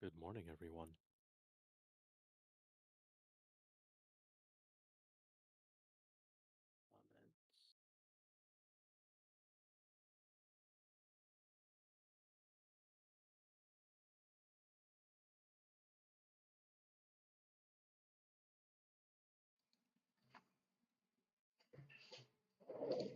Good morning, everyone. Comments.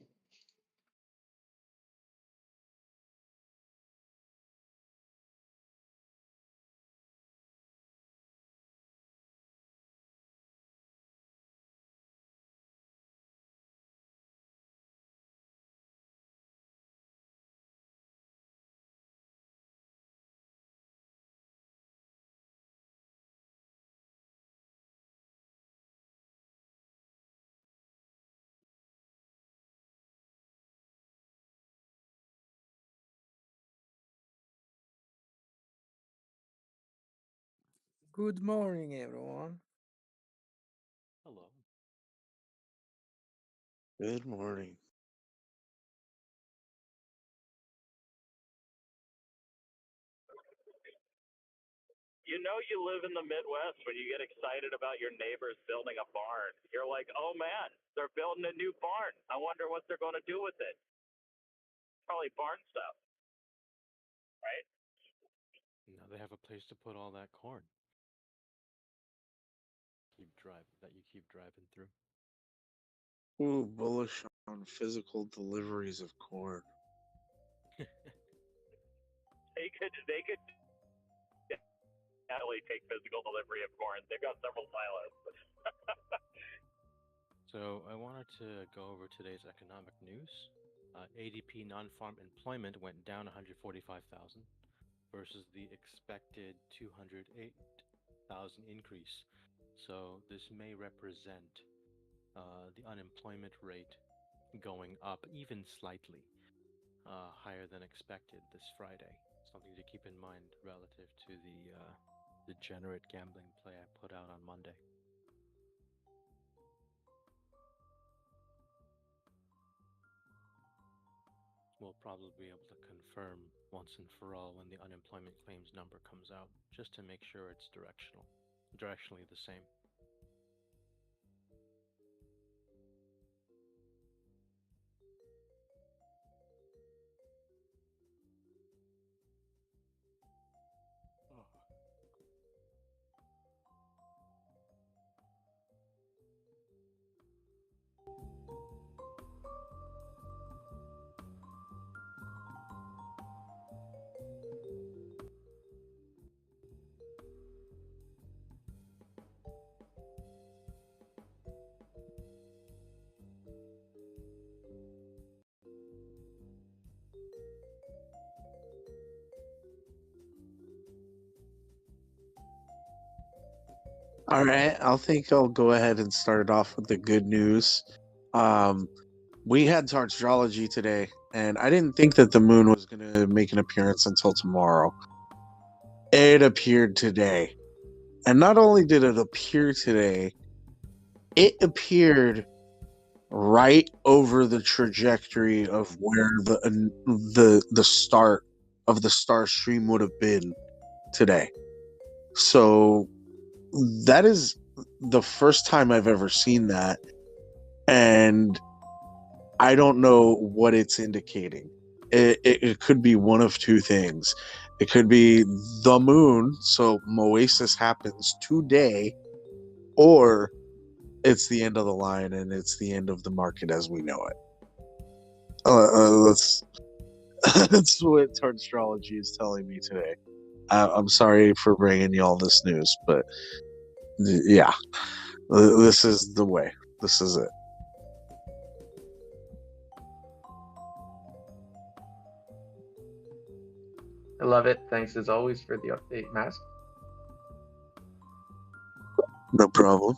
Good morning, everyone. Hello. Good morning. You know you live in the Midwest when you get excited about your neighbors building a barn. You're like, oh man, they're building a new barn. I wonder what they're going to do with it. Probably barn stuff, right? Now they have a place to put all that corn. Keep driving through. Ooh, bullish on physical deliveries of corn. They could definitely take physical delivery of corn. They've got several silos. So I wanted to go over today's economic news. ADP non-farm employment went down 145,000 versus the expected 208,000 increase. So this may represent the unemployment rate going up even slightly higher than expected this Friday. Something to keep in mind relative to the degenerate gambling play I put out on Monday. We'll probably be able to confirm once and for all when the unemployment claims number comes out, just to make sure it's directionally the same. All right, I'll go ahead and start it off with the good news. Um, we had Tartrology today, and I didn't think that the moon was going to make an appearance until tomorrow. It appeared today. And not only did it appear today, it appeared right over the trajectory of where the start of the star stream would have been today. So that is the first time I've ever seen that, and I don't know what it's indicating. It could be one of two things. It could be the moon, so Moasis happens today, or it's the end of the line and it's the end of the market as we know it. That's that's what Tartrology is telling me today. I'm sorry for bringing y'all this news, but yeah, this is the way. This is it. I love it. Thanks as always for the update, Mask. No problem.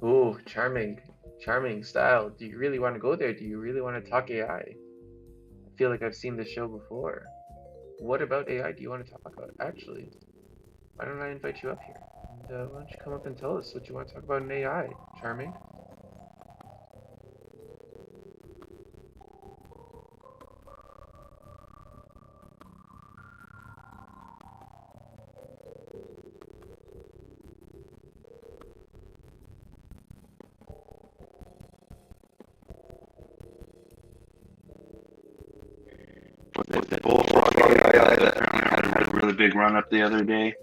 Ooh, charming style. Do you really want to go there? Do you really want to talk AI? I feel like I've seen this show before. What about AI do you want to talk about? Actually, why don't I invite you up here? And why don't you come up and tell us what you want to talk about in AI, Charming? with the bullfrog AI that apparently had a really big run up the other day.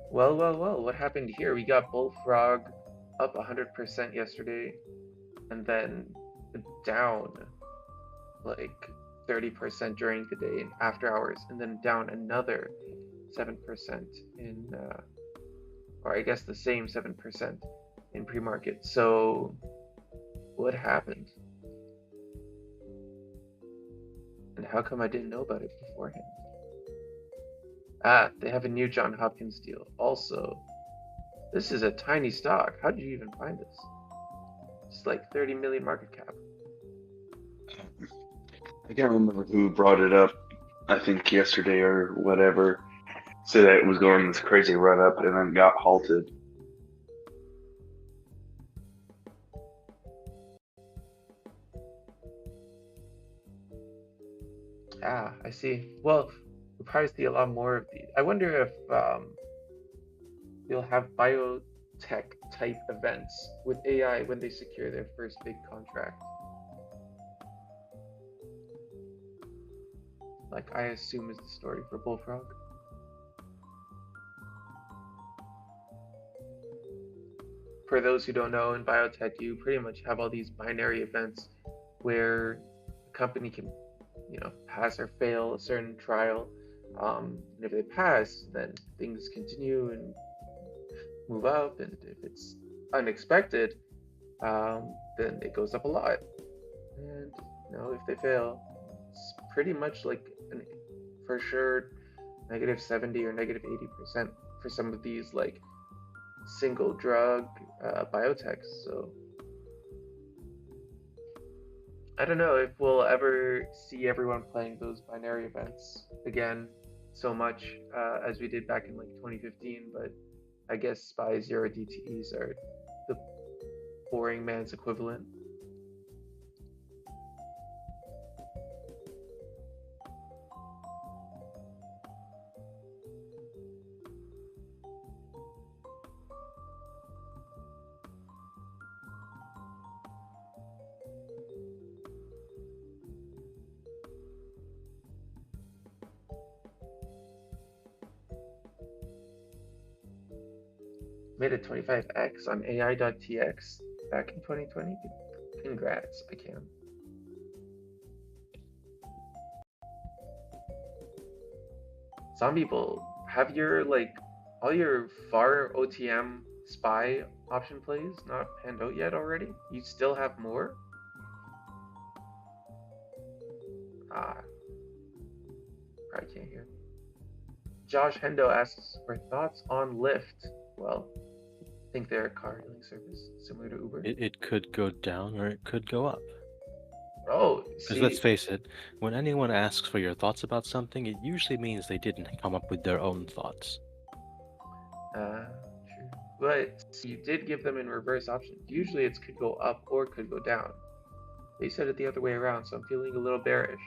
Well, what happened here? We got Bullfrog up 100% yesterday, and then down like 30% during the day and after hours, and then down another 7% in, or I guess the same 7% in pre-market. So what happened? And how come I didn't know about it beforehand? Ah, they have a new John Hopkins deal. Also, this is a tiny stock. How did you even find this? It's like 30 million market cap. I can't remember who brought it up. I think yesterday or whatever. Said that it was going this crazy run up and then got halted. Ah, I see. Well, we'll probably see a lot more of these. I wonder if you'll have biotech type events with AI when they secure their first big contract. Like I assume is the story for Bullfrog. For those who don't know, in biotech, you pretty much have all these binary events where a company can, pass or fail a certain trial. And if they pass, then things continue and move up. And if it's unexpected, then it goes up a lot. And if they fail, it's pretty much like for sure -70 or -80% for some of these like single drug biotechs. So I don't know if we'll ever see everyone playing those binary events again so much as we did back in like 2015, but I guess SPY 0 DTEs are the boring man's equivalent. Made a 25x on AI.tx back in 2020. Congrats, I can. Zombie Bull, have your all your FAR OTM SPY option plays not panned out yet already? You still have more? Ah, probably can't hear. Josh Hendo asks for thoughts on Lyft. Well, I think they're a car hailing service similar to Uber. It could go down or it could go up. Oh, Because let's face it, when anyone asks for your thoughts about something, it usually means they didn't come up with their own thoughts. True. But you did give them in reverse options. Usually it could go up or could go down. They said it the other way around, so I'm feeling a little bearish.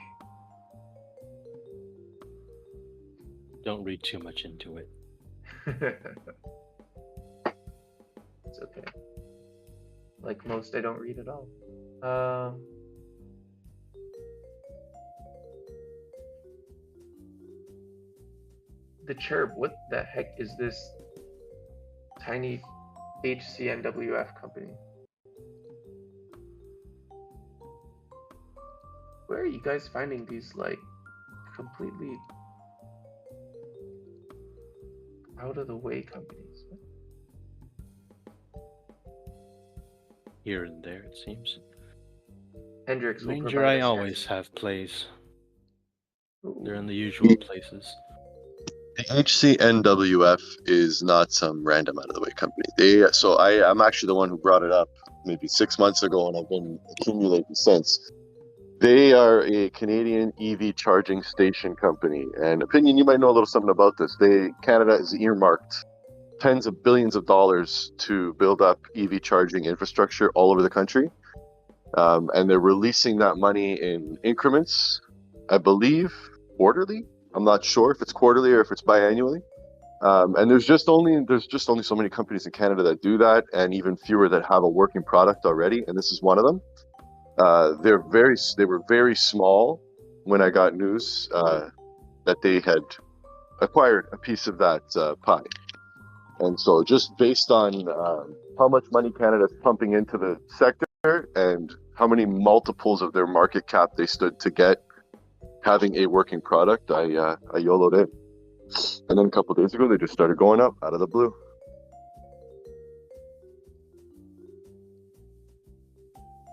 Don't read too much into it. It's okay. Like most, I don't read at all. The chirp, what the heck is this tiny HCNWF company? Where are you guys finding these like completely out of the way companies? Here and there, it seems. Hendrix will Ranger, provide I us always next. have plays. Ooh. They're in the usual places. The HCNWF is not some random out of the way company. I'm actually the one who brought it up maybe 6 months ago, and I've been accumulating since. They are a Canadian EV charging station company. And Opinion, you might know a little something about this. Canada has earmarked tens of billions of dollars to build up EV charging infrastructure all over the country. And they're releasing that money in increments, I believe, quarterly. I'm not sure if it's quarterly or if it's biannually. And there's just only so many companies in Canada that do that, and even fewer that have a working product already. And this is one of them. They were very small when I got news that they had acquired a piece of that pie. And so, just based on how much money Canada's pumping into the sector and how many multiples of their market cap they stood to get having a working product, I YOLO'd in. And then a couple of days ago, they just started going up out of the blue.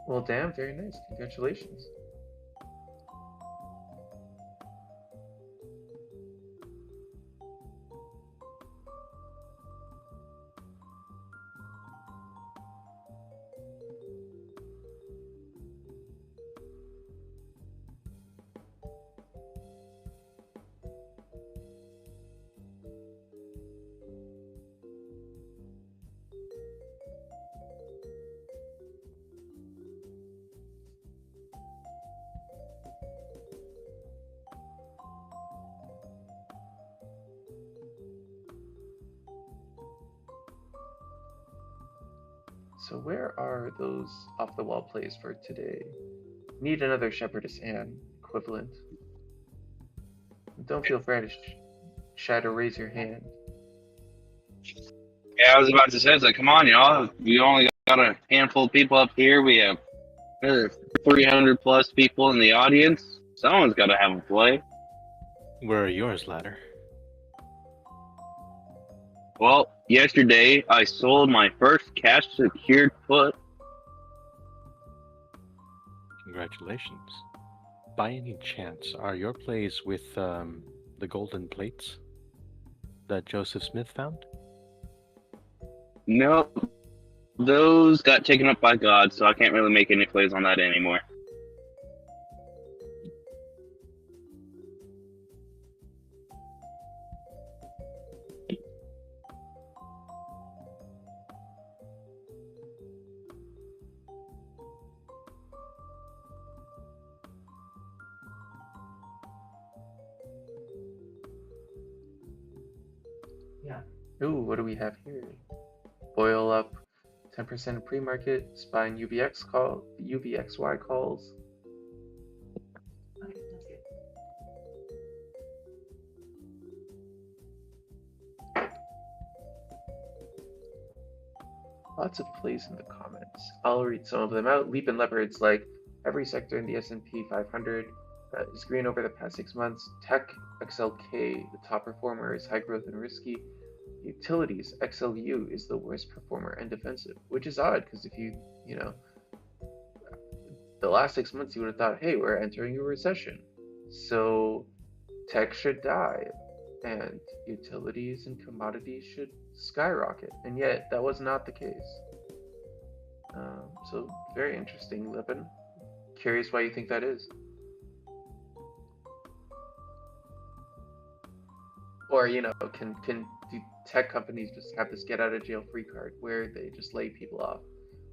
Well, damn, very nice. Congratulations. So where are those off-the-wall plays for today? Need another Shepherdess Anne equivalent. Don't feel afraid to try to raise your hand. Yeah, I was about to say, it's like, come on, y'all. We only got a handful of people up here. We have 300 plus people in the audience. Someone's got to have a play. Where are yours, Ladder? Well, yesterday I sold my first cash secured put. Congratulations. By any chance, are your plays with the golden plates that Joseph Smith found? No, those got taken up by God, so I can't really make any plays on that anymore. Yeah. Ooh, what do we have here? Boil up 10% pre-market, spine UVXY calls. Lots of plays in the comments. I'll read some of them out. Leap and Leopard's like every sector in the S&P 500 is green over the past 6 months. Tech XLK, the top performer, is high growth and risky. Utilities XLU is the worst performer and defensive, which is odd because if you the last 6 months you would have thought, hey, we're entering a recession, so tech should die and utilities and commodities should skyrocket, and yet that was not the case. So very interesting, Lippin. Curious why you think that is. Or can do tech companies just have this get out of jail free card where they just lay people off?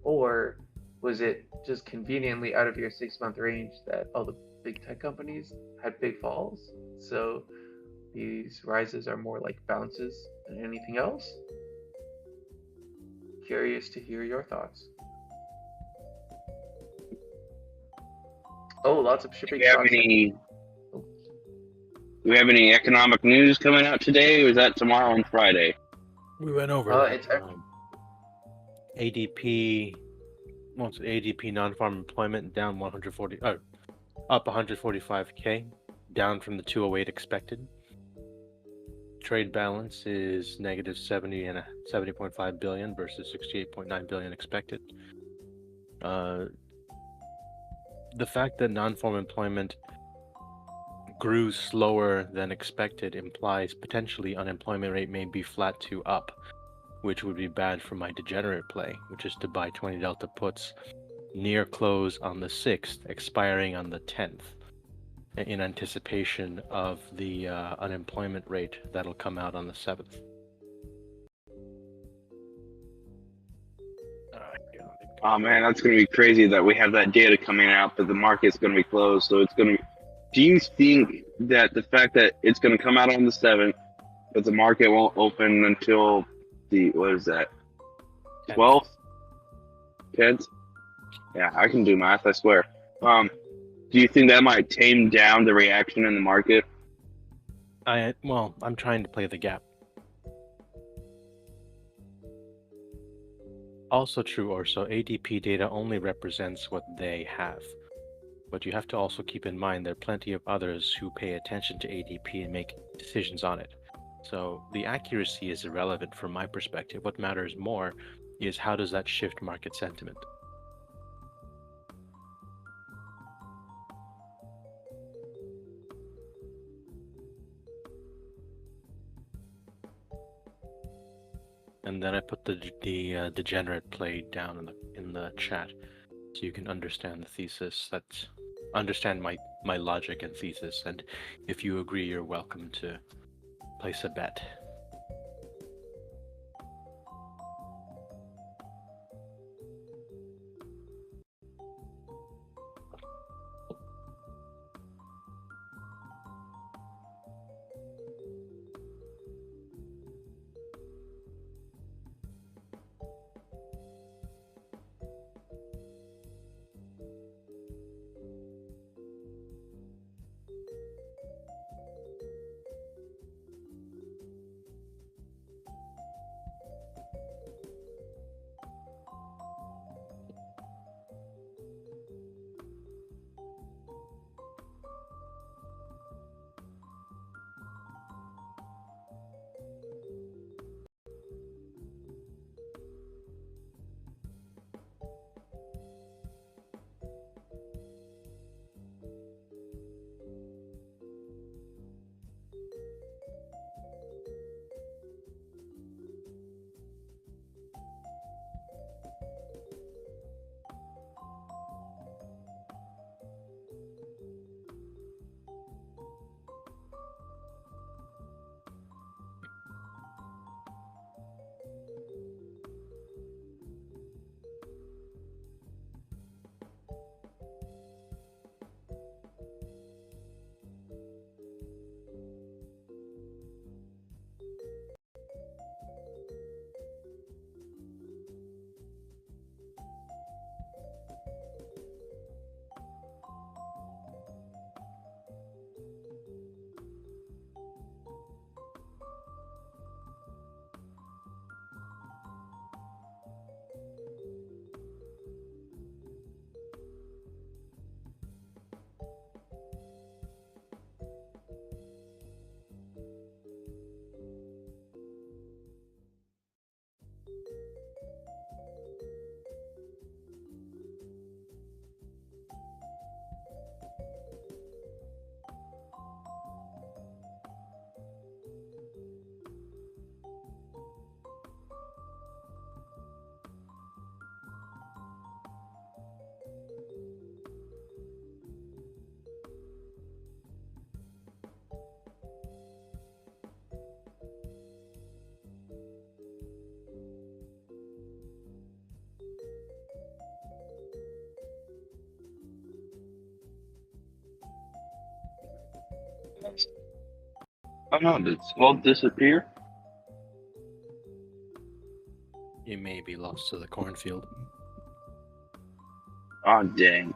Or was it just conveniently out of your 6-month range that all the big tech companies had big falls? So these rises are more like bounces than anything else? Curious to hear your thoughts. Oh, lots of shipping stocks. Do we have any economic news coming out today, or is that tomorrow and Friday? We went over that. It's ADP non-farm employment down up 145K, down from the 208 expected. Trade balance is negative 70.5 billion versus 68.9 billion expected. The fact that non-farm employment grew slower than expected implies potentially unemployment rate may be flat to up, which would be bad for my degenerate play, which is to buy 20 delta puts near close on the 6th, expiring on the 10th, in anticipation of the unemployment rate that'll come out on the 7th. Oh man, that's gonna be crazy that we have that data coming out, but the market's gonna be closed. So it's gonna. Do you think that the fact that it's gonna come out on the 7th, but the market won't open until the what is that? 12th, 10th? Yeah, I can do math. I swear. Do you think that might tame down the reaction in the market? I'm trying to play the gap. Also true, Orso, ADP data only represents what they have. But you have to also keep in mind there are plenty of others who pay attention to ADP and make decisions on it. So the accuracy is irrelevant from my perspective. What matters more is how does that shift market sentiment? And then I put the degenerate play down in the chat, so you can understand the thesis. Understand my logic and thesis. And if you agree, you're welcome to place a bet. Oh no, did Skull disappear? You may be lost to the cornfield. Oh dang.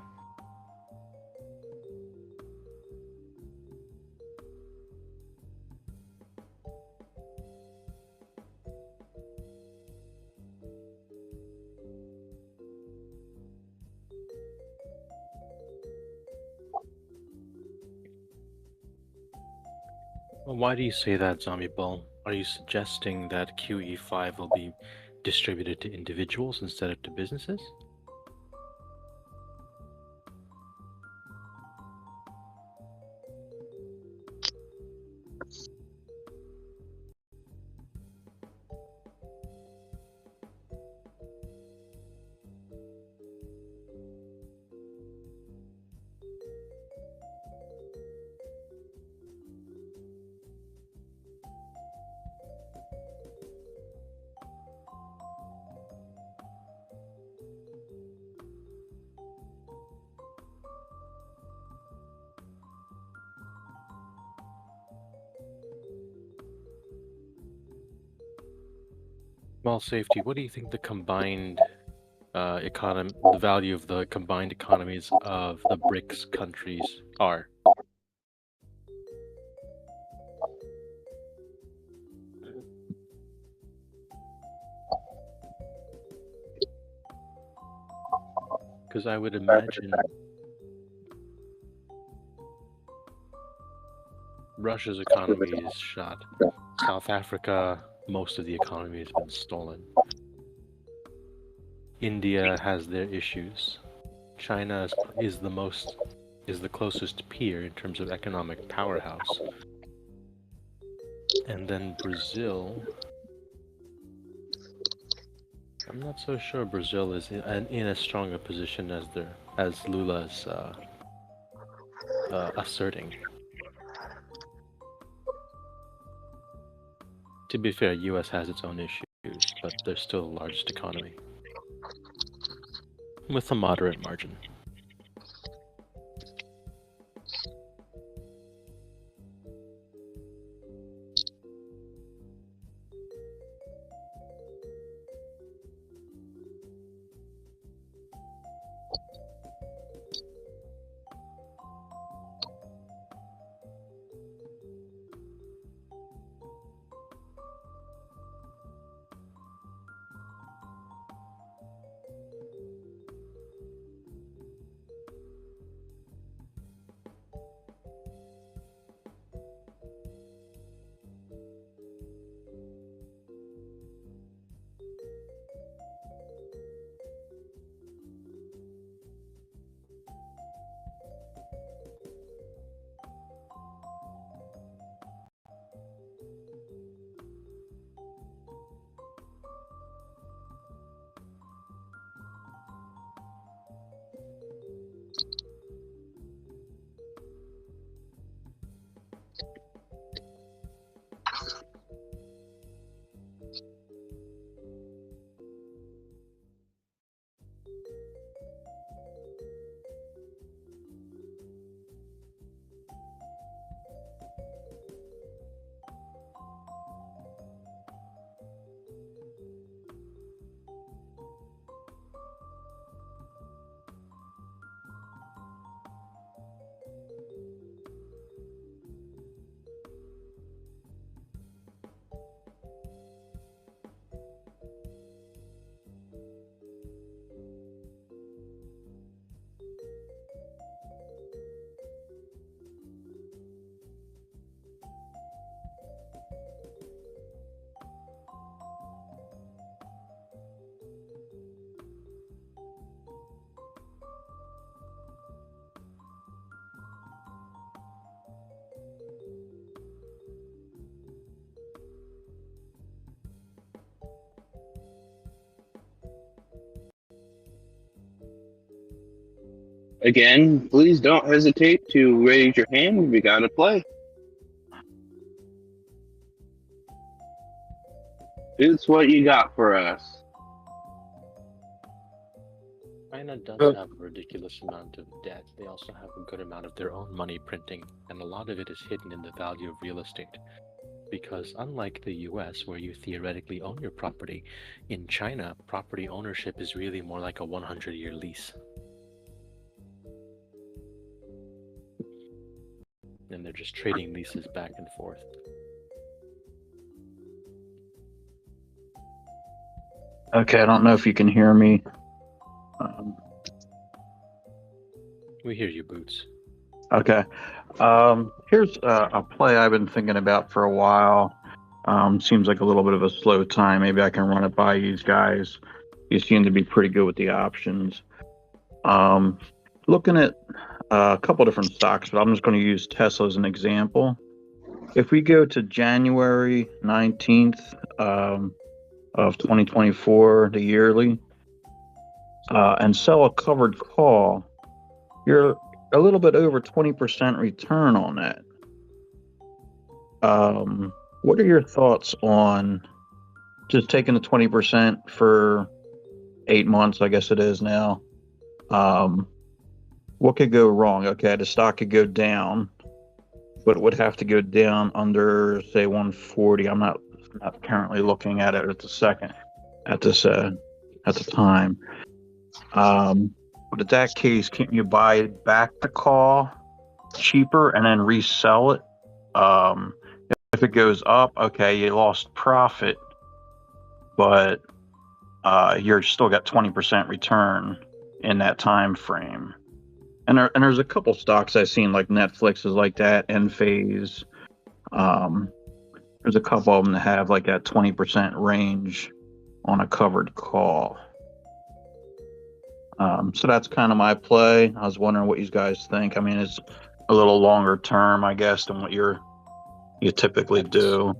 Well, why do you say that, Zombie Bull? Are you suggesting that QE5 will be distributed to individuals instead of to businesses? Well, safety. What do you think the combined the value of the combined economies of the BRICS countries are? Because I would imagine Russia's economy is shot. South Africa, most of the economy has been stolen. India has their issues. China is the closest peer in terms of economic powerhouse. And then Brazil, I'm not so sure Brazil is in as strong a position as Lula's asserting. To be fair, U.S. has its own issues, but they're still the largest economy with a moderate margin. Again, please don't hesitate to raise your hand. We gotta play. It's what you got for us. China does have a ridiculous amount of debt. They also have a good amount of their own money printing, and a lot of it is hidden in the value of real estate. Because unlike the US, where you theoretically own your property, in China, property ownership is really more like a 100-year lease. And they're just trading leases back and forth. Okay, I don't know if you can hear me. We hear you, Boots. Okay. Here's a play I've been thinking about for a while. Seems like a little bit of a slow time. Maybe I can run it by you guys. You seem to be pretty good with the options. Looking at a couple different stocks, but I'm just going to use Tesla as an example. If we go to January 19th of 2024, the yearly, and sell a covered call, you're a little bit over 20% return on that. What are your thoughts on just taking the 20% for 8 months, I guess it is now? What could go wrong? Okay, the stock could go down, but it would have to go down under, say, 140. I'm not currently looking at it at the second. at this at the time. But in that case, can't you buy back the call cheaper and then resell it? If it goes up, okay, you lost profit, but you're still got 20% return in that time frame. And there's a couple stocks I've seen, like Netflix is like that, Enphase. There's a couple of them that have like that 20% range on a covered call. So that's kind of my play. I was wondering what you guys think. I mean, it's a little longer term, I guess, than what you typically do.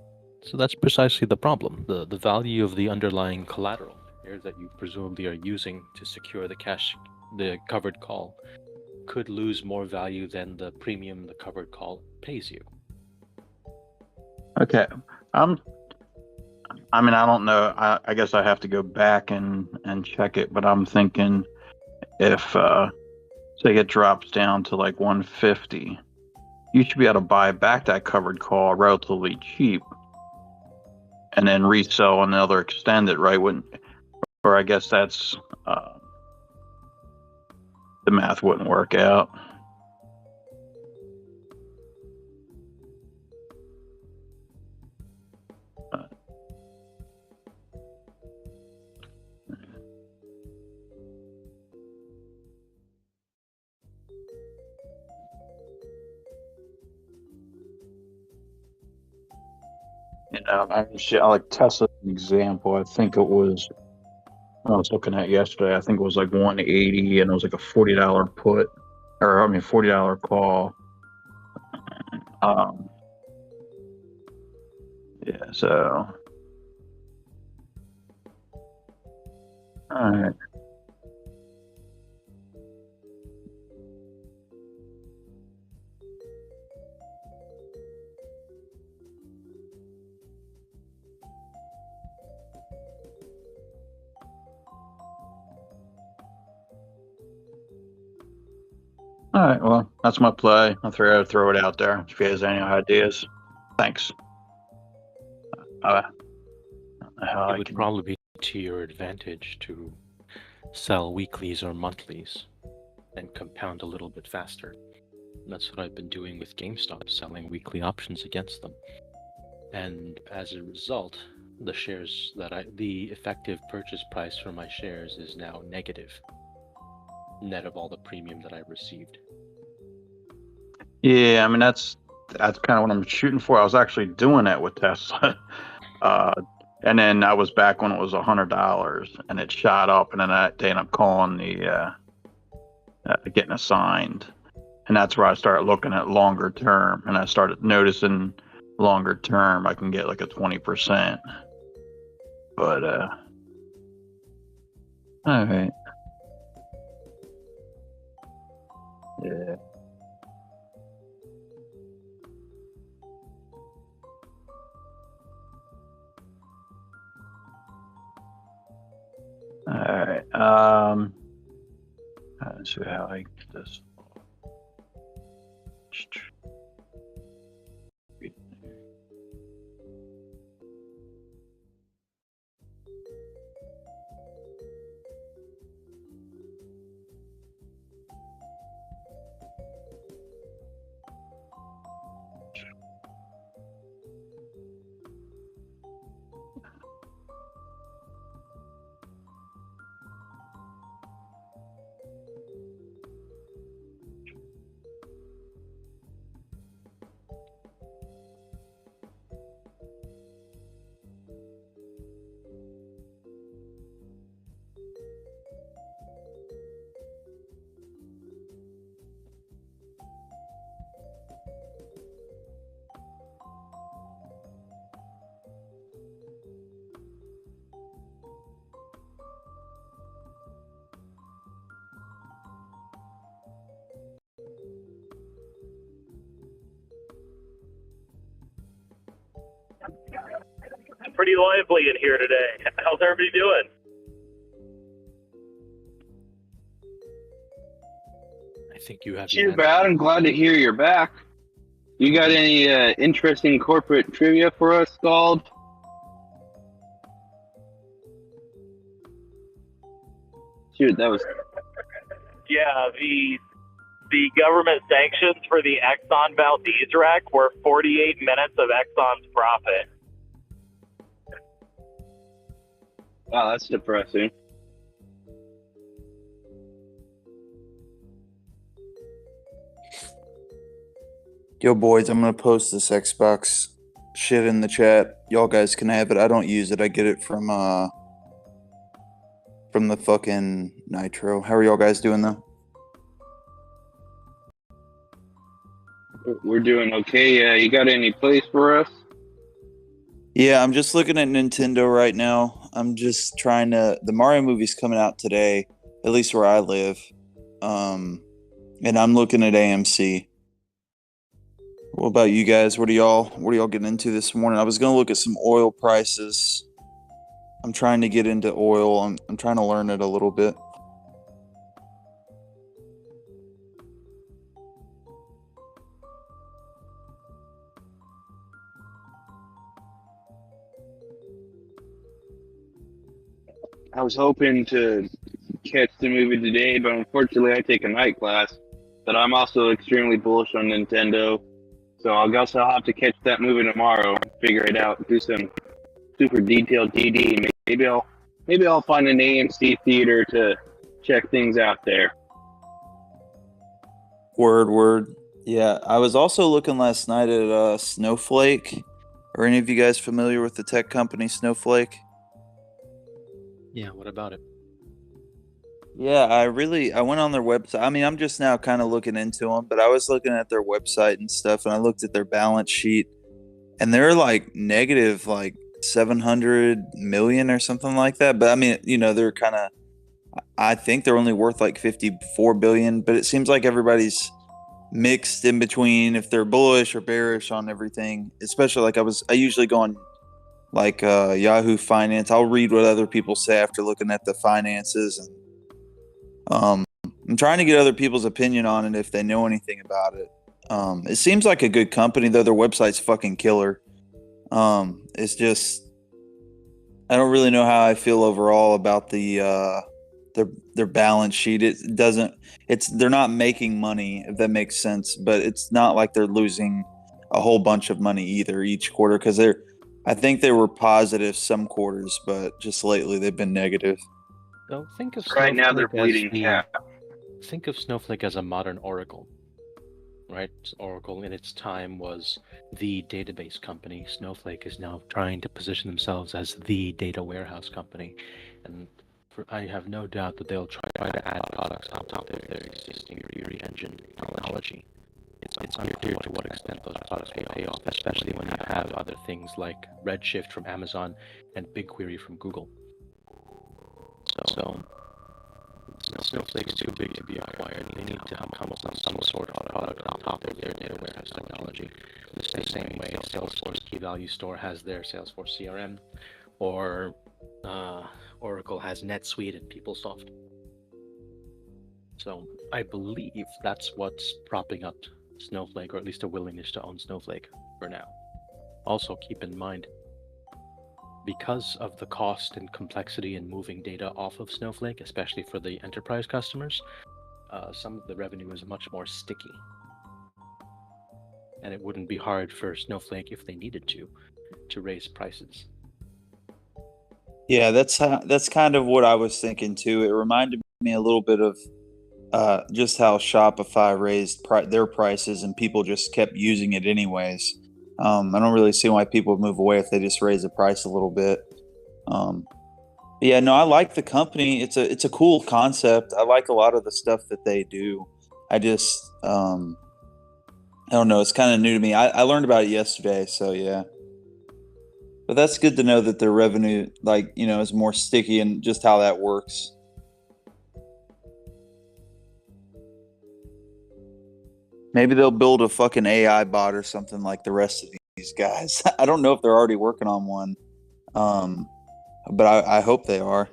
So that's precisely the problem. The value of the underlying collateral here that you presumably are using to secure the covered call, could lose more value than the premium the covered call pays you. Okay. I mean, I don't know. I guess I have to go back and check it, but I'm thinking if say it drops down to like 150, you should be able to buy back that covered call relatively cheap and then resell another extended, right? Or I guess that's the math wouldn't work out. I like Tesla's example. I think it was, I was looking at yesterday, I think it was like 180 and it was like a $40 put, or I mean $40 call. Yeah, so all right. All right, well, that's my play. I'll throw it out there if you guys have any ideas. Thanks. It would probably be to your advantage to sell weeklies or monthlies and compound a little bit faster. That's what I've been doing with GameStop, selling weekly options against them. And as a result, the effective purchase price for my shares is now negative, net of all the premium that I received. Yeah, I mean that's kind of what I'm shooting for. I was actually doing that with Tesla, and then I was back when it was $100, and it shot up, and then they ended up calling the getting assigned, and that's where I started looking at longer term, and I started noticing longer term I can get like a 20%. But all right, yeah. All right. Let's see how I get this. It's pretty lively in here today. How's everybody doing? I think you have. Too bad. I'm glad to hear you're back. You got any interesting corporate trivia for us, Scald? Shoot, that was Yeah, the government sanctions for the Exxon Valdez wreck were 48 minutes of Exxon's profit. wow. That's depressing. Yo, boys, I'm gonna post this Xbox shit in the chat. Y'all guys can have it. I don't use it. I get it from the fucking Nitro. How are y'all guys doing though? We're doing okay. You got any plays for us? Yeah, I'm just looking at Nintendo right now. I'm just trying to. The Mario movie's coming out today, at least where I live. And I'm looking at AMC. What about you guys? What are y'all getting into this morning? I was gonna look at some oil prices. I'm trying to get into oil. I'm trying to learn it a little bit. I was hoping to catch the movie today, but unfortunately I take a night class. But I'm also extremely bullish on Nintendo, so I guess I'll have to catch that movie tomorrow, figure it out, do some super detailed DD. Maybe I'll find an AMC theater to check things out there. Word. Yeah, I was also looking last night at Snowflake. Are any of you guys familiar with the tech company Snowflake? Yeah, what about it? Yeah, I went on their website. I mean, I'm just now kind of looking into them, but I was looking at their website and stuff, and I looked at their balance sheet, and they're like negative like 700 million or something like that. But I mean, they're kind of, I think they're only worth like 54 billion, but it seems like everybody's mixed in between if they're bullish or bearish on everything. Especially like I usually go on like Yahoo Finance. I'll read what other people say after looking at the finances, and I'm trying to get other people's opinion on it if they know anything about it. It seems like a good company, though their website's fucking killer. It's just I don't really know how I feel overall about their balance sheet. They're not making money, if that makes sense, but it's not like they're losing a whole bunch of money either each quarter, because I think they were positive some quarters, but just lately they've been negative. So think of Right now they're Snowflake as bleeding cap. think of Snowflake as a modern Oracle, right? Oracle in its time was the database company. Snowflake is now trying to position themselves as the data warehouse company, and I have no doubt that they'll try to add products on top of their existing query engine technology. It's unclear to what extent those products will pay off, especially when you have other things like Redshift from Amazon and BigQuery from Google. So Snowflake's too big to be acquired. They need to come up with some sort of product on top of their data warehouse technology. The same way Salesforce Key Value Store has their Salesforce CRM, or Oracle has NetSuite and PeopleSoft. So I believe that's what's propping up Snowflake, or at least a willingness to own Snowflake for now. Also keep in mind, because of the cost and complexity in moving data off of Snowflake, especially for the enterprise customers, some of the revenue is much more sticky. And it wouldn't be hard for Snowflake, if they needed to raise prices. Yeah, that's kind of what I was thinking too. It reminded me a little bit of just how Shopify raised their prices, and people just kept using it anyways. I don't really see why people would move away if they just raise the price a little bit. Yeah, no, I like the company. It's a cool concept. I like a lot of the stuff that they do. I just I don't know. It's kind of new to me. I learned about it yesterday, so yeah. But that's good to know that their revenue, is more sticky, and just how that works. Maybe they'll build a fucking AI bot or something like the rest of these guys. I don't know if they're already working on one, but I hope they are.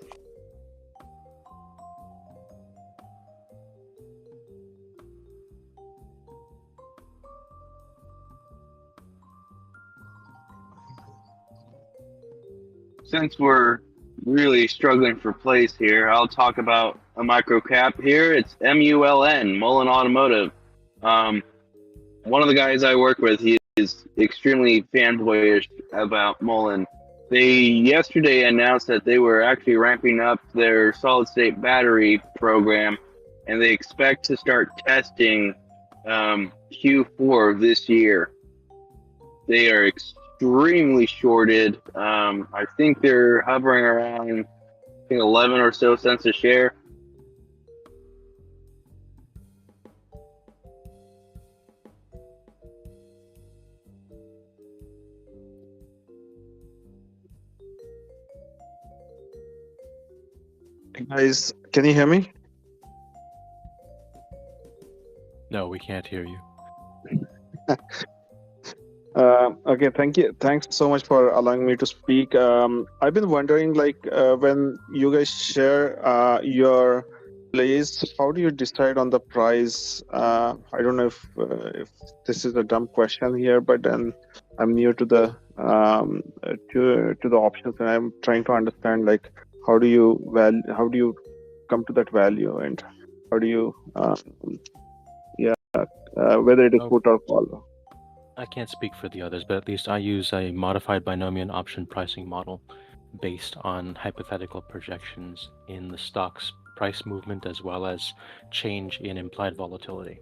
Since we're really struggling for plays here, I'll talk about a micro cap here. It's MULN, Mullen Automotive. One of the guys I work with, he is extremely fanboyish about Mullen. They yesterday announced that they were actually ramping up their solid state battery program, and they expect to start testing Q4 of this year. They are extremely shorted. I think they're hovering around 11 or so cents a share. Guys, can you hear me? No, we can't hear you. Okay, thank you. Thanks so much for allowing me to speak. I've been wondering, when you guys share your plays, how do you decide on the price? I don't know if this is a dumb question here, but then I'm new to the to the options, and I'm trying to understand how do you come to that value, and how do you whether it is put or call. I can't speak for the others, but at least I use a modified binomial option pricing model based on hypothetical projections in the stock's price movement as well as change in implied volatility.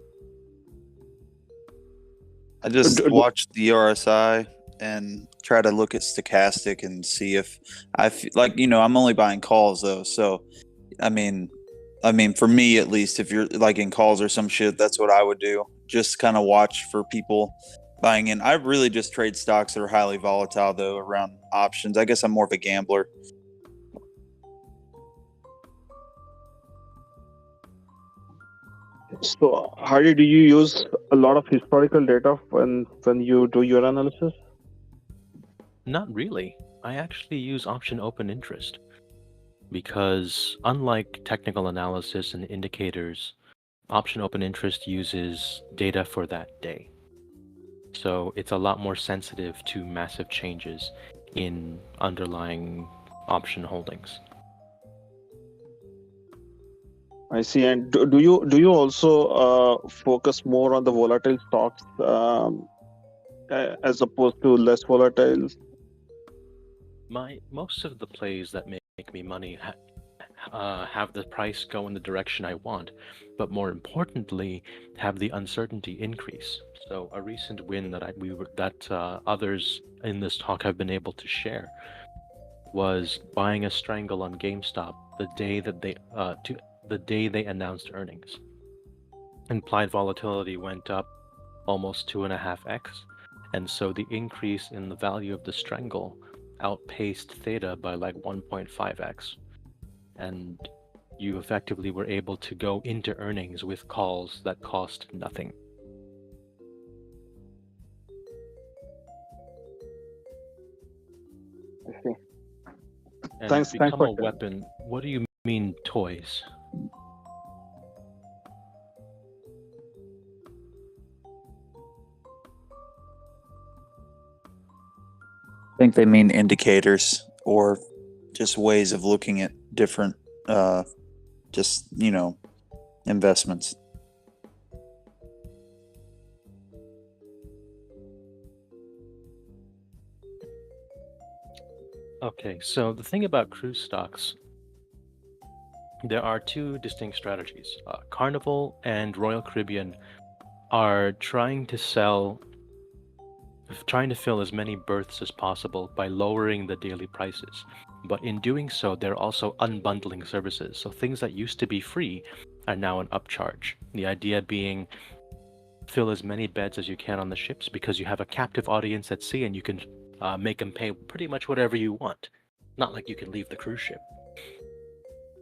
I just watch the RSI and try to look at stochastic and see if I'm only buying calls though. So, I mean, for me at least, if you're like in calls or some shit, that's what I would do. Just kind of watch for people buying in. I really just trade stocks that are highly volatile though around options. I guess I'm more of a gambler. So, Hardy, do you use a lot of historical data when you do your analysis? Not really. I actually use option open interest because unlike technical analysis and indicators, option open interest uses data for that day. So it's a lot more sensitive to massive changes in underlying option holdings. I see. And do you also focus more on the volatile stocks as opposed to less volatile? Most of the plays that make me money have the price go in the direction I want, but more importantly, have the uncertainty increase. So a recent win that others in this talk have been able to share was buying a strangle on GameStop the day they announced earnings. Implied volatility went up almost 2.5x, and so the increase in the value of the strangle outpaced theta by like 1.5x, and you effectively were able to go into earnings with calls that cost nothing. I see. And Thanks become for a weapon. What do you mean toys? I think they mean indicators or just ways of looking at different, investments. Okay, so the thing about cruise stocks, there are two distinct strategies. Carnival and Royal Caribbean are trying to fill as many berths as possible by lowering the daily prices. But in doing so, they're also unbundling services. So things that used to be free are now an upcharge. The idea being fill as many beds as you can on the ships because you have a captive audience at sea and you can make them pay pretty much whatever you want. Not like you can leave the cruise ship.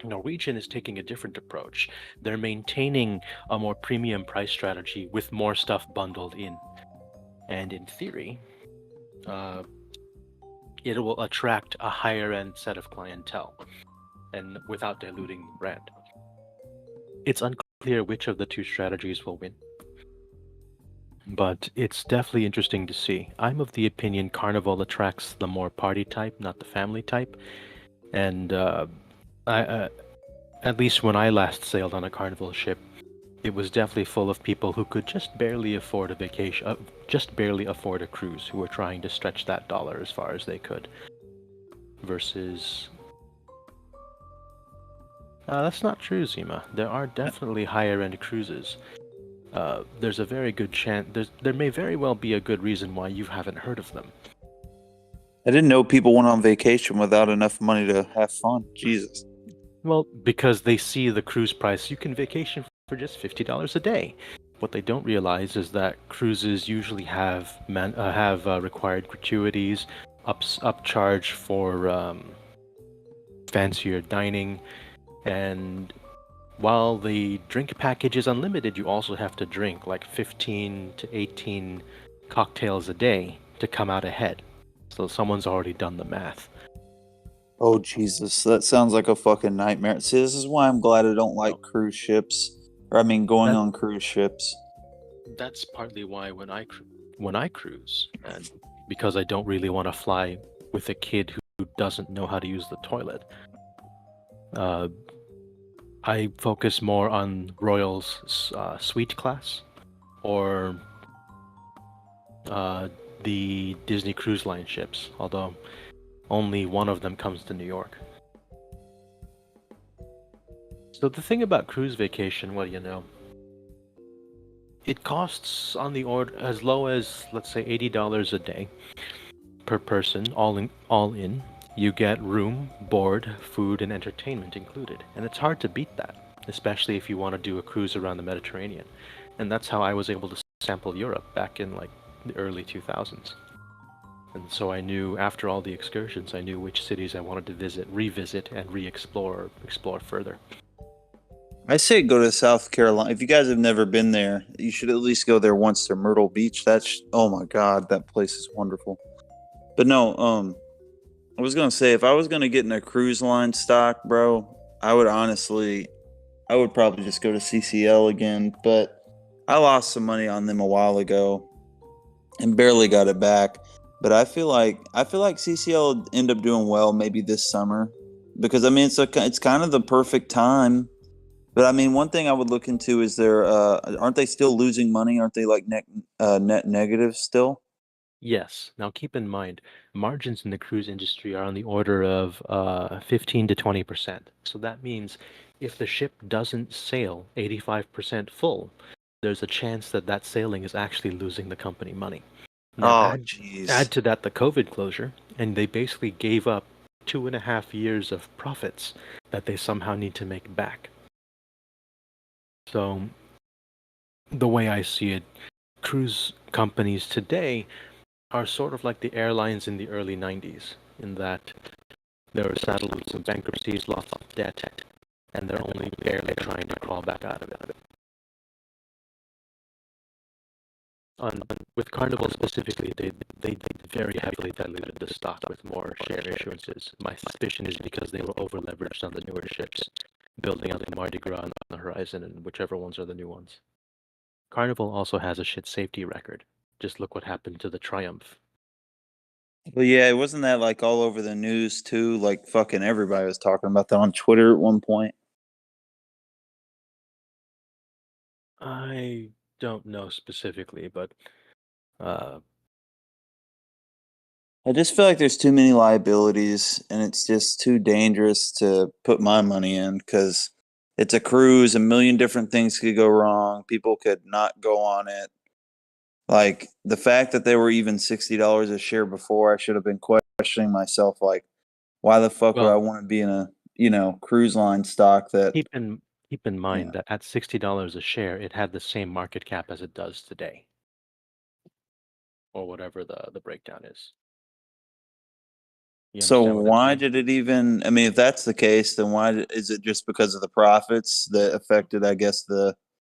Norwegian is taking a different approach. They're maintaining a more premium price strategy with more stuff bundled in. And in theory, it will attract a higher end set of clientele and without diluting the brand. It's unclear which of the two strategies will win, but it's definitely interesting to see. I'm of the opinion Carnival attracts the more party type, not the family type, and at least when I last sailed on a Carnival ship, it was definitely full of people who could just barely afford a vacation, just barely afford a cruise, who were trying to stretch that dollar as far as they could. Versus, that's not true, Zima. There are definitely higher-end cruises. There's a very good chance. There may very well be a good reason why you haven't heard of them. I didn't know people went on vacation without enough money to have fun. Jesus. Well, because they see the cruise price, you can vacation for just $50 a day. What they don't realize is that cruises usually have required gratuities, upcharge for fancier dining, and while the drink package is unlimited, you also have to drink like 15 to 18 cocktails a day to come out ahead. So someone's already done the math. Oh, Jesus. That sounds like a fucking nightmare. See, this is why I'm glad I don't like cruise ships. Or, I mean, going on cruise ships. That's partly why when I cruise, and because I don't really want to fly with a kid who doesn't know how to use the toilet, I focus more on Royal's suite class or the Disney Cruise Line ships, although only one of them comes to New York. So the thing about cruise vacation, well, it costs on the order as low as, let's say, $80 a day per person, all in. You get room, board, food, and entertainment included, and it's hard to beat that, especially if you want to do a cruise around the Mediterranean. And that's how I was able to sample Europe back in like the early 2000s. And so I knew, after all the excursions, I knew which cities I wanted to revisit, and explore further. I say go to South Carolina. If you guys have never been there, you should at least go there once to Myrtle Beach. Oh my God, that place is wonderful. But no, I was gonna say if I was gonna get in a cruise line stock, bro, I would probably just go to CCL again. But I lost some money on them a while ago and barely got it back. But I feel like CCL will end up doing well maybe this summer because I mean it's kind of the perfect time. But I mean, one thing I would look into is aren't they still losing money? Aren't they like net negative still? Yes. Now keep in mind, margins in the cruise industry are on the order of 15 to 20%. So that means if the ship doesn't sail 85% full, there's a chance that that sailing is actually losing the company money. Now Oh, jeez. add to that the COVID closure, and they basically gave up 2.5 years of profits that they somehow need to make back. So the way I see it, cruise companies today are sort of like the airlines in the early 90s, in that they were saddled with some bankruptcies, lots of debt, and they're only barely trying to crawl back out of it. With Carnival specifically, they very heavily diluted the stock with more share issuances. My suspicion is because they were over-leveraged on the newer ships, building out the Mardi Gras on the horizon, and whichever ones are the new ones. Carnival also has a shit safety record. Just look what happened to the Triumph. Well, yeah, it wasn't that like all over the news too. Like fucking everybody was talking about that on Twitter at one point. I don't know specifically, but I just feel like there's too many liabilities and it's just too dangerous to put my money in because it's a cruise. A million different things could go wrong. People could not go on it. Like the fact that they were even $60 a share before, I should have been questioning myself. Like, why the fuck would I want to be in a cruise line stock that? keep in mind that at $60 a share, it had the same market cap as it does today, or whatever the breakdown is. So why did it even? I mean, if that's the case, then why is it just because of the profits that affected? I guess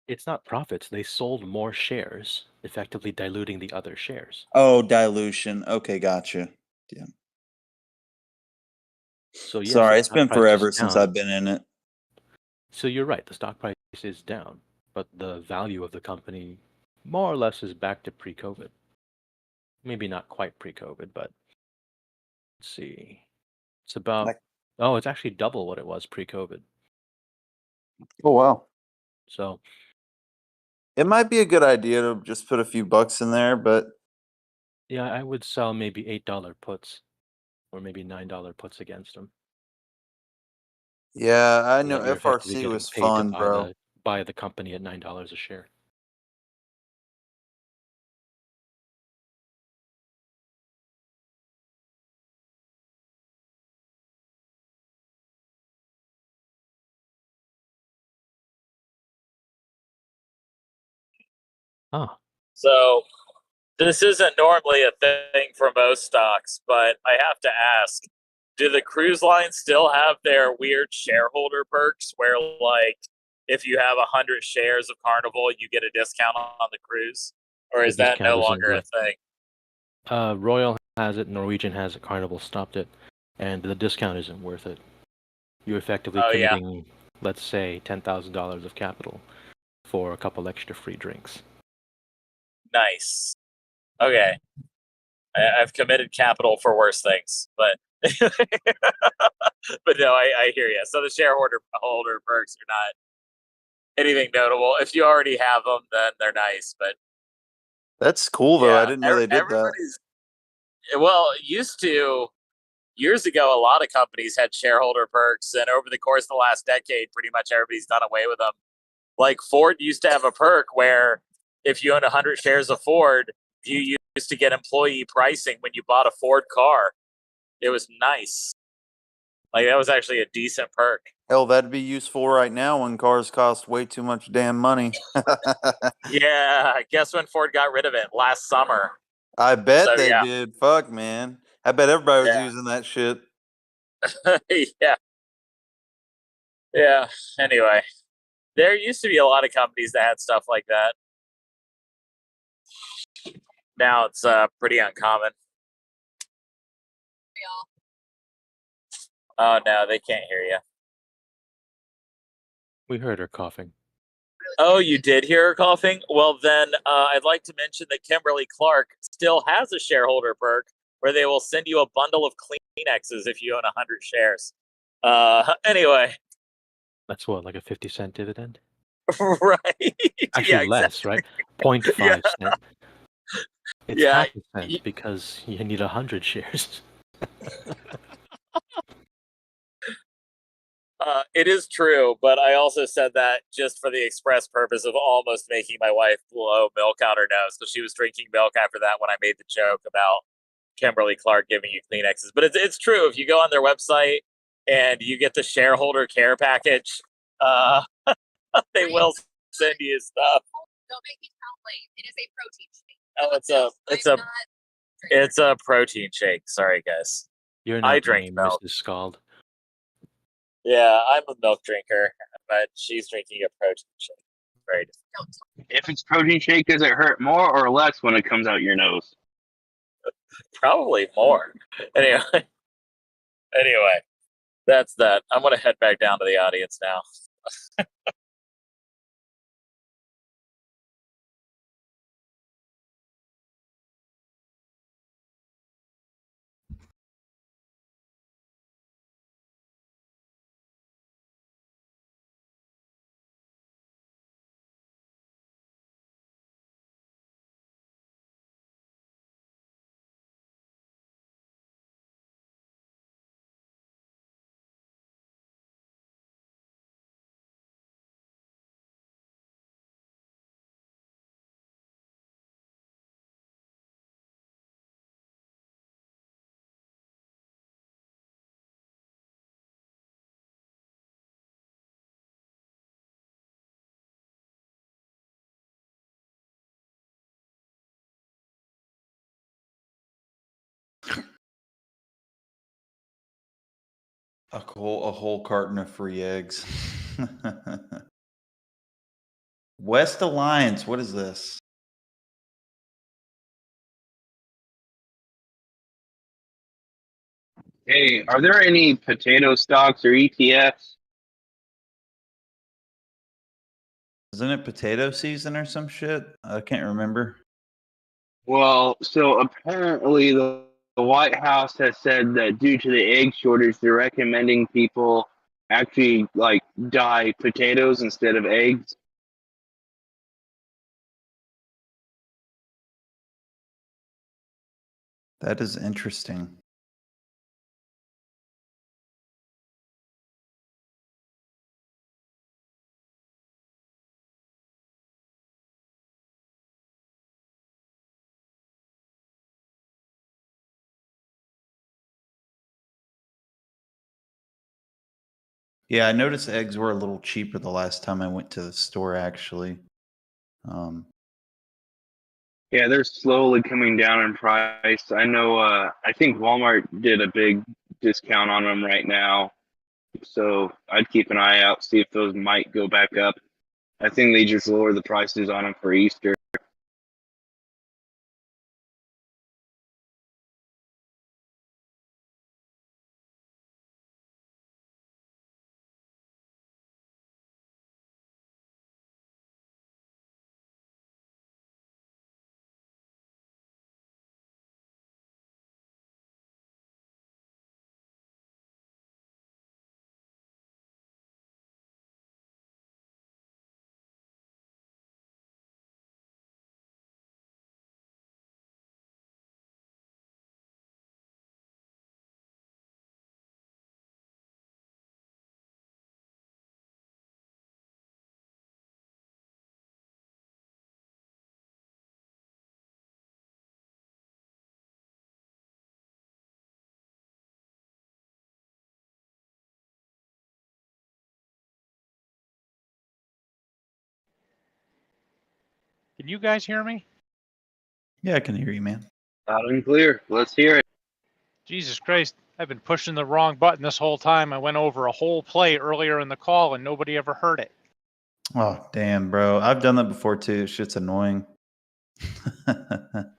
It's not profits. They sold more shares, effectively diluting the other shares. Oh, dilution. Okay, gotcha. Yeah. So yes, Sorry, the it's stock been price is forever since down. I've been in it. So you're right, the stock price is down, but the value of the company more or less is back to pre-COVID. Maybe not quite pre-COVID, but let's see. It's about, Like, oh, it's actually double what it was pre-COVID. Oh wow. So It might be a good idea to just put a few bucks in there, but yeah, I would sell maybe $8 puts or maybe $9 puts against them. yeah, I So know that you're effectively FRC getting was paid to fun, bro. buy the company at $9 a share. Ah, So this isn't normally a thing for most stocks, but I have to ask, do the cruise lines still have their weird shareholder perks where, like, if you have 100 shares of Carnival, you get a discount on the cruise? Or the is that discount no isn't longer a worth. thing? Royal has it, Norwegian has it, Carnival stopped it, and the discount isn't worth it. You're effectively Oh, yeah. committing, let's say, $10,000 of capital for a couple extra free drinks. Nice. Okay. I've committed capital for worse things, but but no, I hear you. So the shareholder perks are not anything notable. If you already have them, then they're nice. But That's cool though. I yeah, didn't know they did that. everybody's used to years ago. A lot of companies had shareholder perks, and over the course of the last decade, pretty much everybody's done away with them. Like Ford used to have a perk where if you owned 100 shares of Ford, you used to get employee pricing when you bought a Ford car. It was nice. Like that was actually a decent perk. Hell, that'd be useful right now when cars cost way too much damn money. Yeah, guess when Ford got rid of it? Last summer. I bet So they yeah, did. Fuck, man. I bet everybody was yeah, using that shit. yeah, yeah. Anyway, there used to be a lot of companies that had stuff like that. Now it's pretty uncommon. Oh no, they can't hear you. We heard her coughing. Oh, you did hear her coughing? Well, then I'd like to mention that Kimberly Clark still has a shareholder perk where they will send you a bundle of Kleenexes if you own 100 shares. Anyway, That's what, like a 50-cent dividend? right? Actually, Yeah, less, exactly. right? Yeah, 0.5 cent. It's yeah. half a cent because you need 100 shares. It is true, but I also said that just for the express purpose of almost making my wife blow milk out her nose because she was drinking milk after that when I made the joke about Kimberly Clark giving you Kleenexes. But it's true. If you go on their website and you get the shareholder care package, uh, they will send you stuff. Don't make me sound lame. It is a protein shake. Oh, it's a protein shake. Sorry, guys. You're I not drink lame, milk. Mrs. Scald. Yeah, I'm a milk drinker, but she's drinking a protein shake. Very different. If it's protein shake, does it hurt more or less when it comes out your nose? Probably more. Anyway, anyway, that's that. I'm gonna head back down to the audience now. A whole carton of free eggs. West Alliance, what is this? Hey, are there any potato stocks or ETFs? Isn't it potato season or some shit? I can't remember. Well, so apparently the White House has said that due to the egg shortage, they're recommending people actually like dye potatoes instead of eggs. That is interesting. Yeah, I noticed eggs were a little cheaper the last time I went to the store, actually. Yeah, they're slowly coming down in price. I know. I think Walmart did a big discount on them right now, so I'd keep an eye out, see if those might go back up. I think they just lowered the prices on them for Easter. Can you guys hear me? Yeah, I can hear you, man. Loud and clear. Let's hear it. Jesus Christ, I've been pushing the wrong button this whole time. I went over a whole play earlier in the call and nobody ever heard it. Oh, damn, bro. I've done that before too. Shit's annoying. I'm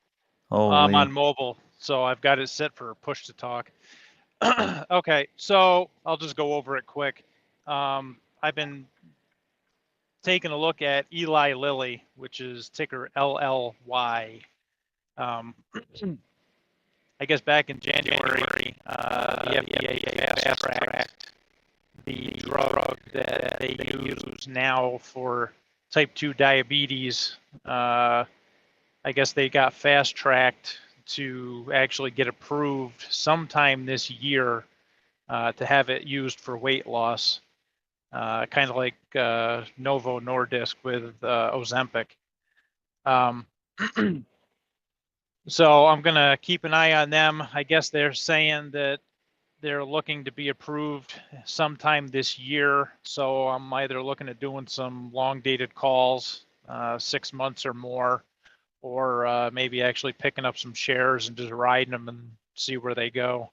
Holy. on mobile, so I've got it set for push to talk. Okay, so I'll just go over it quick. I've been taking a look at Eli Lilly, which is ticker LLY. I guess back in January, the FDA fast-tracked the drug that they use now for type 2 diabetes. I guess they got fast-tracked to actually get approved sometime this year to have it used for weight loss, kind of like Novo Nordisk with Ozempic. So I'm going to keep an eye on them. I guess they're saying that they're looking to be approved sometime this year. So I'm either looking at doing some long dated calls, 6 months or more, or maybe actually picking up some shares and just riding them and see where they go.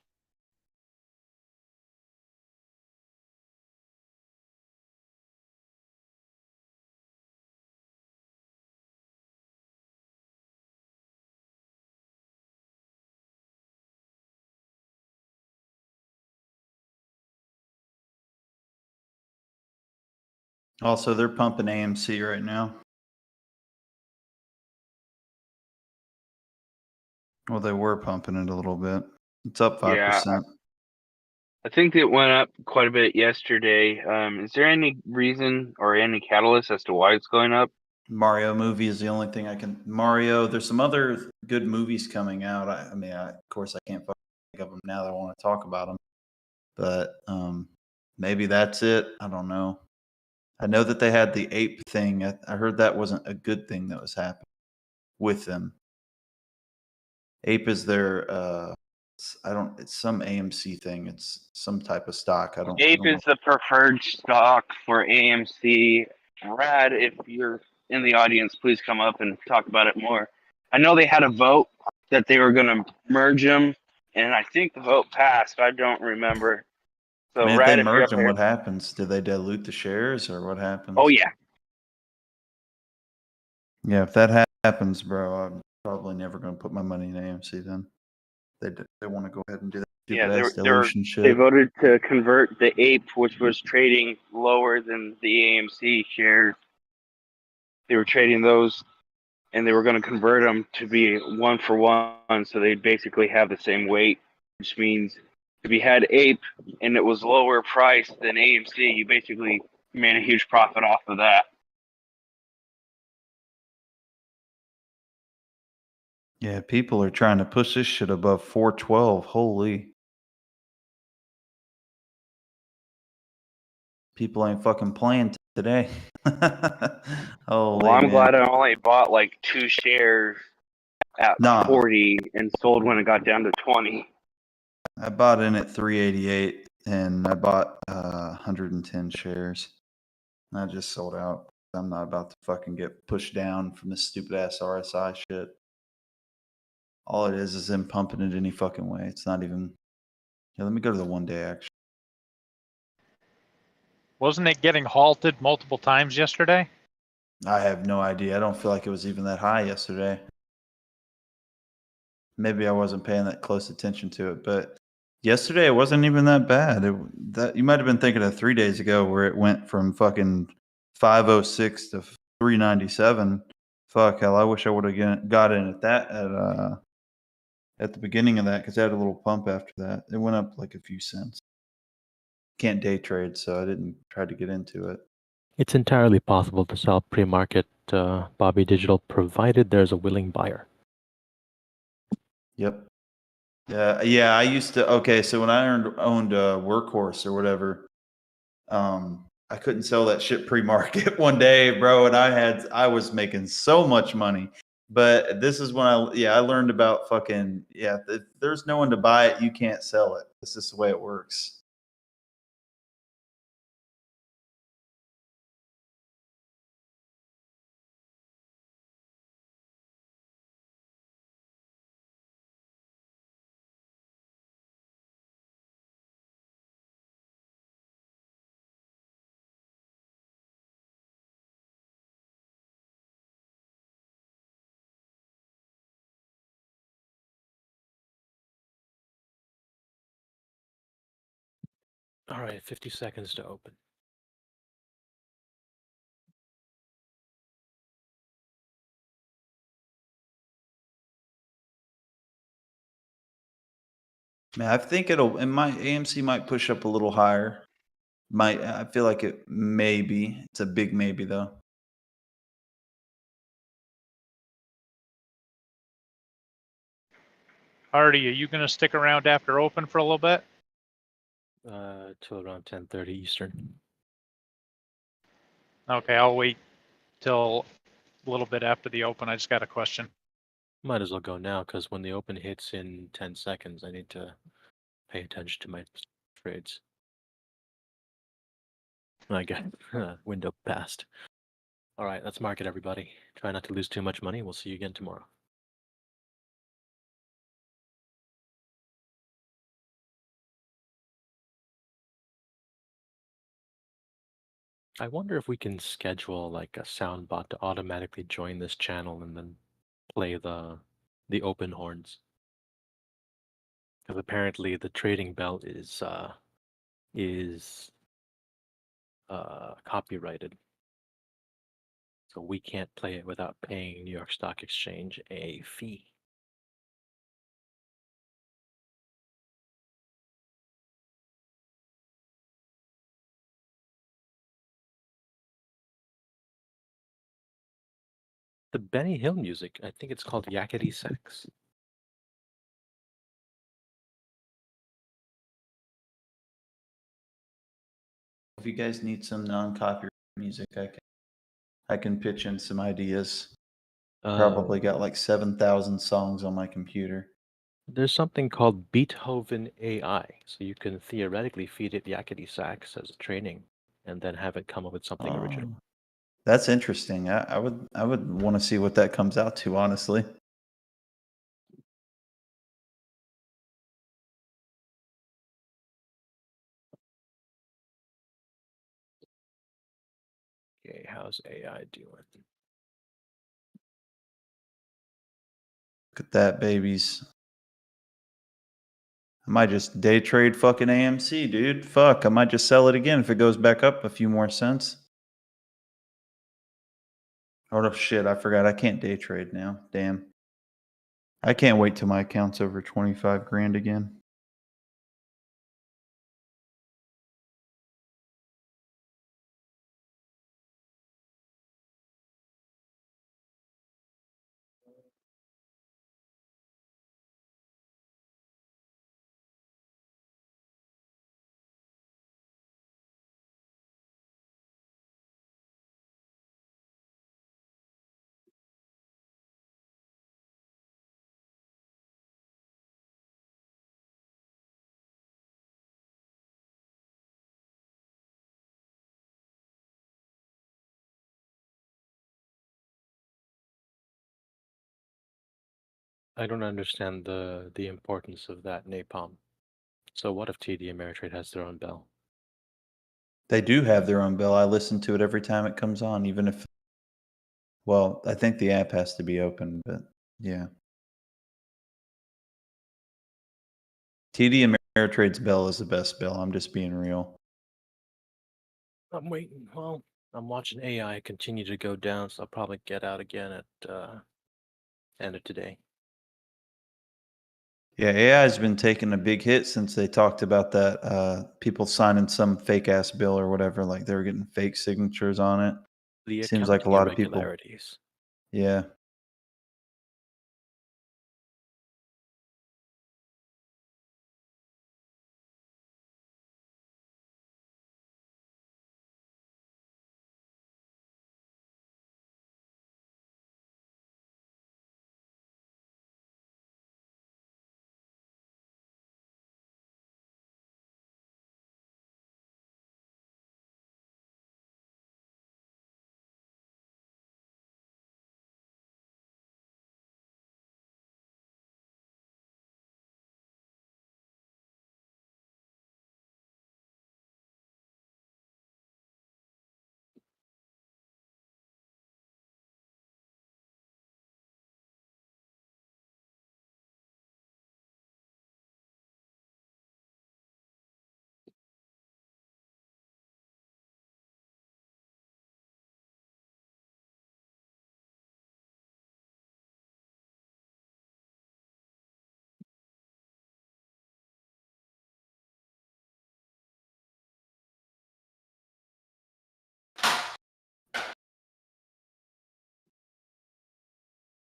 Also, they're pumping AMC right now. Well, they were pumping it a little bit. It's up 5%. Yeah, I think it went up quite a bit yesterday. Is there any reason or any catalyst as to why it's going up? Mario movie is the only thing I can. Mario, there's some other good movies coming out. I mean, of course, I can't think of them now that I want to talk about them. But maybe that's it. I don't know. I know that they had the ape thing. I heard that wasn't a good thing that was happening with them. Ape is their it's some AMC thing. It's some type of stock. Ape is the preferred stock for AMC. Brad, if you're in the audience, please come up and talk about it more. I know they had a vote that they were going to merge them, and I think the vote passed. I don't remember. So, I mean, if Brad, they if you're merge up them, there. what happens? Do they dilute the shares or what happens? Oh, yeah. Yeah, if that happens, bro, I'm probably never going to put my money in AMC then. They want to go ahead and do that stupid ass dilution they shit. voted to convert the Ape, which was trading lower than the AMC shares. They were trading those, and they were going to convert them to be 1-for-1, so they'd basically have the same weight, which means If you had Ape and it was lower priced than AMC, you basically made a huge profit off of that. Yeah, people are trying to push this shit above 412. Holy. People ain't fucking playing today. Well, Holy I'm man. glad I only bought like 2 shares at Nah, 40 and sold when it got down to 20. I bought in at 388 and I bought 110 shares. I just sold out. I'm not about to fucking get pushed down from this stupid ass RSI shit. All it is them pumping it any fucking way. It's not even. Yeah, let me go to the 1 day action. Wasn't it getting halted multiple times yesterday? I have no idea. I don't feel like it was even that high yesterday. Maybe I wasn't paying that close attention to it, but yesterday it wasn't even that bad. That you might have been thinking of 3 days ago where it went from fucking 506 to 397. Fuck hell, I wish I would have got in at that at the beginning of that because I had a little pump after that. It went up like a few cents. Can't day trade, so I didn't try to get into it. It's entirely possible to sell pre-market Bobby Digital, provided there's a willing buyer. Yep. Yeah. I used to. Okay, so when I owned Workhorse or whatever, I couldn't sell that shit pre-market one day, bro, and I was making so much money. But this is when I learned about fucking if there's no one to buy it, you can't sell it. This is the way it works. All right, 50 seconds to open. Man, I think AMC might push up a little higher. I feel like it maybe. It's a big maybe though. Artie, are you going to stick around after open for a little bit? Till around 10:30 Eastern. Okay, I'll wait till a little bit after the open. I just got a question. Might as well go now because when the open hits in 10 seconds, I need to pay attention to my trades. I got window passed. All right, let's market, everybody. Try not to lose too much money. We'll see you again tomorrow. I wonder if we can schedule like a sound bot to automatically join this channel and then play the open horns. Because apparently the trading bell is copyrighted. So we can't play it without paying New York Stock Exchange a fee. The Benny Hill music, I think it's called Yakety Sax. If you guys need some non-copyright music, I can pitch in some ideas. Probably got like 7,000 songs on my computer. There's something called Beethoven AI, so you can theoretically feed it Yakety Sax as a training, and then have it come up with something original. That's interesting. I would want to see what that comes out to, honestly. Okay, how's AI doing? Look at that, babies. I might just day trade fucking AMC, dude. Fuck, I might just sell it again if it goes back up a few more cents. Oh shit, I forgot I can't day trade now. Damn. I can't wait till my account's over 25 grand again. I don't understand the importance of that napalm. So what if TD Ameritrade has their own bell? They do have their own bell. I listen to it every time it comes on, even if. Well, I think the app has to be open, but yeah. TD Ameritrade's bell is the best bell. I'm just being real. I'm waiting. Well, I'm watching AI continue to go down, so I'll probably get out again at end of today. Yeah, AI has been taking a big hit since they talked about that. People signing some fake ass bill or whatever, like they were getting fake signatures on it. The Seems like a accounting lot of people. irregularities. Yeah.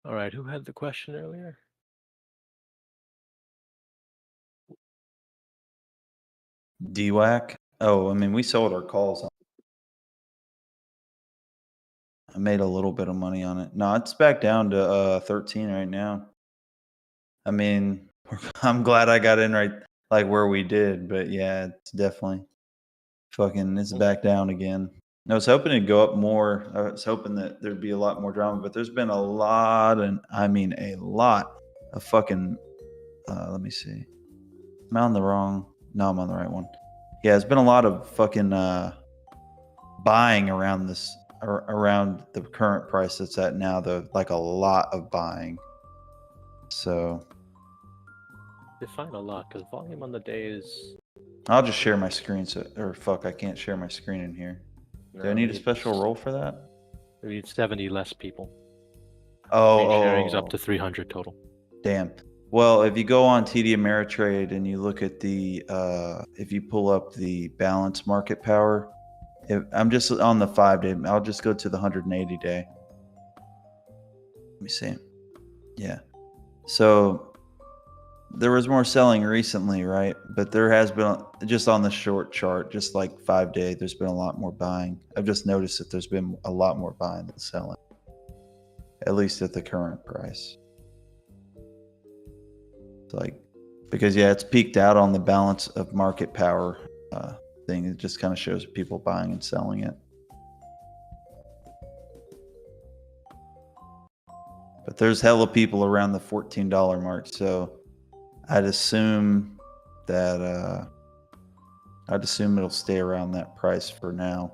All right, who had the question earlier? DWAC. Oh, I mean, we sold our calls. I made a little bit of money on it. No, it's back down to 13 right now. I mean, I'm glad I got in right like where we did, but yeah, it's definitely fucking it's back down again. I was hoping it'd go up more. I was hoping that there'd be a lot more drama, but there's been a lot, and I mean a lot of fucking. Let me see. Am I on the wrong? No, I'm on the right one. Yeah, it's been a lot of fucking buying around this around the current price that's at now. Though, like a lot of buying. So Define a lot, because volume on the day is. I'll just share my screen. So, or fuck, I can't share my screen in here. Do I need a special role for that? We need 70 less people. Oh, sharing's up to 300 total. Damn. Well, if you go on TD Ameritrade and you look at the, if you pull up the balance market power, I'm just on the 5-day. I'll just go to the 180 day. Let me see. Yeah. So there was more selling recently, right? But there has been just on the short chart, just like 5-day, there's been a lot more buying. I've just noticed that there's been a lot more buying than selling, at least at the current price. It's like, because yeah, it's peaked out on the balance of market power thing. It just kind of shows people buying and selling it. But there's hella people around the $14 mark, so I'd assume that it'll stay around that price for now.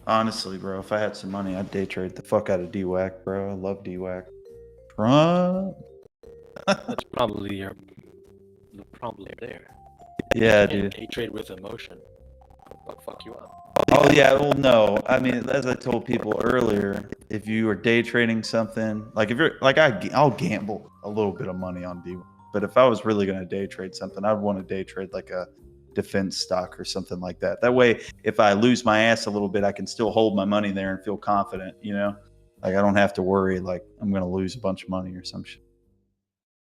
Honestly, bro, if I had some money, I'd day trade the fuck out of DWAC, bro. I love DWAC. Trump. That's probably the problem there. Yeah, You dude. day trade with emotion. I'll fuck you up. Oh yeah, well no. I mean, as I told people earlier, if you are day trading something, like if you're like I'll gamble a little bit of money on DWAC, but if I was really gonna day trade something, I'd want to day trade like a defense stock or something like that. That way, if I lose my ass a little bit, I can still hold my money there and feel confident, you know? Like I don't have to worry like I'm going to lose a bunch of money or some shit.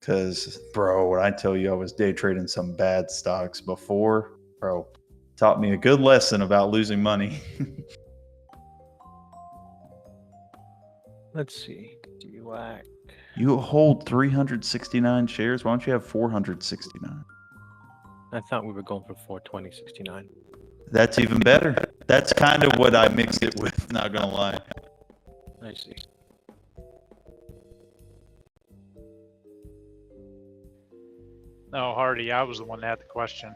Cuz bro, when I tell you I was day trading some bad stocks before, bro, taught me a good lesson about losing money. Let's see. DWAC. You hold 369 shares. Why don't you have 469? I thought we were going for 420.69. That's even better. That's kind of what I mix it with, not gonna lie. I see. No, Hardy, I was the one that had the question.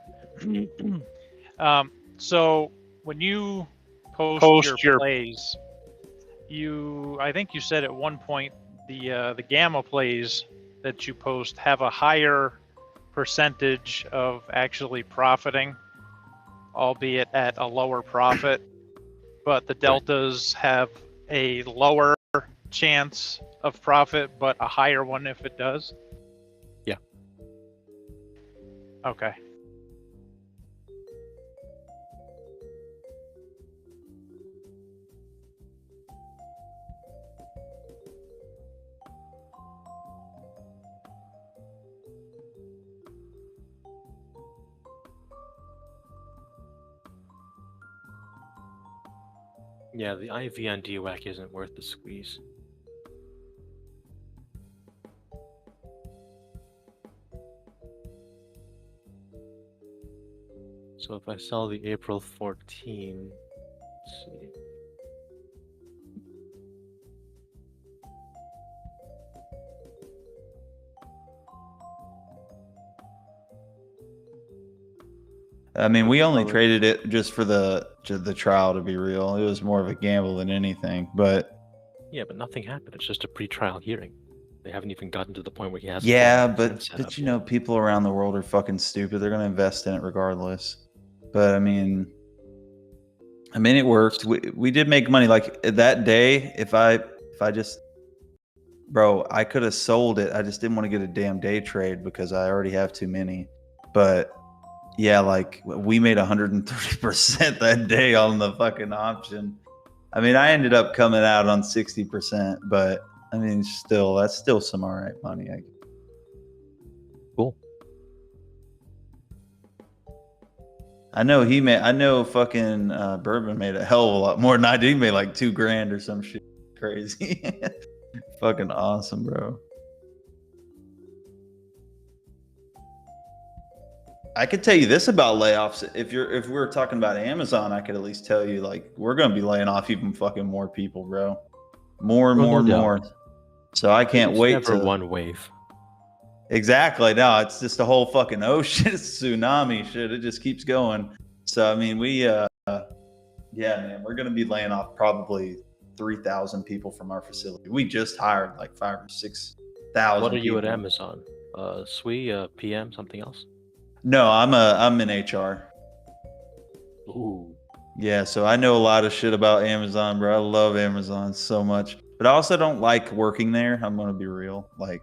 So when you post your plays, I think you said at one point the gamma plays that you post have a higher percentage of actually profiting, albeit at a lower profit, but the deltas have a lower chance of profit, but a higher one if it does? Yeah. Okay. Yeah, the IV on DWAC isn't worth the squeeze. So if I sell the April 14, let's see. I mean, we only traded it just for the trial, to be real. It was more of a gamble than anything, but Yeah, but nothing happened. It's just a pre-trial hearing. They haven't even gotten to the point where he has. yeah, but you know, people around the world are fucking stupid. They're gonna invest in it regardless. But I mean, it worked. We did make money. Like that day, if I just, bro, I could have sold it. I just didn't want to get a damn day trade because I already have too many. But yeah, like we made 130% that day on the fucking option. I mean, I ended up coming out on 60%, but I mean, still, that's still some all right money. I guess. Cool. I know fucking Bourbon made a hell of a lot more than I did. He made like $2,000 or some shit crazy. Fucking awesome, bro. I could tell you this about layoffs. If we were talking about Amazon, I could at least tell you like we're gonna be laying off even fucking more people, bro. More and more and more. So I can't wait never one wave. Exactly. No, it's just a whole fucking ocean. It's tsunami shit. It just keeps going. So I mean, yeah, man, we're gonna be laying off probably 3,000 people from our facility. We just hired like 5,000 or 6,000. What are you people. at Amazon? SWE, PM, something else? No, I'm in HR. Ooh. Yeah, so I know a lot of shit about Amazon, bro. I love Amazon so much, but I also don't like working there. I'm gonna be real. Like,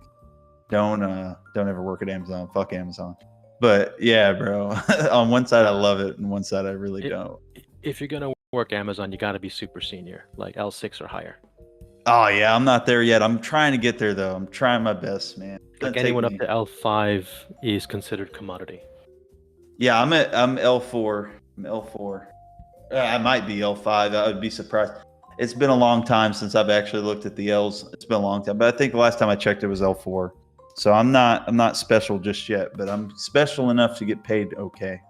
don't ever work at Amazon. Fuck Amazon. But yeah, bro. On one side I love it, and one side I really don't. If you're gonna work Amazon, you gotta be super senior, like L6 or higher. Oh yeah, I'm not there yet. I'm trying to get there though. I'm trying my best, man. Like anyone up to L5 is considered commodity. Yeah, I'm L4. I'm L4. I might be L5. I would be surprised. It's been a long time since I've actually looked at the L's. It's been a long time, but I think the last time I checked it was L4. So I'm not special just yet, but I'm special enough to get paid okay.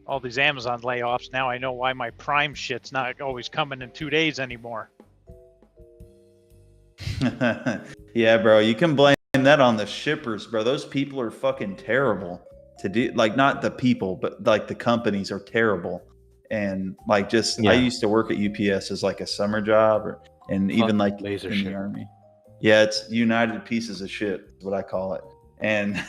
All these Amazon layoffs, now I know why my Prime shit's not always coming in 2 days anymore. Yeah, bro, you can blame that on the shippers, bro. Those people are fucking terrible to do. Like, not the people, but like the companies are terrible. And like, just I used to work at UPS as like a summer job, and even like laser in shit. the Army. Yeah, it's United Pieces of Shit is what I call it. And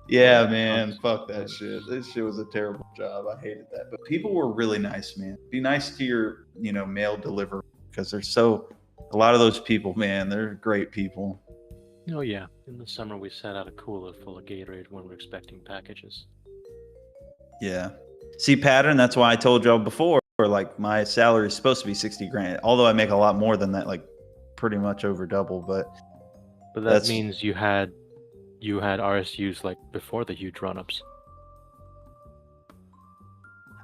yeah, man, fuck that shit. This shit was a terrible job. I hated that. But people were really nice, man. Be nice to your, mail delivery, because a lot of those people, man, they're great people. Oh yeah, in the summer we set out a cooler full of Gatorade when we're expecting packages. Yeah. See, pattern, that's why I told y'all before, like my salary is supposed to be 60 grand. Although I make a lot more than that, like pretty much over double, but that means you had RSUs like before the huge run-ups.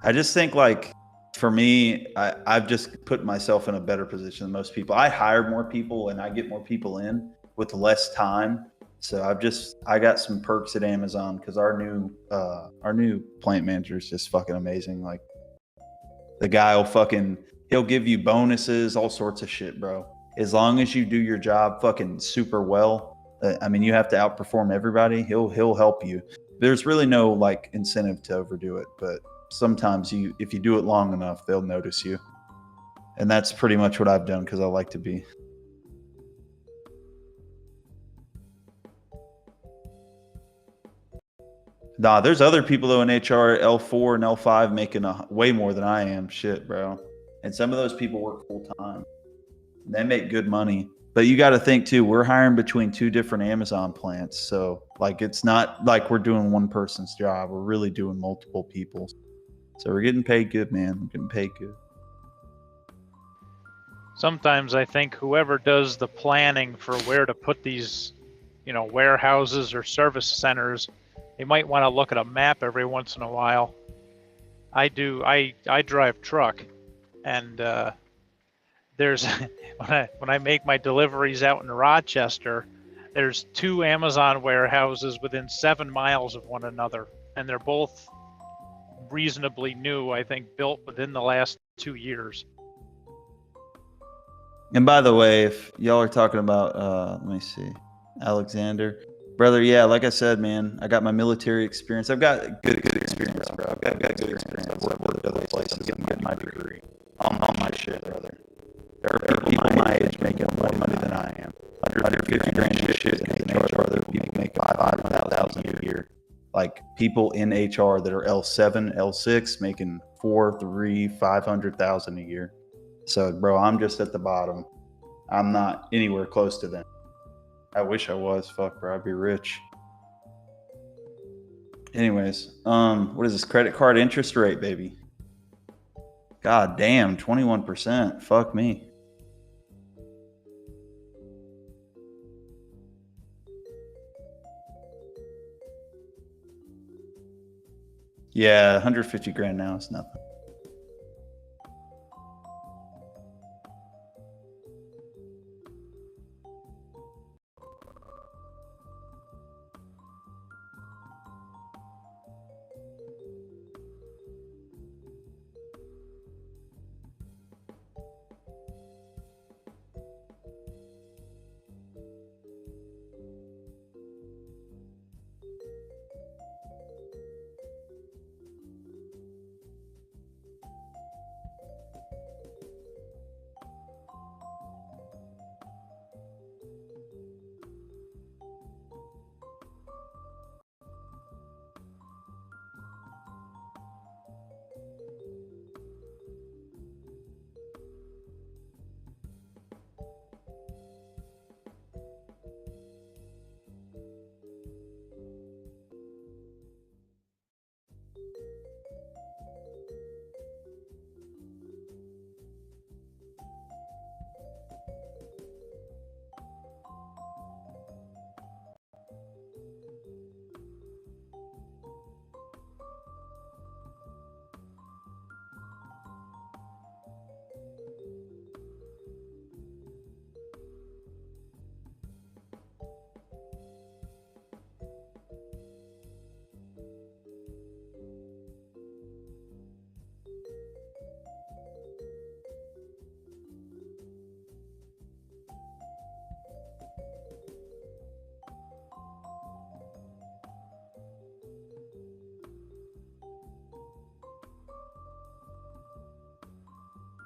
I just think like for me, I've just put myself in a better position than most people. I hire more people and I get more people in with less time So I got some perks at Amazon because our new plant manager is just fucking amazing. Like the guy he'll give you bonuses, all sorts of shit, bro. As long as you do your job fucking super well. I mean, you have to outperform everybody. He'll help you. There's really no like incentive to overdo it, but sometimes if you do it long enough, they'll notice you. And that's pretty much what I've done because I like to be. Nah, there's other people though in HR L4 and L5 making way more than I am. Shit, bro. And some of those people work full time. They make good money. But you got to think too, we're hiring between 2 different Amazon plants. So like it's not like we're doing one person's job. We're really doing multiple people's. So we're getting paid good, man. We're getting paid good. Sometimes I think whoever does the planning for where to put these, warehouses or service centers, they might want to look at a map every once in a while. I drive truck, and there's when I make my deliveries out in Rochester, there's 2 Amazon warehouses within 7 miles of one another, and they're both reasonably new. I think built within the last 2 years. And by the way, if y'all are talking about, let me see, Alexander, brother, yeah, like I said, man, I got my military experience. I've got good experience, bro. I've got good experience. I've worked at other places getting my degree on my shit, brother. There are people my age making more money than I am. 150 grand shit in HR that people make 500,000 a year. Like people in HR that are L7, L6 making 4, 3, 500,000 a year. So, bro, I'm just at the bottom. I'm not anywhere close to them. I wish I was. Fuck, bro, I'd be rich. Anyways, what is this credit card interest rate, baby? God damn, 21%. Fuck me. Yeah, 150 grand now is nothing.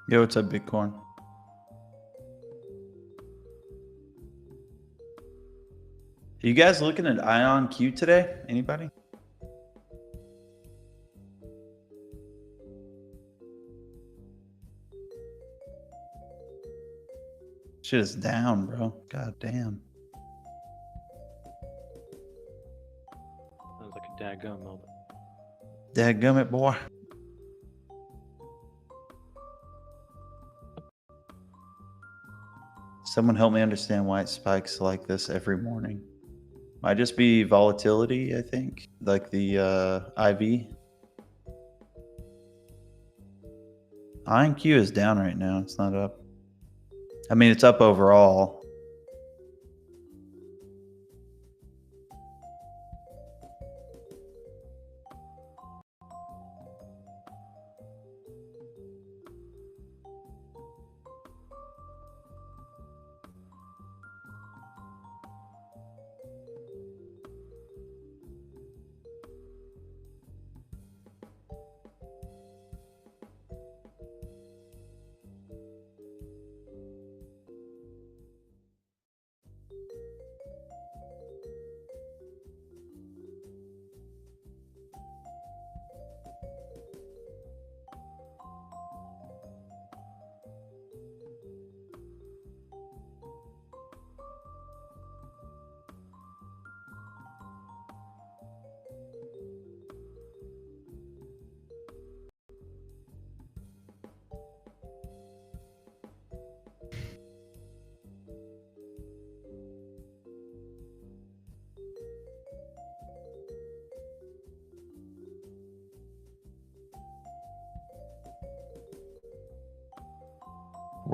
Yo, what's up, Bitcoin? Are you guys looking at Ion Q today? Anybody? Shit is down, bro. God damn. Sounds like a daggum moment. Dadgummit, boy. Someone help me understand why it spikes like this every morning. Might just be volatility, I think. Like the IV. INQ is down right now. It's not up. I mean, it's up overall.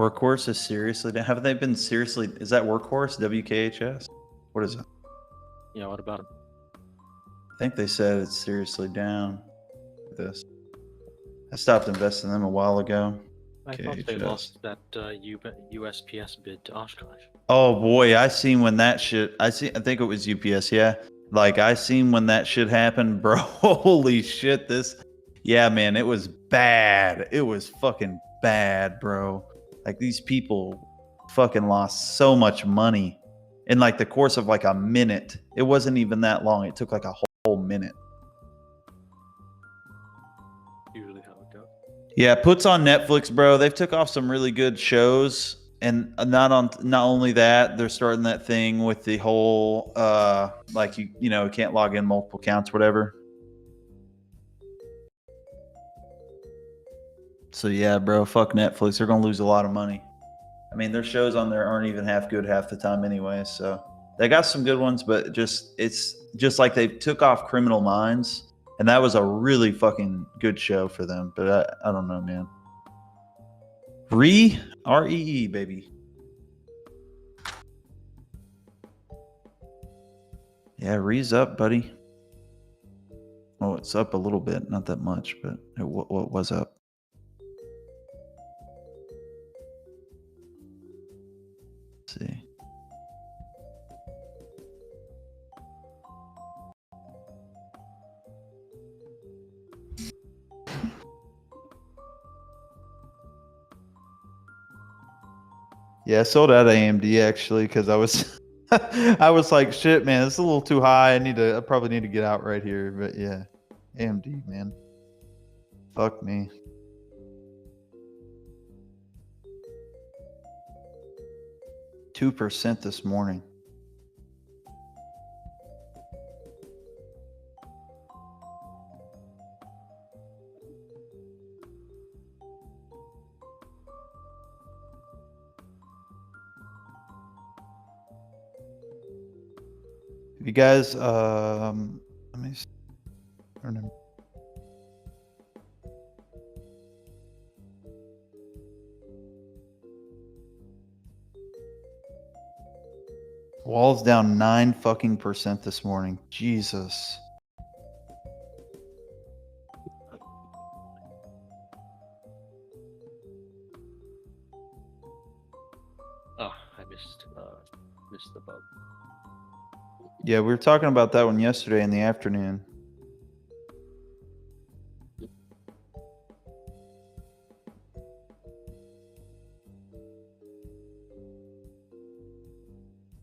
Workhorse is seriously down. Haven't they been seriously? Is that Workhorse? WKHS? What is it? Yeah, what about him? I think they said it's seriously down. This. I stopped investing in them a while ago. I thought they lost that USPS bid to Oshkosh. Oh boy, I seen when that shit. I think it was UPS. Yeah, like I seen when that shit happened, bro. Holy shit! Yeah, man, it was bad. It was fucking bad, bro. Like these people fucking lost so much money in like the course of like a minute. It wasn't even that long. It took like a whole minute. Usually how it goes. Yeah, puts on Netflix, bro. They've took off some really good shows, and not only that, they're starting that thing with the whole like you know can't log in multiple accounts, whatever. So yeah, bro, fuck Netflix. They're gonna lose a lot of money. I mean, their shows on there aren't even half good half the time anyway. So they got some good ones, but it's just like they took off Criminal Minds, and that was a really fucking good show for them. But I don't know, man. REE, baby. Yeah, Ree's up, buddy. Oh, it's up a little bit, not that much, but what was up? Let's see. Yeah, I sold out of AMD actually because I was I was like, shit, man, it's a little too high. I probably need to get out right here. But yeah, AMD, man. Fuck me. %2 this morning. You guys, let me see. Wall's down 9% this morning. Jesus. Oh, I missed the bug. Yeah, we were talking about that one yesterday in the afternoon.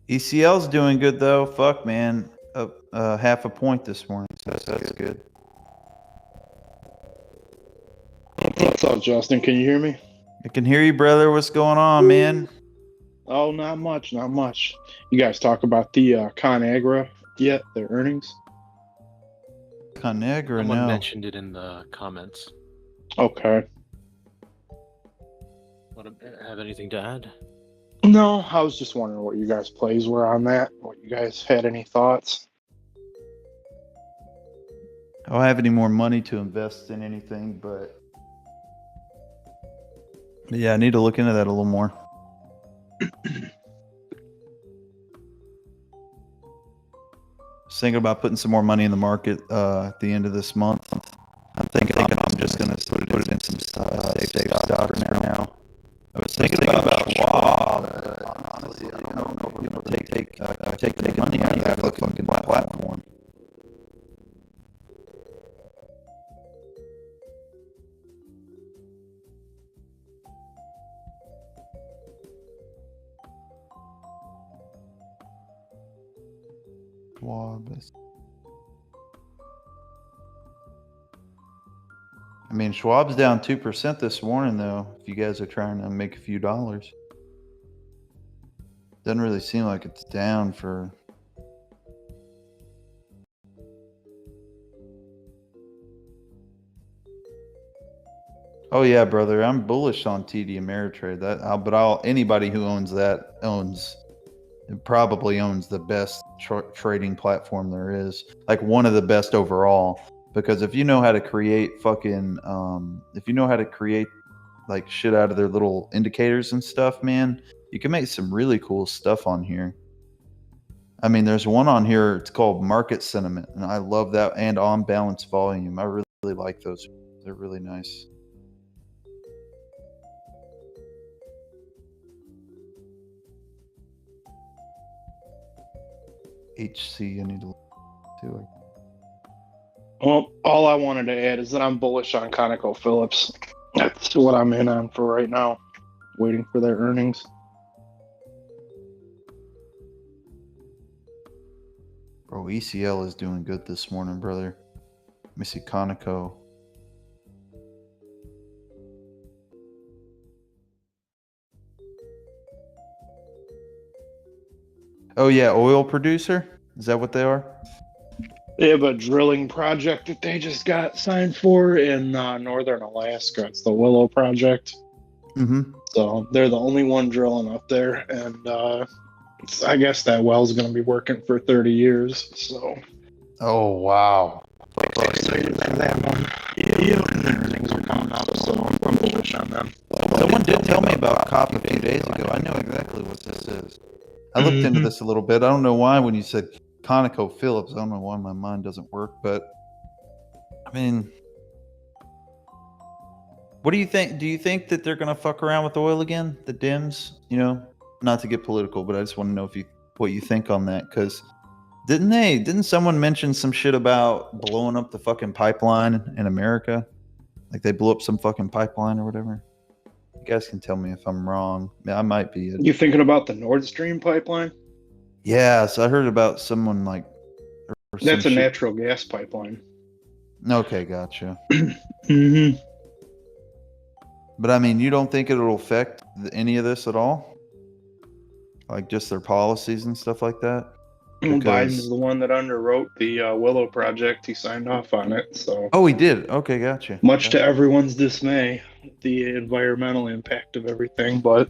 ECL's doing good though. Fuck, man. Up half a point this morning. So that's good. What's up, Justin? Can you hear me? I can hear you, brother. What's going on, man? Oh, not much, not much. You guys talk about the ConAgra yet? Their earnings? ConAgra, Someone no. mentioned it in the comments. Okay. Have anything to add? No, I was just wondering what you guys' plays were on that. What you guys had any thoughts? I don't have any more money to invest in anything, but yeah, I need to look into that a little more. I was thinking about putting some more money in the market at the end of this month. I'm thinking I'm just going to put it in some safe stock for now. I was thinking about Schwab. Honestly, I don't know if we're going to take the money out of that fucking platform. Schwab. I mean, Schwab's down 2% this morning, though. If you guys are trying to make a few dollars, doesn't really seem like it's down for. Oh yeah, brother, I'm bullish on TD Ameritrade. But anybody who owns that probably owns the best trading platform there is, like one of the best overall. Because if you know how to create like shit out of their little indicators and stuff, man, you can make some really cool stuff on here. I mean, there's one on here. It's called Market Sentiment, and I love that. And On Balance Volume. I really like those. They're really nice. HC, I need to do it. Well, all I wanted to add is that I'm bullish on ConocoPhillips. That's what I'm in on for right now, waiting for their earnings. Bro, ECL is doing good this morning, brother. Let me see Conoco. Oh yeah, oil producer? Is that what they are? They have a drilling project that they just got signed for in northern Alaska. It's the Willow Project. Mm-hmm. So they're the only one drilling up there, and I guess that well's going to be working for 30 years. So. Oh wow. Things are coming up, so I'm bullish on them. Someone did tell me about COP a few days ago. I know exactly what this is. I looked into this a little bit. I don't know why when you said ConocoPhillips, I don't know why my mind doesn't work, but I mean, what do you think? Do you think that they're gonna fuck around with oil again? The Dems, you know, not to get political, but I just want to know what you think on that, because didn't someone mention some shit about blowing up the fucking pipeline in America? Like they blew up some fucking pipeline or whatever. You guys can tell me if I'm wrong. I might be. You thinking about the Nord Stream pipeline? Yeah, so I heard about someone like. That's a natural gas pipeline. Okay, gotcha. Mm-hmm. But I mean, you don't think it'll affect any of this at all? Like just their policies and stuff like that? Because Biden's the one that underwrote the Willow Project. He signed off on it. So. Oh, he did. Okay, gotcha. Much to everyone's dismay, the environmental impact of everything. But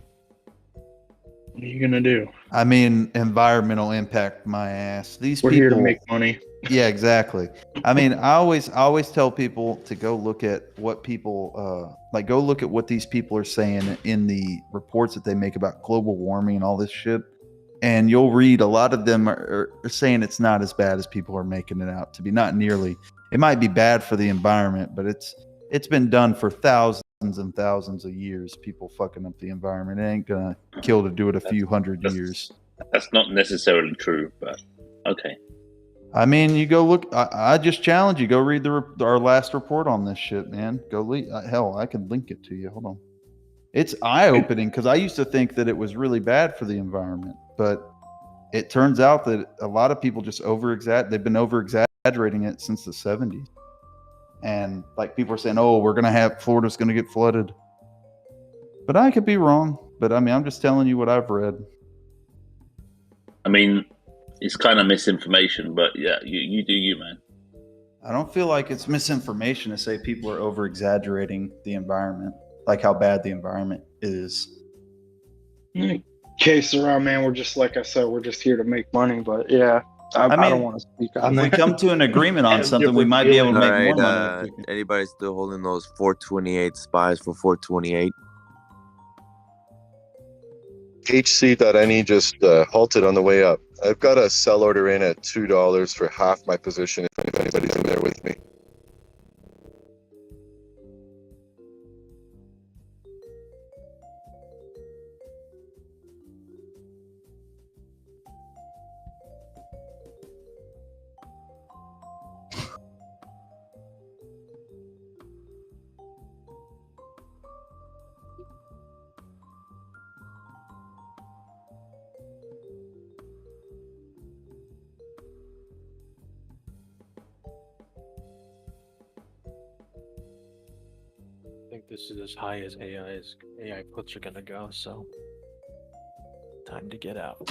what are you gonna do? I mean, environmental impact, my ass. These We're people here to make money. Yeah, exactly. I mean, I always tell people to go look at what people go look at what these people are saying in the reports that they make about global warming and all this shit. And you'll read a lot of them are saying it's not as bad as people are making it out to be. Not nearly. It might be bad for the environment, but it's been done for thousands and thousands of years. People fucking up the environment. It ain't gonna kill to do it a few hundred years. That's not necessarily true, but okay. I mean, you go look. I just challenge you. Go read our last report on this shit, man. Hell, I can link it to you. Hold on. It's eye-opening because I used to think that it was really bad for the environment, but it turns out that a lot of people just they've been over-exaggerating it since the 70s. And like people are saying, oh, Florida's going to get flooded. But I could be wrong. But I mean, I'm just telling you what I've read. I mean, it's kind of misinformation, but yeah, you do you, man. I don't feel like it's misinformation to say people are over-exaggerating the environment, like how bad the environment is. Case around, man. We're just, like I said, we're just here to make money. But yeah, I don't want to speak on that. If we come to an agreement on something, we might be able to make more money. Anybody still holding those 428 spies for 428? HC.NE just halted on the way up. I've got a sell order in at $2 for half my position if anybody's in there with me. I think this is as high as AI puts are gonna go, so time to get out.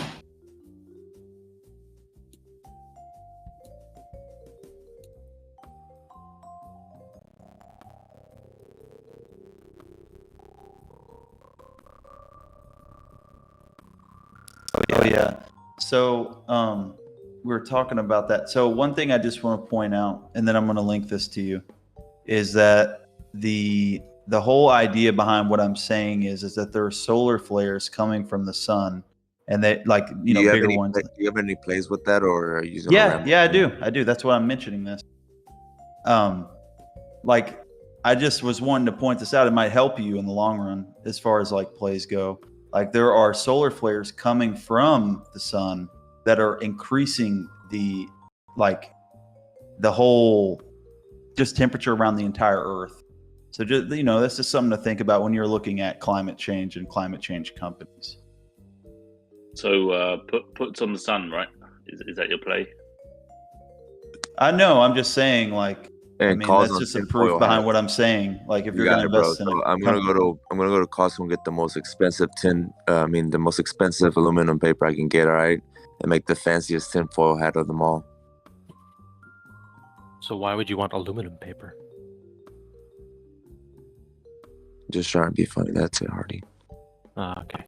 Oh yeah. So we were talking about that. So one thing I just want to point out, and then I'm going to link this to you, is that the the whole idea behind what I'm saying is that there are solar flares coming from the sun, and they like Do you have bigger any ones. do you have any plays with that, or are you using Yeah, I do. That's why I'm mentioning this. Like I just was wanting to point this out. It might help you in the long run as far as like plays go. Like there are solar flares coming from the sun that are increasing the whole just temperature around the entire Earth. So just that's just something to think about when you're looking at climate change and climate change companies. So puts on the sun, right? Is that your play? I know. I'm just saying, like, And calls that's on just a tinfoil proof behind hats. what I'm saying. Like, if You you're got going to it, bro. invest in So a I'm gonna go to Costco and get the most expensive the most expensive aluminum paper I can get. All right, and make the fanciest tinfoil hat of them all. So why would you want aluminum paper? Just trying to be funny. That's it, Hardy. Ah, okay.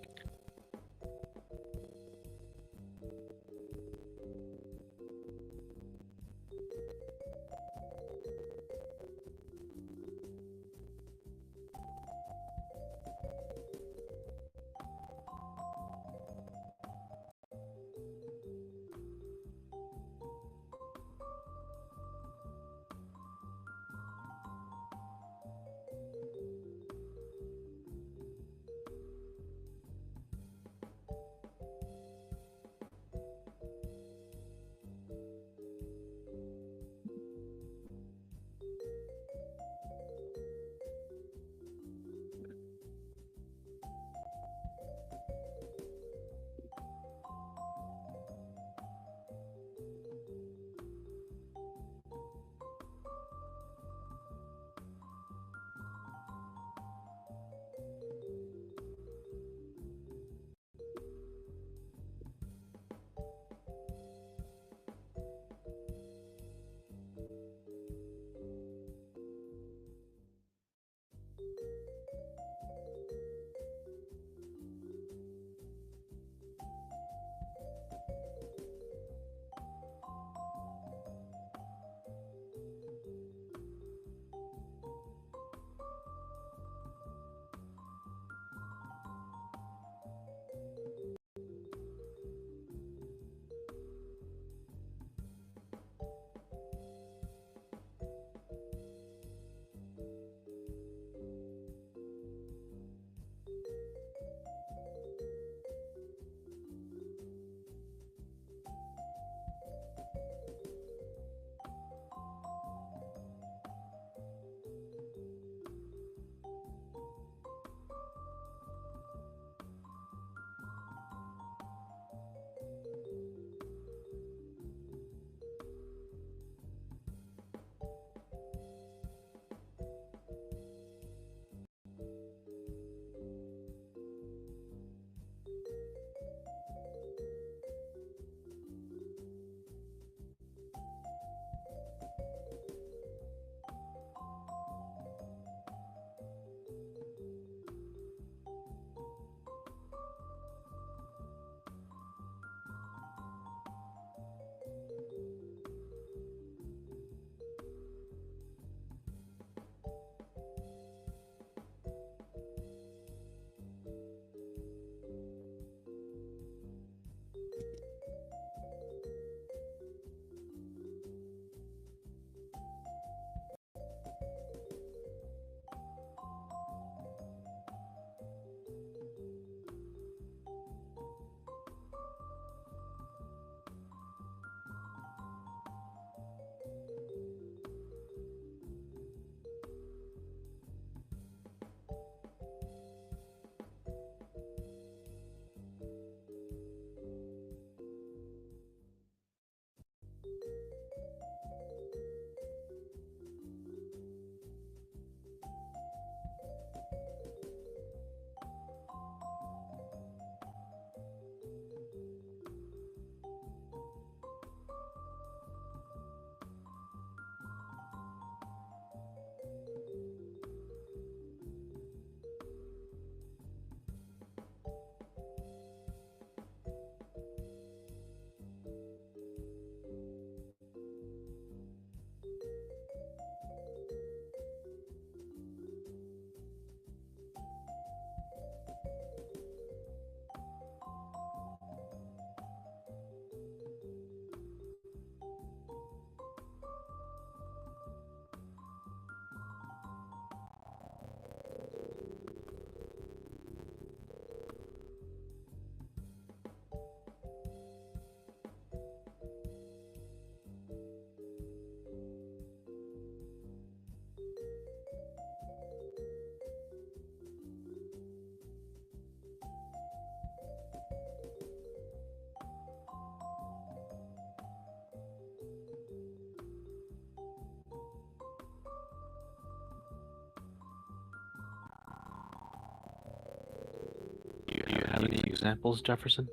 examples, Jefferson?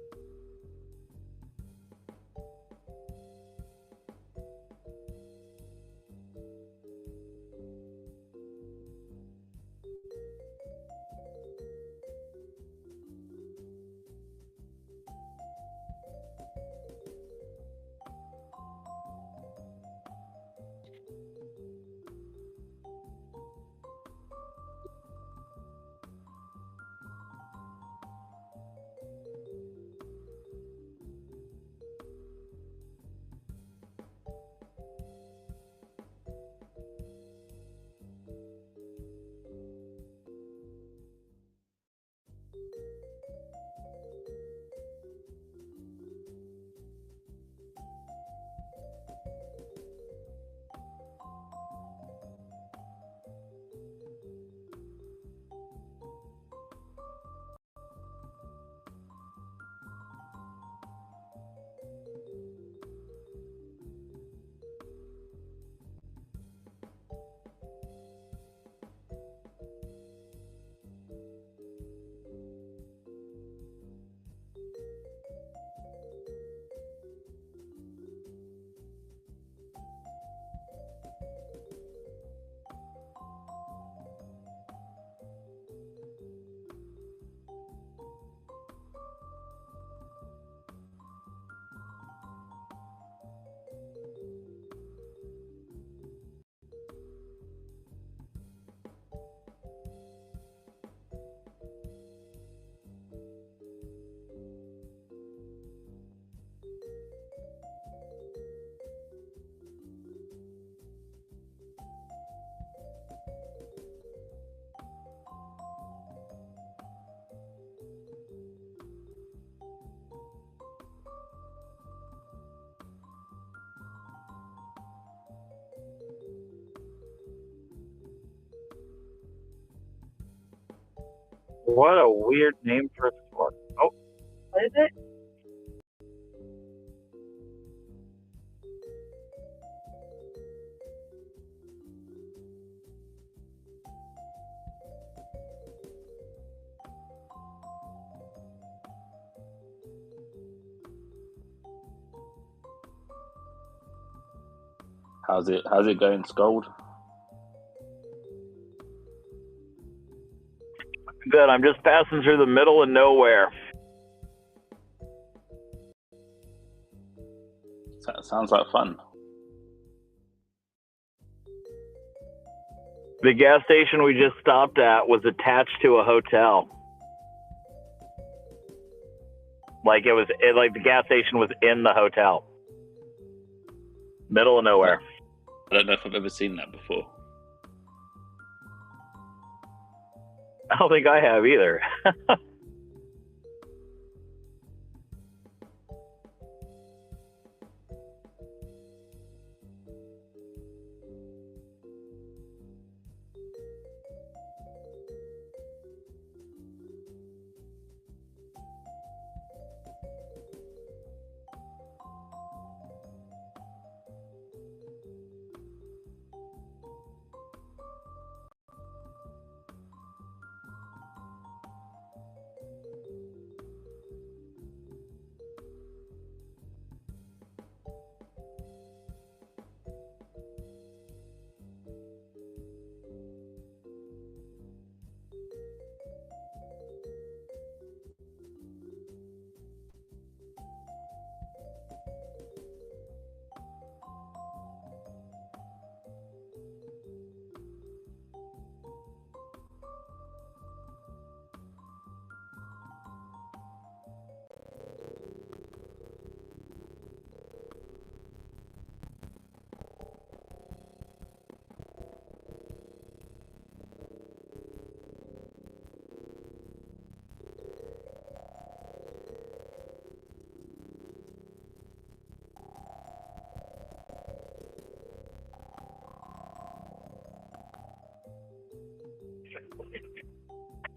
What a weird name for a store. Oh, what is it? How's it going, Scold? Good. I'm just passing through the middle of nowhere. Sounds like fun. The gas station we just stopped at was attached to a hotel. Like the gas station was in the hotel. Middle of nowhere. I don't know if I've ever seen that before. I don't think I have either.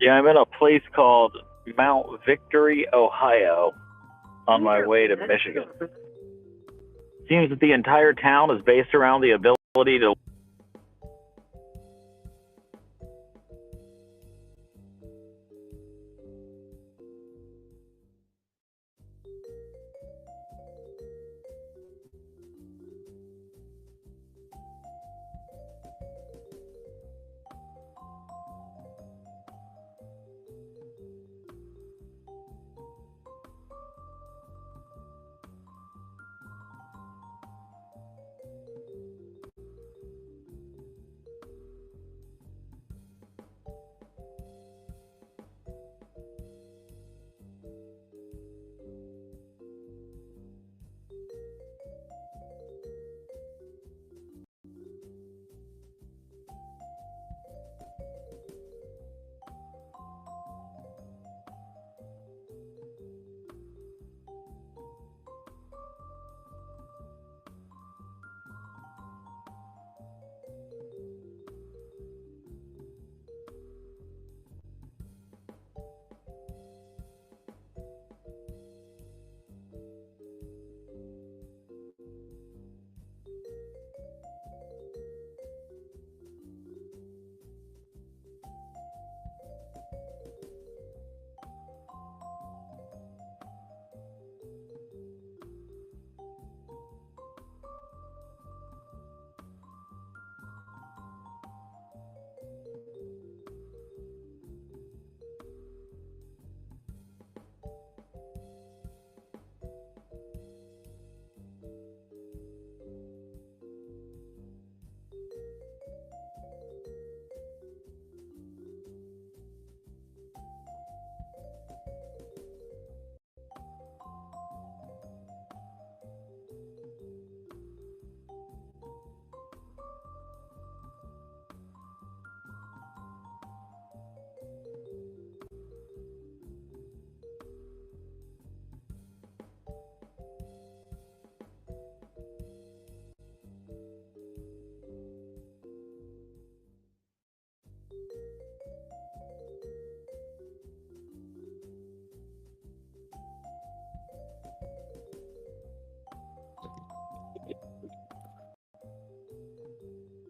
Yeah, I'm in a place called Mount Victory, Ohio, on my way to Michigan. Seems that the entire town is based around the ability to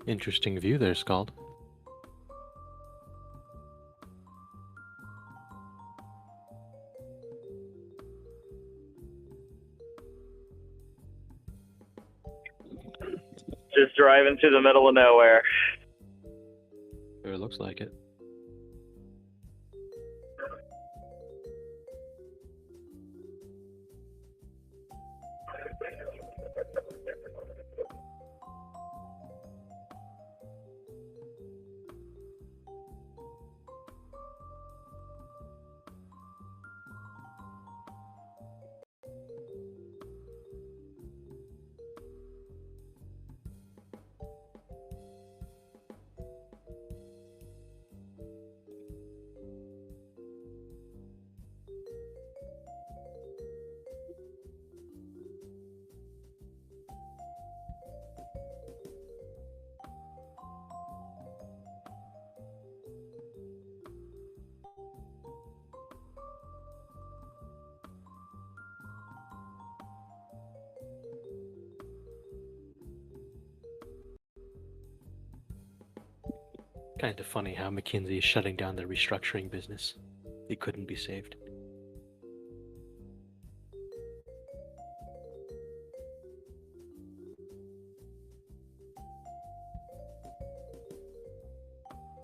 Interesting view there, Scald. Just driving through the middle of nowhere. Sure looks like it. Kind of funny how McKinsey is shutting down their restructuring business. It couldn't be saved.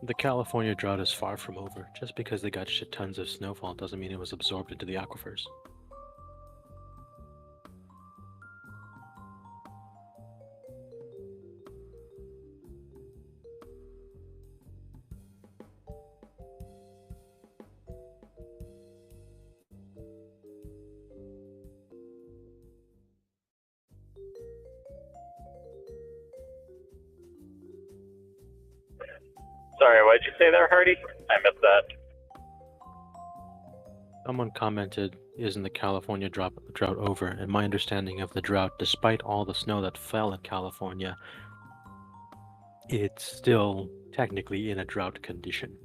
The California drought is far from over. Just because they got shit tons of snowfall doesn't mean it was absorbed into the aquifers. Sorry, what'd you say there, Hardy? I missed that. Someone commented, isn't the California drought over? And my understanding of the drought, despite all the snow that fell in California, it's still technically in a drought condition.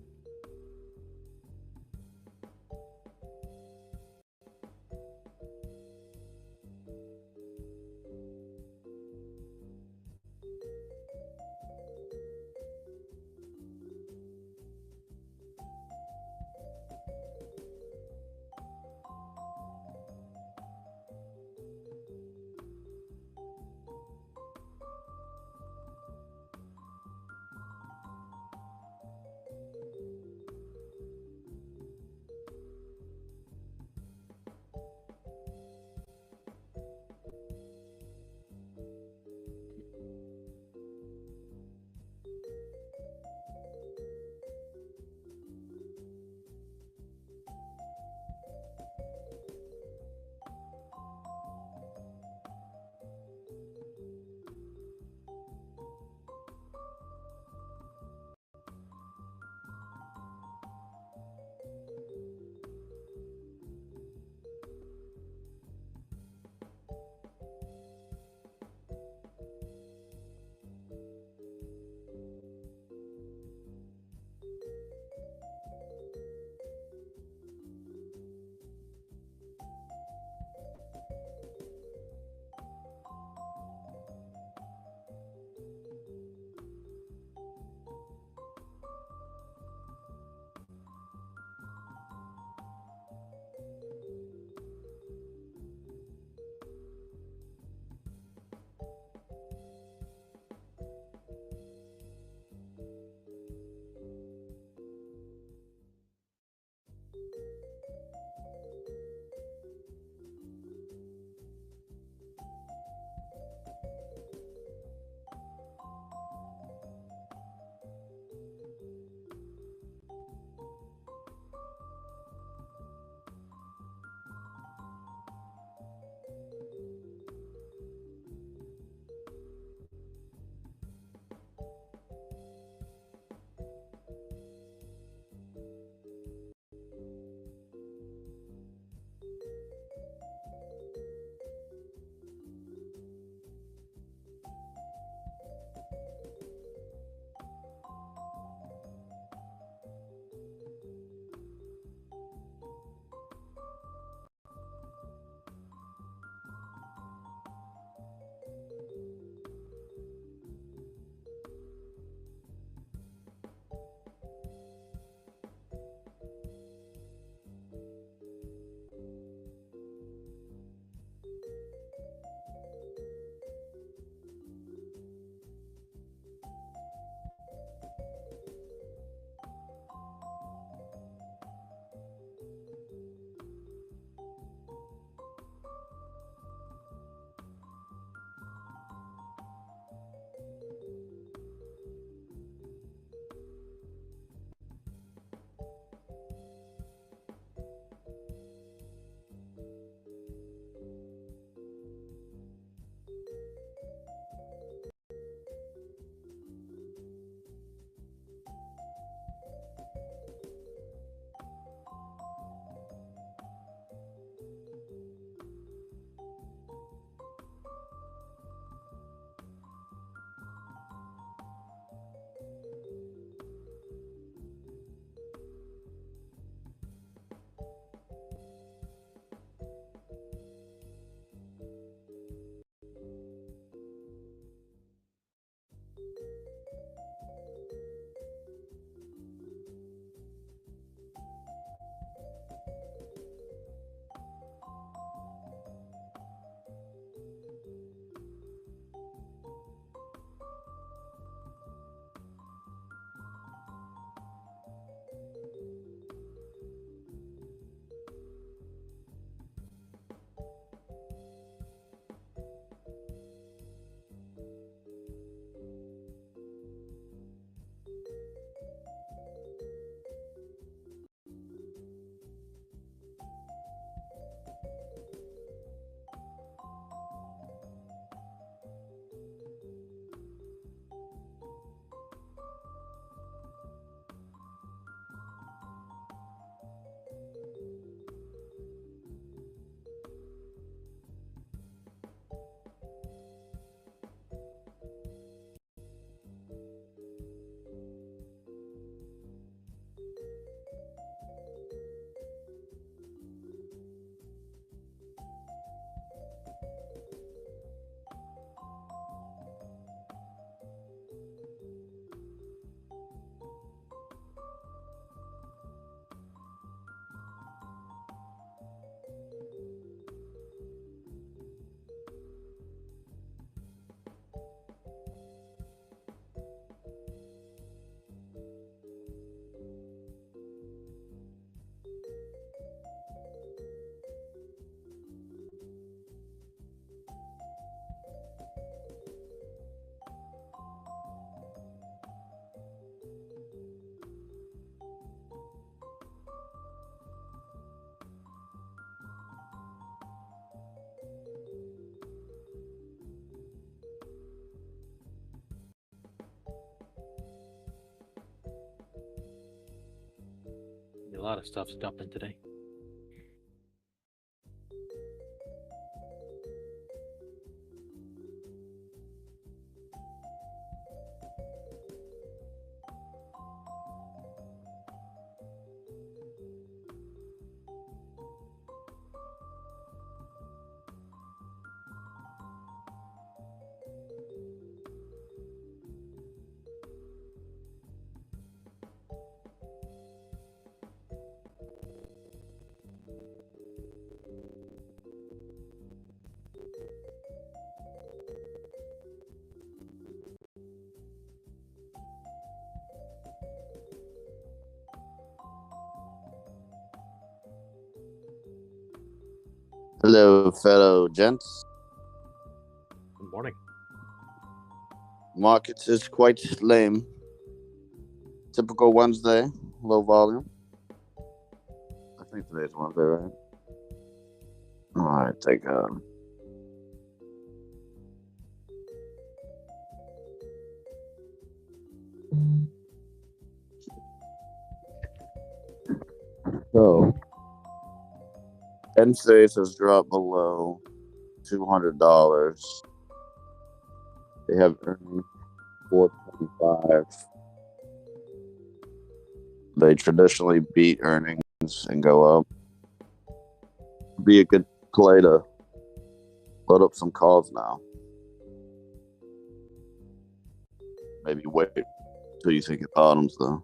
a lot of stuff's dumping today. Hello, fellow gents. Good morning. Markets is quite lame. Typical Wednesday, low volume. I think today's Wednesday, right? All right, take So, NSACE has dropped below $200. They have earnings 425. They traditionally beat earnings and go up. Be a good play to load up some calls now. Maybe wait till you think it bottoms, though.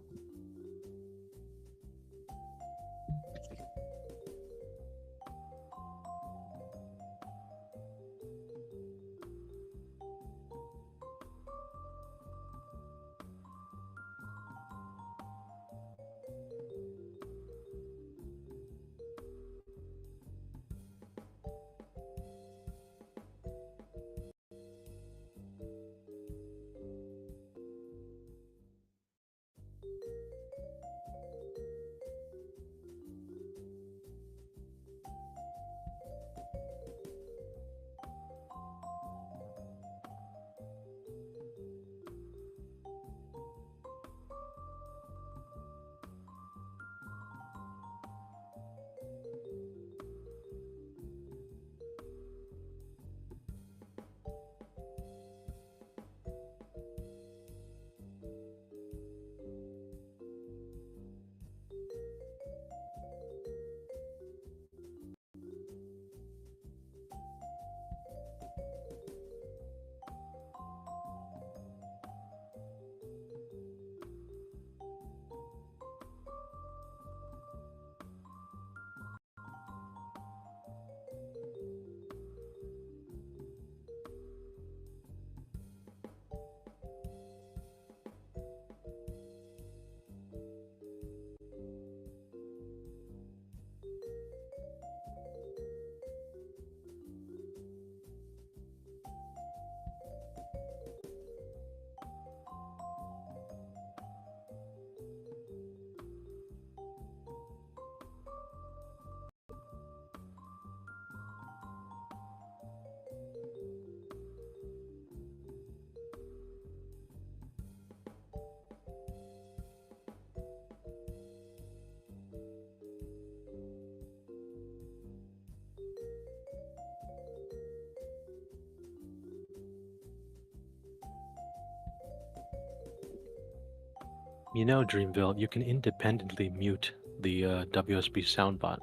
You know, Dreamville, you can independently mute the WSB soundbot.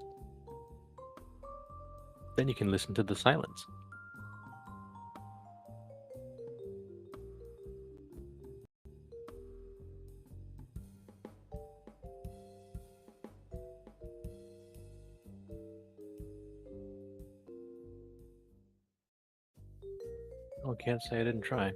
Then you can listen to the silence. Oh, can't say I didn't try.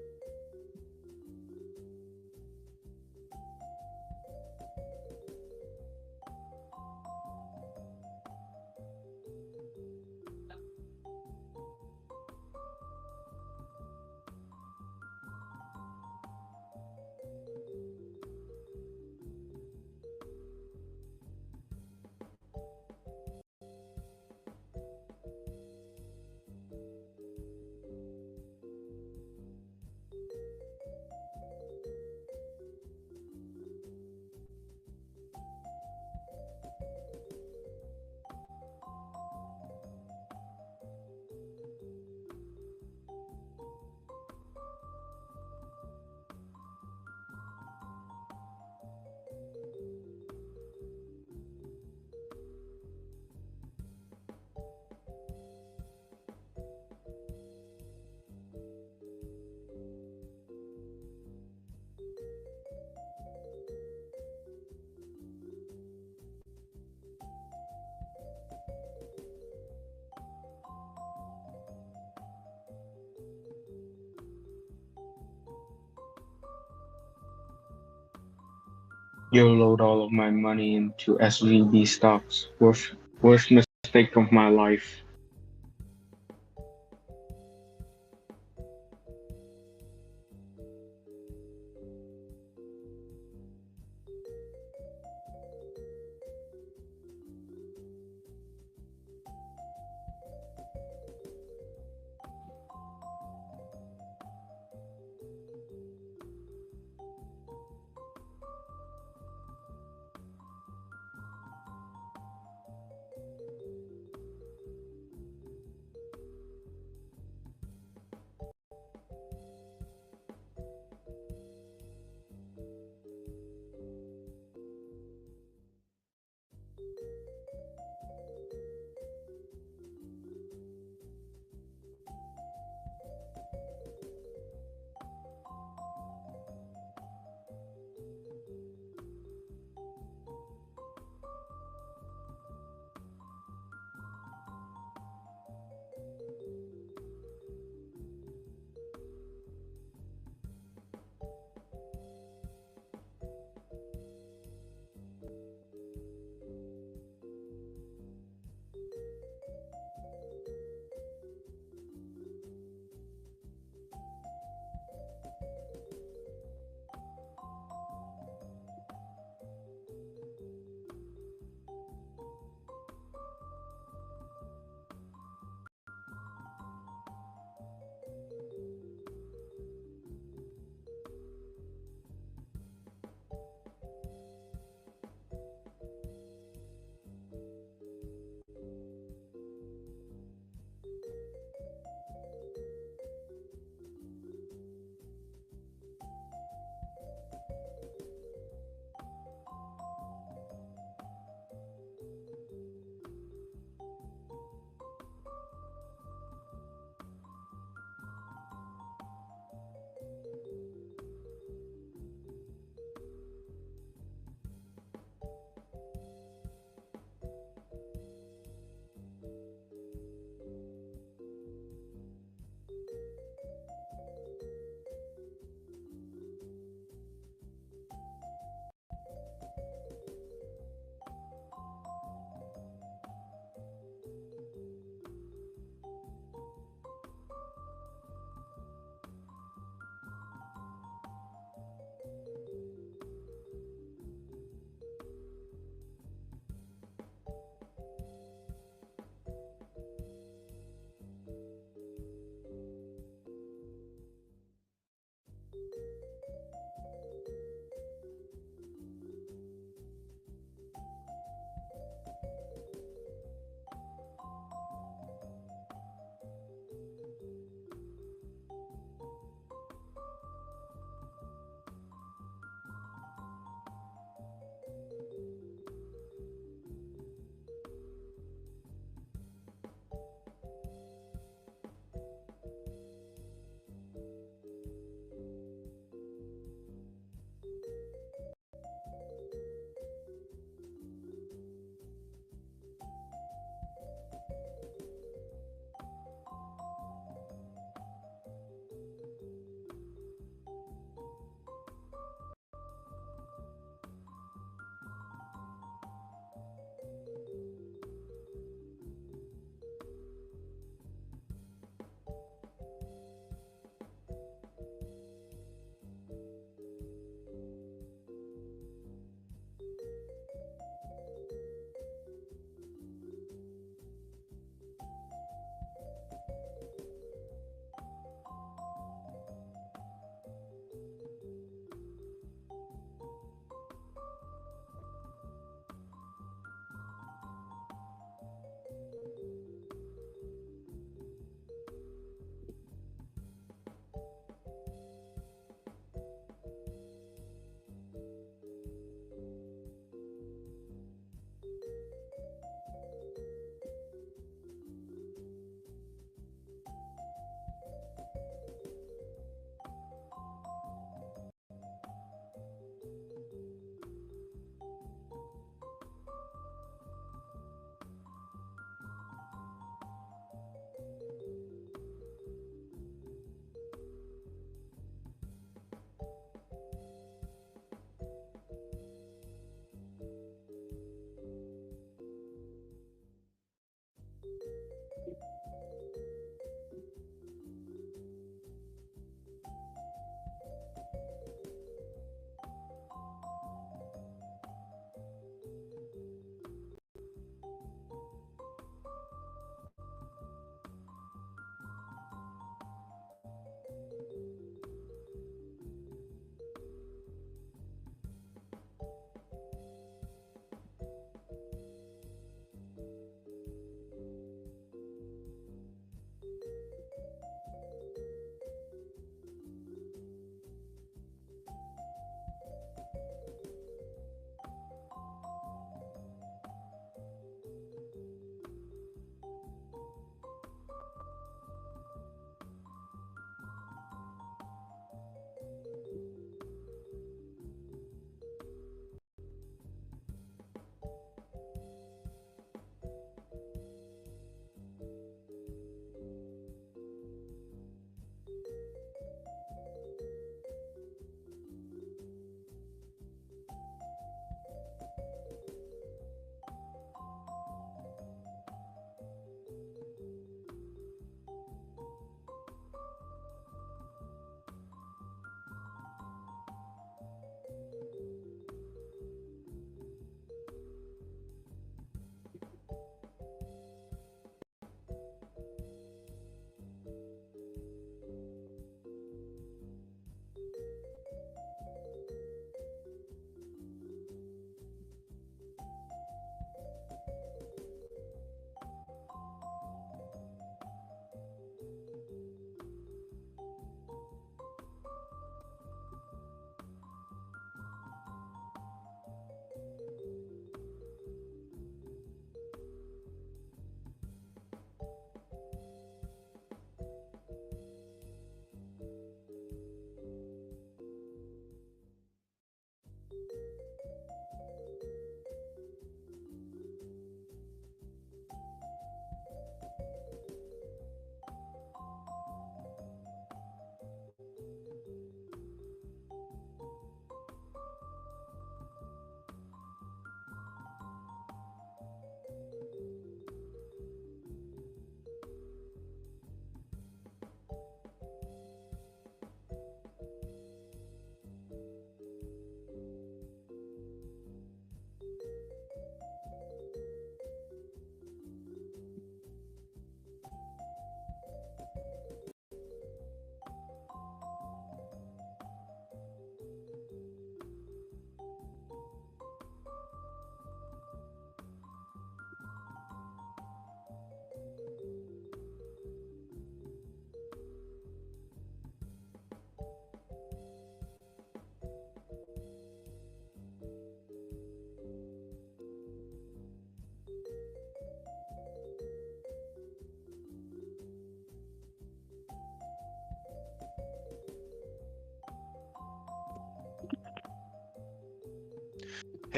YOLO'd all of my money into SVB stocks. Worst mistake of my life.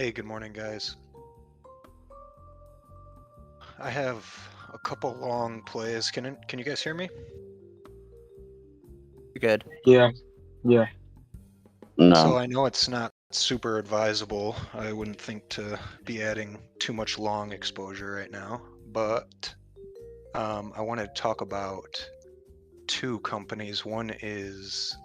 Hey, good morning, guys. I have a couple long plays. Can you guys hear me? You're good. Yeah. Yeah. So I know it's not super advisable. I wouldn't think to be adding too much long exposure right now, but I wanted to talk about two companies. One is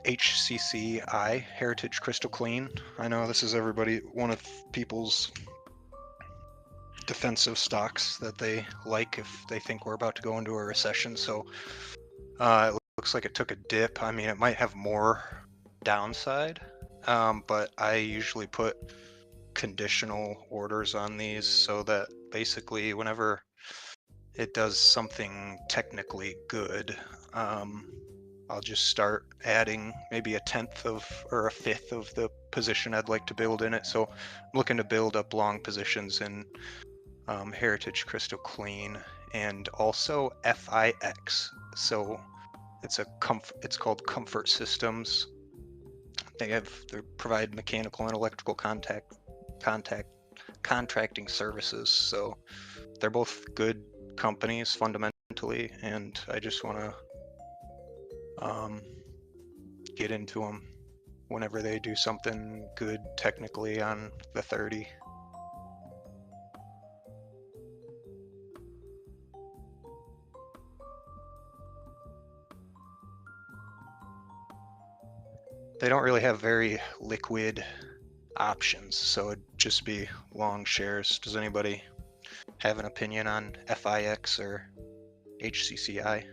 HCCI, Heritage Crystal Clean. I know this is one of people's defensive stocks that they like if they think we're about to go into a recession. So it looks like it took a dip. I mean, it might have more downside, but I usually put conditional orders on these so that basically whenever it does something technically good, I'll just start adding maybe a tenth of or a fifth of the position I'd like to build in it. So I'm looking to build up long positions in Heritage Crystal Clean and also FIX. So it's called Comfort Systems. They provide mechanical and electrical contracting services. So they're both good companies fundamentally, and I just want to get into them whenever they do something good technically on the 30. They don't really have very liquid options, so it'd just be long shares. Does anybody have an opinion on FIX or HCCI?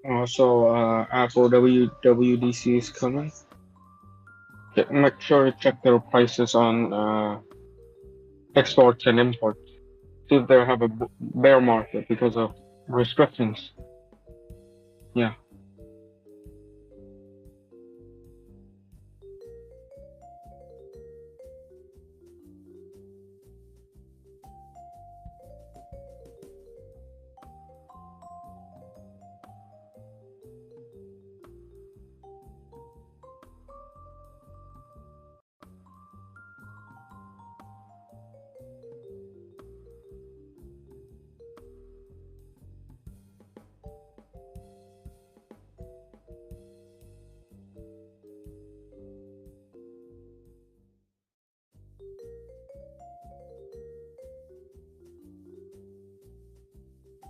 Also, Apple WWDC is coming. Make sure to check their prices on exports and imports. See if they have a bear market because of restrictions. Yeah.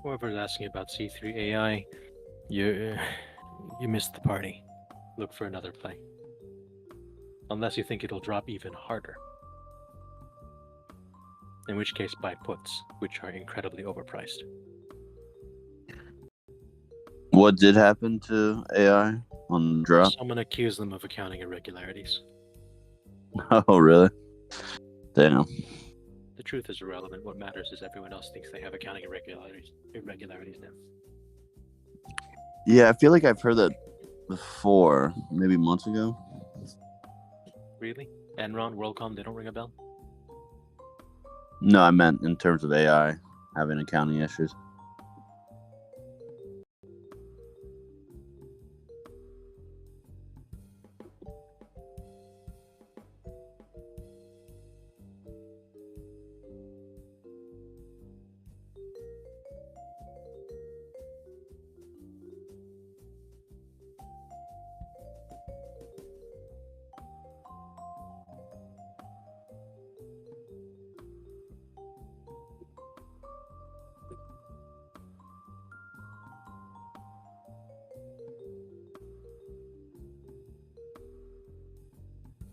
Whoever's asking about C3 AI, you missed the party. Look for another play. Unless you think it'll drop even harder. In which case, buy puts, which are incredibly overpriced. What did happen to AI on the drop? Someone accused them of accounting irregularities. Oh, really? Damn. The truth is irrelevant. What matters is everyone else thinks they have accounting irregularities now. Yeah, I feel like I've heard that before, maybe months ago. Really? Enron, WorldCom, they don't ring a bell? No, I meant in terms of AI having accounting issues.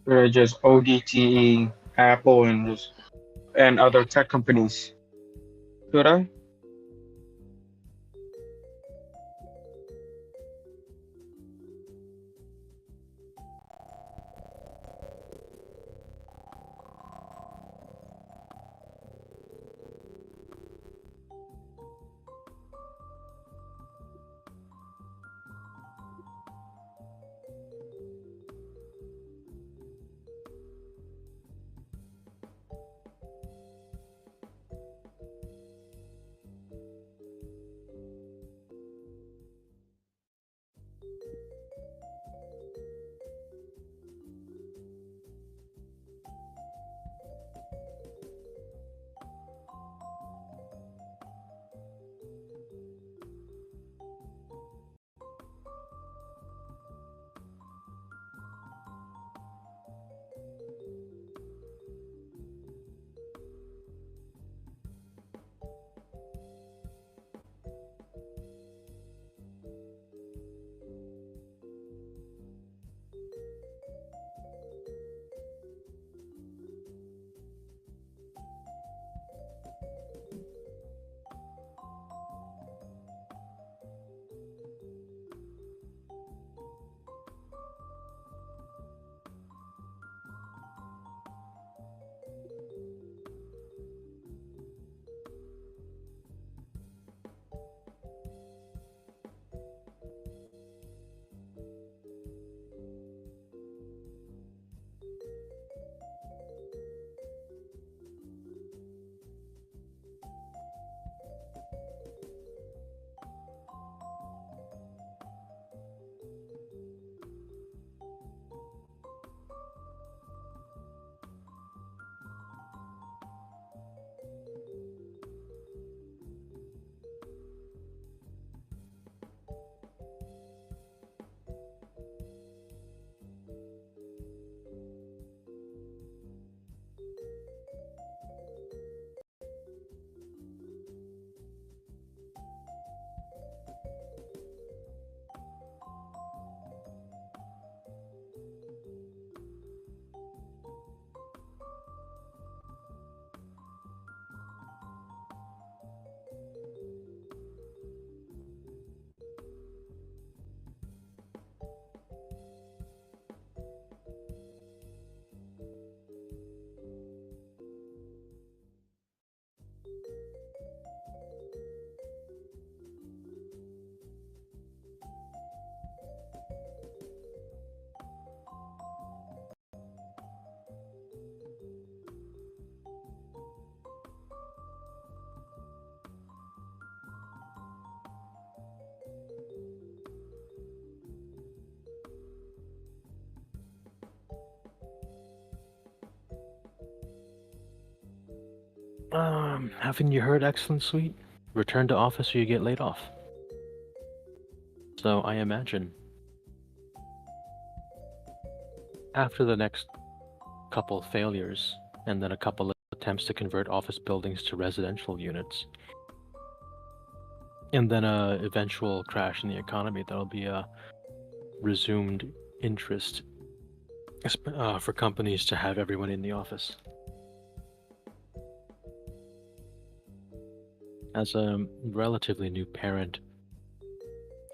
Or just ODTE, Apple, and other tech companies. Should I? Haven't you heard, Excellent Suite? Return to office or you get laid off. So I imagine after the next couple failures and then a couple of attempts to convert office buildings to residential units, And then a eventual crash in the economy. That'll be a resumed interest for companies to have everyone in the office. As a relatively new parent,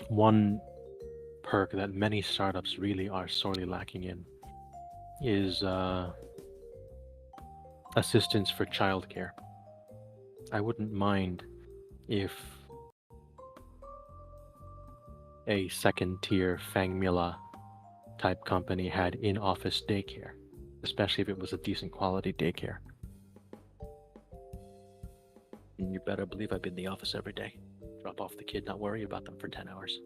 one perk that many startups really are sorely lacking in is assistance for childcare. I wouldn't mind if a second-tier Fangmila type company had in-office daycare, especially if it was a decent quality daycare. And you better believe I'd be in the office every day. Drop off the kid, not worry about them for 10 hours.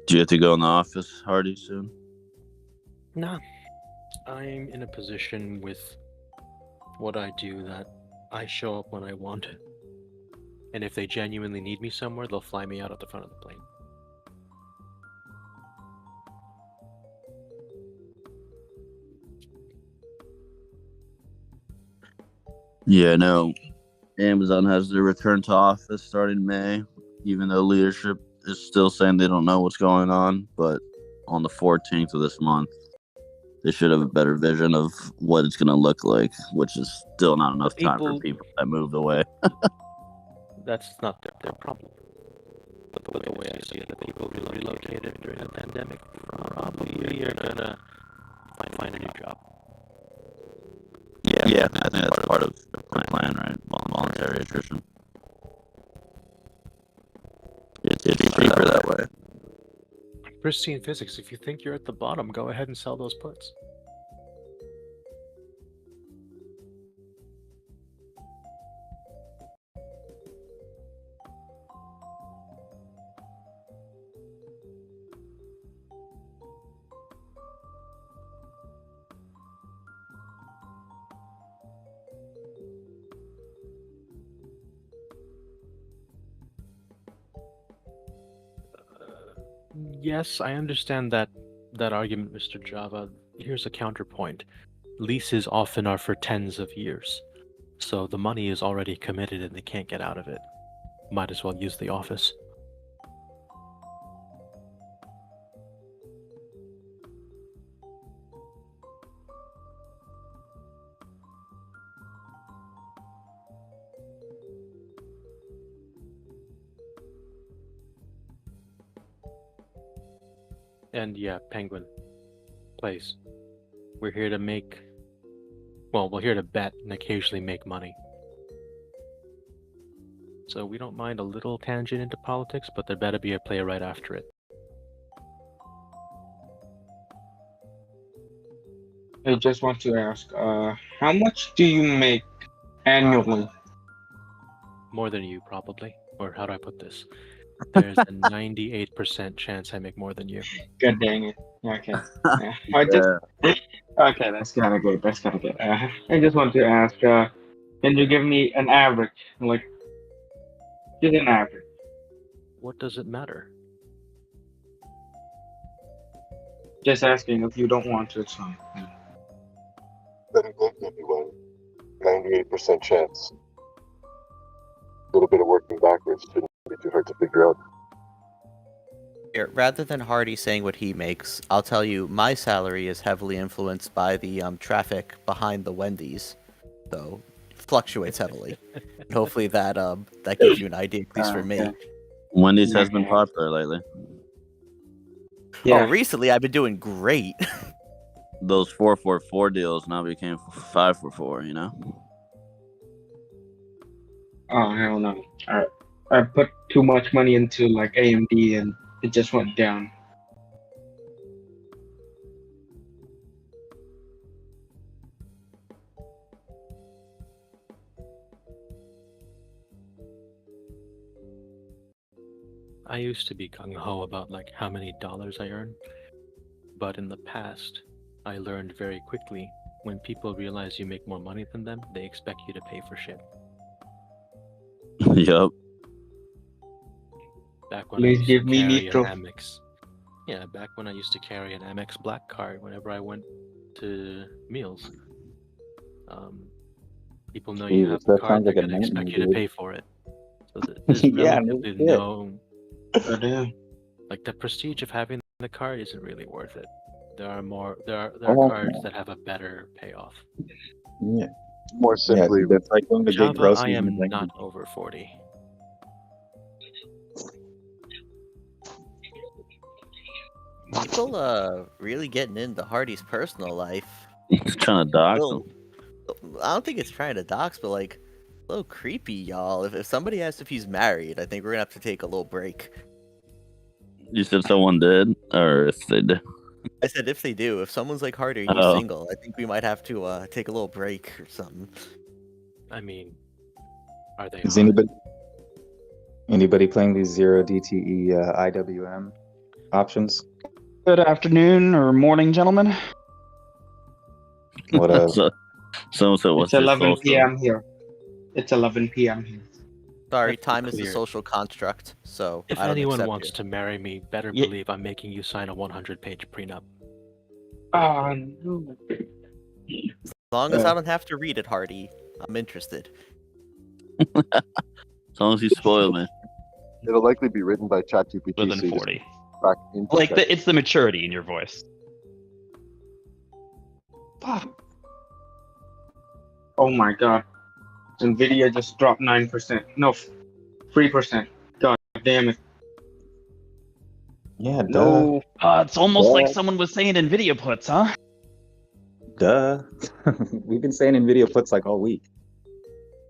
Do you have to go in the office, Hardy, soon? Nah, I'm in a position with what I do that I show up when I want. And if they genuinely need me somewhere, they'll fly me out at the front of the plane. Yeah, no. Amazon has their return to office starting May, even though leadership is still saying they don't know what's going on. But on the 14th of this month, they should have a better vision of what it's going to look like, which is still not enough time for people that moved away. That's not their problem. But the way I see it, the people who relocated during the pandemic probably are gonna find a new job. Yeah, I think that's part of the plan, right? Voluntary attrition. It's cheaper that way. Pristine physics. If you think you're at the bottom, go ahead and sell those puts. Yes, I understand that argument, Mr. Java. Here's a counterpoint. Leases often are for tens of years, so the money is already committed and they can't get out of it. Might as well use the office. And yeah, Penguin, please. We're here to make... Well, we're here to bet and occasionally make money. So we don't mind a little tangent into politics, but there better be a play right after it. I just want to ask, how much do you make annually? More than you, probably. Or how do I put this? There's a 98% chance I make more than you. God dang it. Okay. Okay, that's kind of good. That's kind of good. I just want to ask, can you give me an average? Like, just an average. What does it matter? Just asking. If you don't want to, it's fine. Betting good give you one. 98% chance. A little bit of working backwards shouldn't be too hard to figure out. Here, rather than Hardy saying what he makes, I'll tell you my salary is heavily influenced by the traffic behind the Wendy's, so it fluctuates heavily. And hopefully that gives you an idea, at least for me. Wendy's has been popular lately. Yeah. Oh, recently I've been doing great. Those 4-for-4 deals now became 5-for-4, you know? Oh, hell no. I put too much money into like AMD and it just went down. I used to be gung-ho about like how many dollars I earn, but in the past, I learned very quickly when people realize you make more money than them, they expect you to pay for shit. Yup. Back when Please I used give to me carry Nitro. an Amex. Yeah, back when I used to carry an Amex Black card whenever I went to meals. People know you have Jesus, the that card, sounds they're like a going to expect nightmare, you to dude. pay for it. So there's Yeah, no relatively shit. no. Damn. Like the prestige of having the card isn't really worth it. There are Oh, cards that have a better payoff. yeah. More Yeah, simply, dude, that's like going to get Java, I groceries in a am bag. not over 40. People really getting into Hardy's personal life. Trying to dox him. Little- I don't think it's trying to dox, but like a little creepy, y'all. If somebody asks if he's married, I think we're gonna have to take a little break. You said someone did, or if they did. I said if they do, if someone's like, Hardy, are you Oh. single? I think we might have to take a little break or something. I mean, are they? Is hot? anybody playing these 0 DTE IWM options? Good afternoon or morning, gentlemen. What So, someone said, "What's It's your 11 social?" p.m. here. It's 11 p.m. here. Sorry, Let's be time is the clear. social construct, so If I don't anyone accept wants you. to marry me, better Yeah. believe I'm making you sign a 100-page prenup. Ah, no. As long as I don't have to read it, Hardy, I'm interested. As long as you spoil me. it'll likely be written by ChatGPT. Within so you just 40. back into Like Chat- it's the maturity in your voice. Fuck. Oh my god. Nvidia just dropped 9%. No, 3%. God damn it. Yeah, duh. No. It's almost like Duh. someone was saying NVIDIA puts, huh? Duh. We've been saying NVIDIA puts like all week.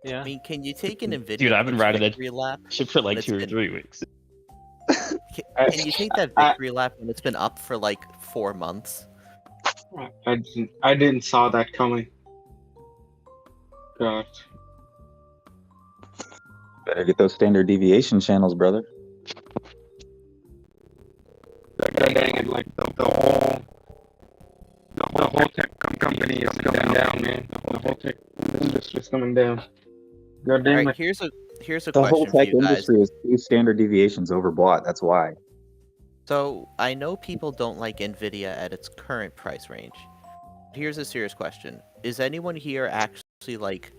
Yeah. I mean, can you take an Nvidia Dude, I've been puts riding that victory lap? shit for when like it's 2 or been- 3 weeks. Can you take that victory lap when it's been up for like 4 months? I didn't saw that coming. God. Better get those standard deviation channels, brother. God dang it, like the whole tech company is coming down, man. The whole tech industry is coming down. God damn Alright, it. here's a The question whole for tech you guys. industry is 2 standard deviations overbought. That's why. So I know people don't like Nvidia at its current price range. Here's a serious question: is anyone here actually like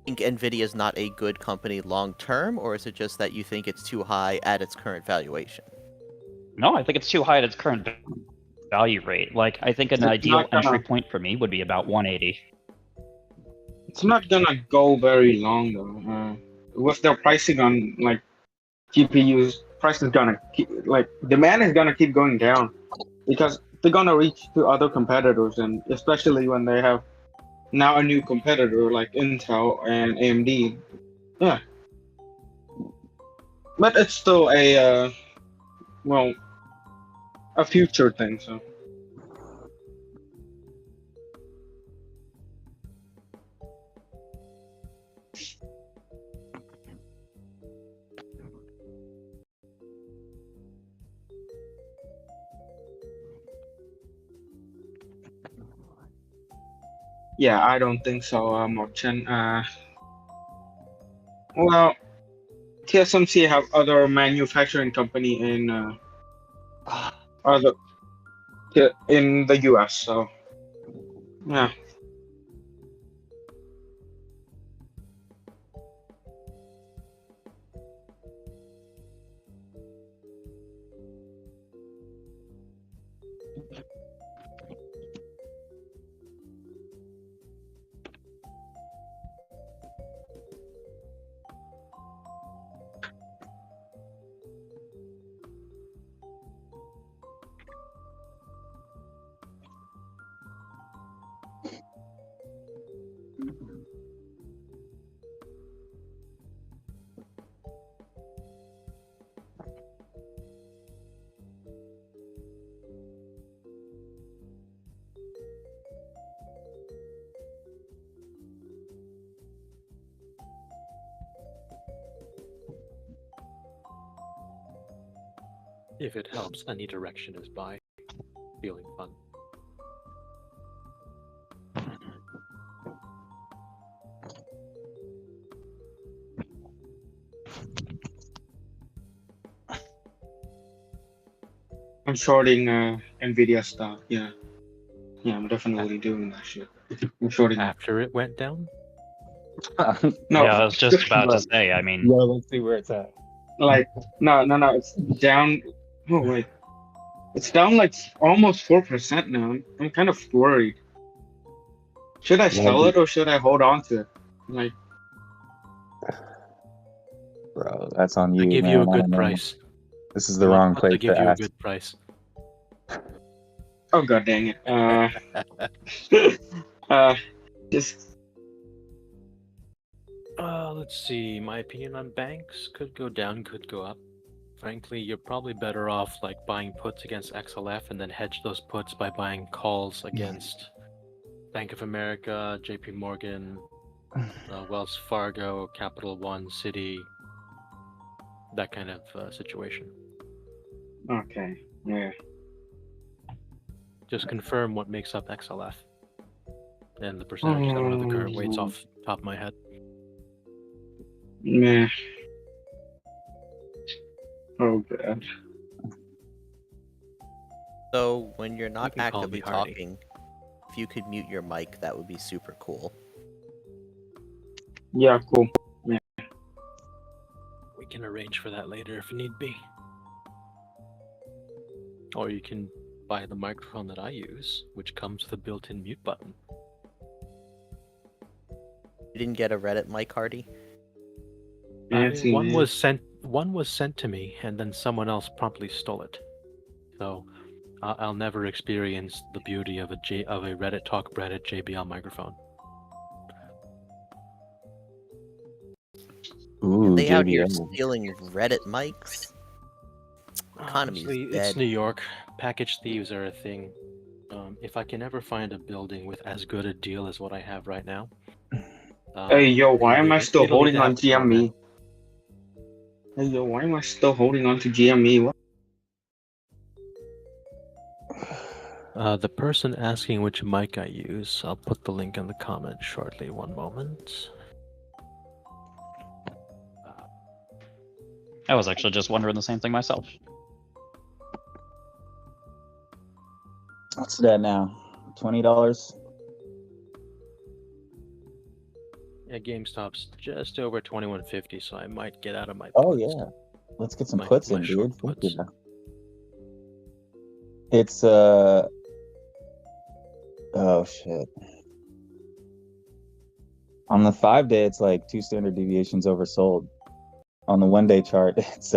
think Nvidia is not a good company long term, or is it just that you think it's too high at its current valuation? No, I think it's too high at its current value rate. Like, I think an It's ideal not gonna- entry point for me would be about 180. It's not gonna go very long though. With their pricing on like GPUs, price is gonna keep, like demand is gonna keep going down because they're gonna reach to other competitors, and especially when they have now a new competitor like Intel and AMD. Yeah, but it's still a a future thing. So. Yeah, I don't think so, Morchen. Well, TSMC have other manufacturing company in other in the US, so yeah. If it helps, any direction is buy. Feeling fun. I'm shorting Nvidia stock. Yeah, I'm definitely doing that shit. I'm shorting. After it went down? No, Yeah, I was just about to but say. I mean, Yeah, let's see where it's at. like no, it's down. Oh wait, it's down like almost 4% now. I'm kind of worried. Should I Yeah, sell it or should I hold on to it? Like, bro, that's on I you, give you a man. I good don't know. price. This is the My wrong puts, I place give to you a ask. good price. oh god dang it. Just Let's see. My opinion on banks could go down, could go up. Frankly, you're probably better off like buying puts against XLF and then hedge those puts by buying calls against Bank of America, JP Morgan, Wells Fargo, Capital One, Citi, that kind of situation. okay. Yeah. Just confirm what makes up XLF and the percentages. I don't have the current weights off the top of my head. Meh. Oh god. So when you're not can call me actively Hardy. talking, if you could mute your mic, that would be super cool. Yeah, cool. Yeah. We can arrange for that later if need be. Or you can buy the microphone that I use, which comes with a built-in mute button. You didn't get a Reddit mic, Hardy? Fancy, one man. was sent to me, and then someone else promptly stole it. So I'll never experience the beauty of a Reddit talk branded JBL microphone. Ooh, They out here JBL. stealing Reddit mics? Economy is Honestly, dead. it's New York. Package thieves are a thing. If I can ever find a building with as good a deal as what I have right now. Hey yo, why am I they still don't need holding to on have a format. GME? Hey yo, why am I still holding on to GME? What? The person asking which mic I use, I'll put the link in the comment shortly. One moment. I was actually just wondering the same thing myself. What's that now? $20? Yeah, GameStop's just over 21.50, so I might get out of my Oh puts. yeah. Let's get some My puts in, short dude. Fuck puts. yeah. It's oh shit. On the 5-day, it's like 2 standard deviations oversold. On the 1-day chart, it's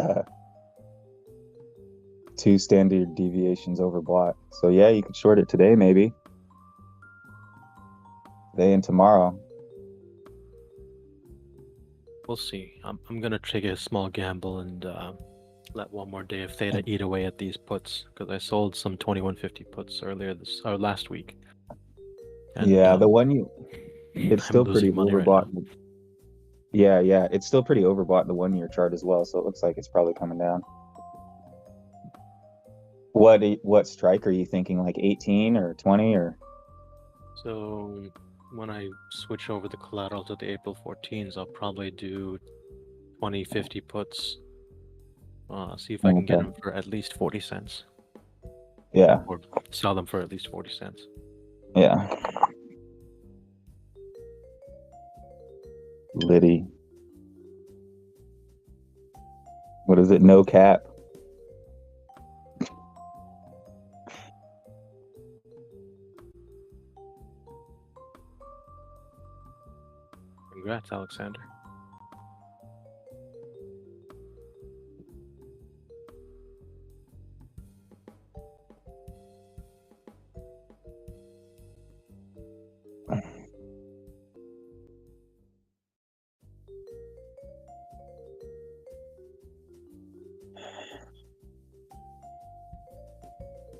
2 standard deviations overbought. So yeah, you could short it today, maybe. Today and tomorrow. We'll see. I'm gonna take a small gamble and let one more day of theta eat away at these puts, because I sold some 21.50 puts last week. And, yeah, the one it's I'm still pretty losing money right overbought. now. Yeah, it's still pretty overbought in the 1-year chart as well. So it looks like it's probably coming down. What strike are you thinking? Like 18 or 20 or? So when I switch over the collateral to the April 14s, I'll probably do 20.50 puts. See if I can get Okay. them for at least 40 cents. Yeah. Or sell them for at least 40 cents. Yeah. Liddy. What is it? No cap. Congrats, Alexander.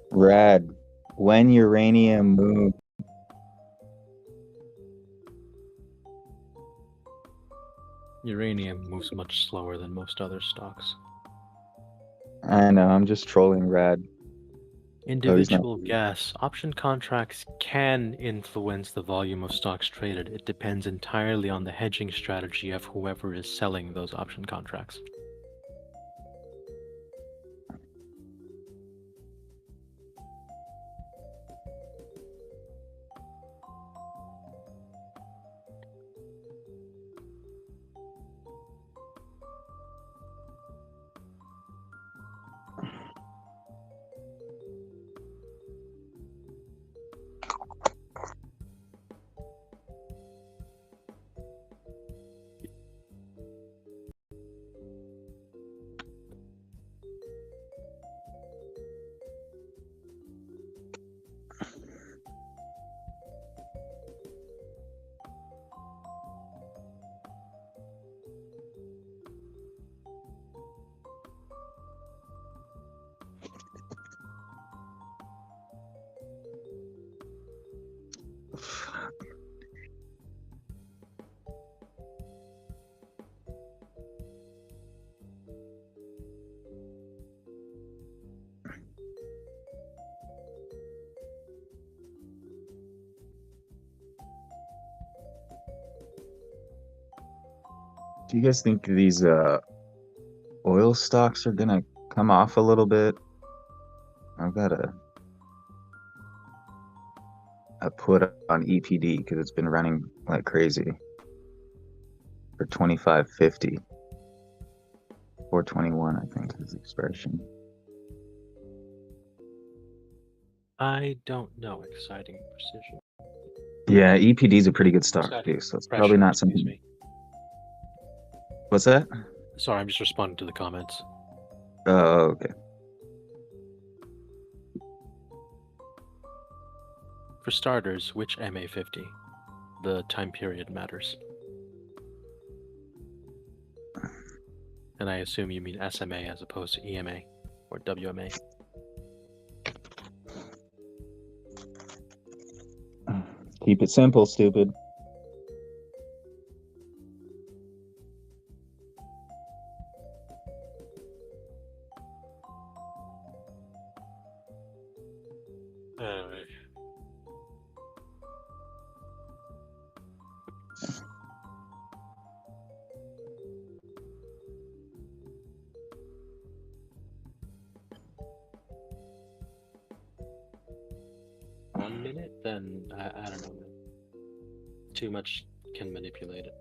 Rad. When uranium moves. Uranium moves much slower than most other stocks. I know, I'm just trolling Rad. Individual gas option contracts can influence the volume of stocks traded. It depends entirely on the hedging strategy of whoever is selling those option contracts. Do you guys think these oil stocks are gonna come off a little bit? I've got a put on EPD because it's been running like crazy for 25.50. 421, I think is the expression. I don't know. Exciting precision. Yeah, EPD is a pretty good stock Exciting too, so it's pressure, probably not excuse something. me. What's that? Sorry, I'm just responding to the comments. Oh, okay. For starters, which MA50? The time period matters. And I assume you mean SMA as opposed to EMA or WMA. Keep it simple, stupid. Anyway. One minute, then I don't know. Too much can manipulate it.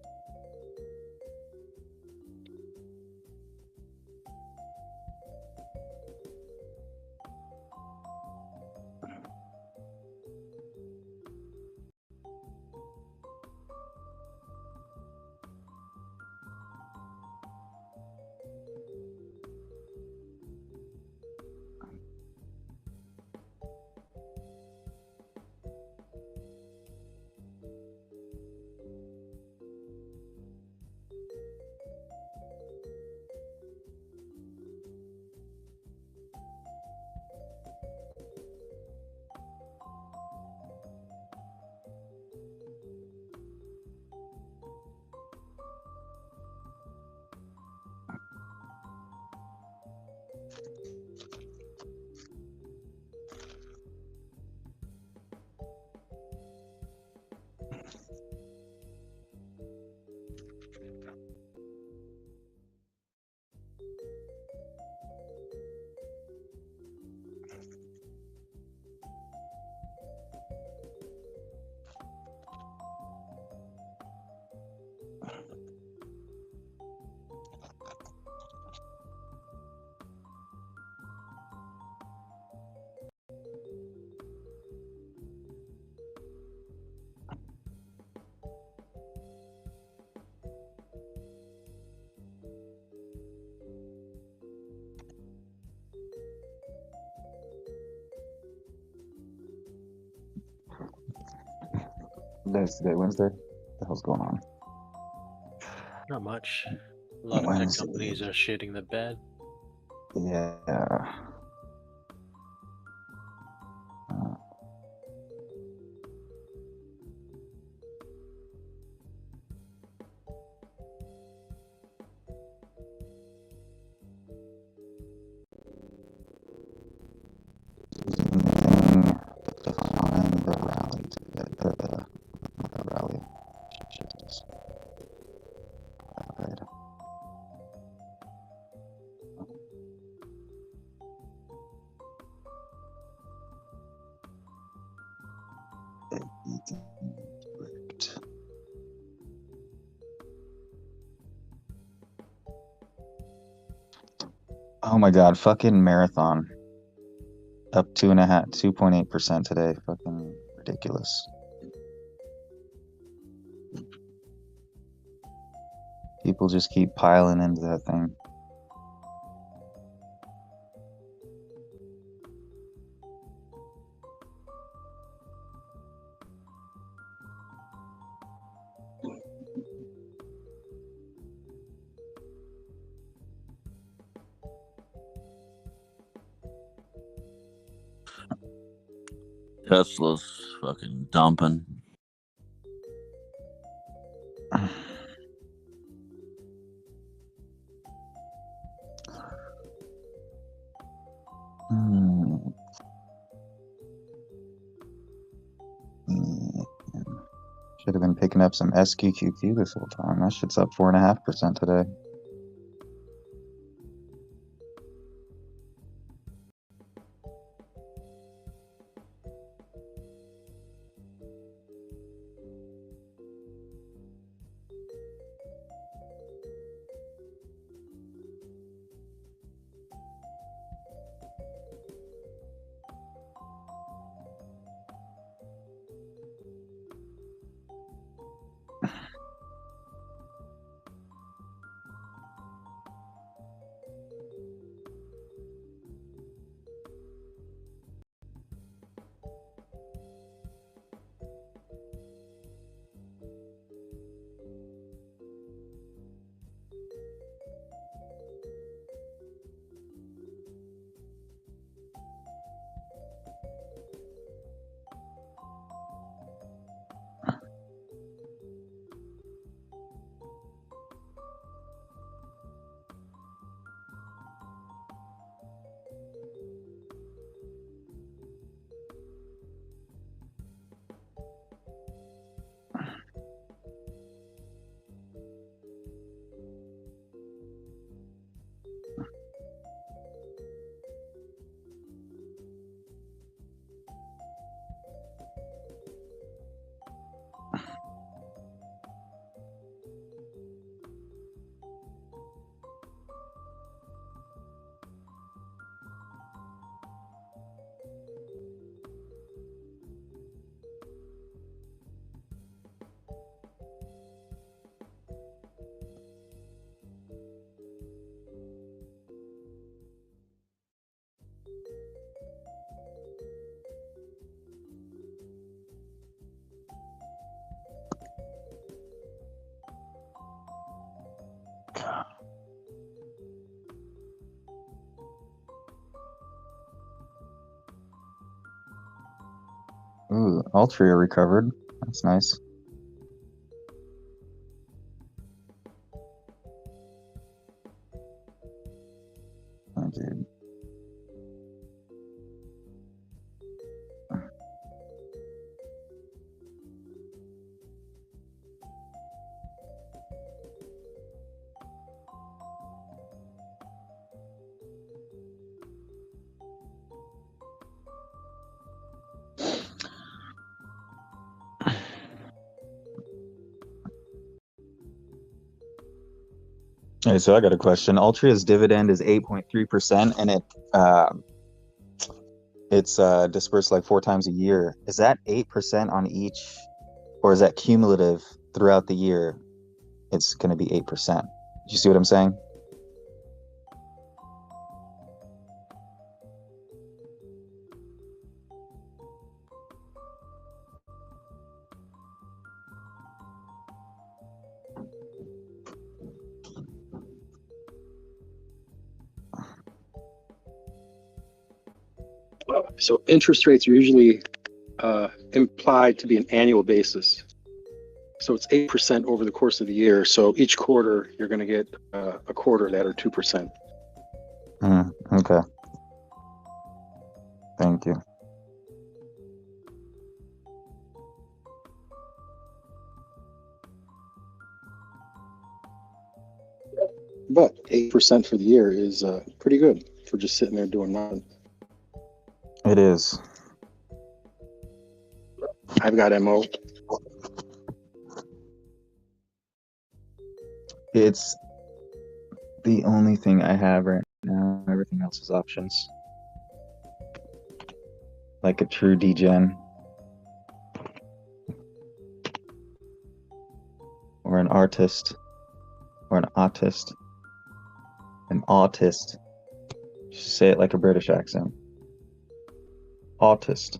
Today's today, Wednesday. What the hell's going on? Not much. A lot of tech Wednesday. companies are shitting the bed. Yeah. The rally. Right. Oh my god, fucking marathon. Up 2.8% today. Fucking ridiculous. People just keep piling into that thing. Tesla's fucking dumping. Hmm. Should have been picking up some SQQQ this whole time. That shit's up 4.5% today. Ooh, Altria recovered. That's nice. Oh, dude. Hey, so I got a question. Altria's dividend is 8.3%, and it's dispersed like 4 times a year. Is that 8% on each, or is that cumulative throughout the year? It's going to be 8%. Do you see what I'm saying? So interest rates are usually implied to be an annual basis. So it's 8% over the course of the year. So each quarter, you're going to get a quarter that are 2%. Okay. Thank you. But 8% for the year is pretty good for just sitting there doing nothing. It is. I've got MO. It's the only thing I have right now. Everything else is options. Like a true degen. Or an artist. Or an autist. An autist. Just say it like a British accent. Autist.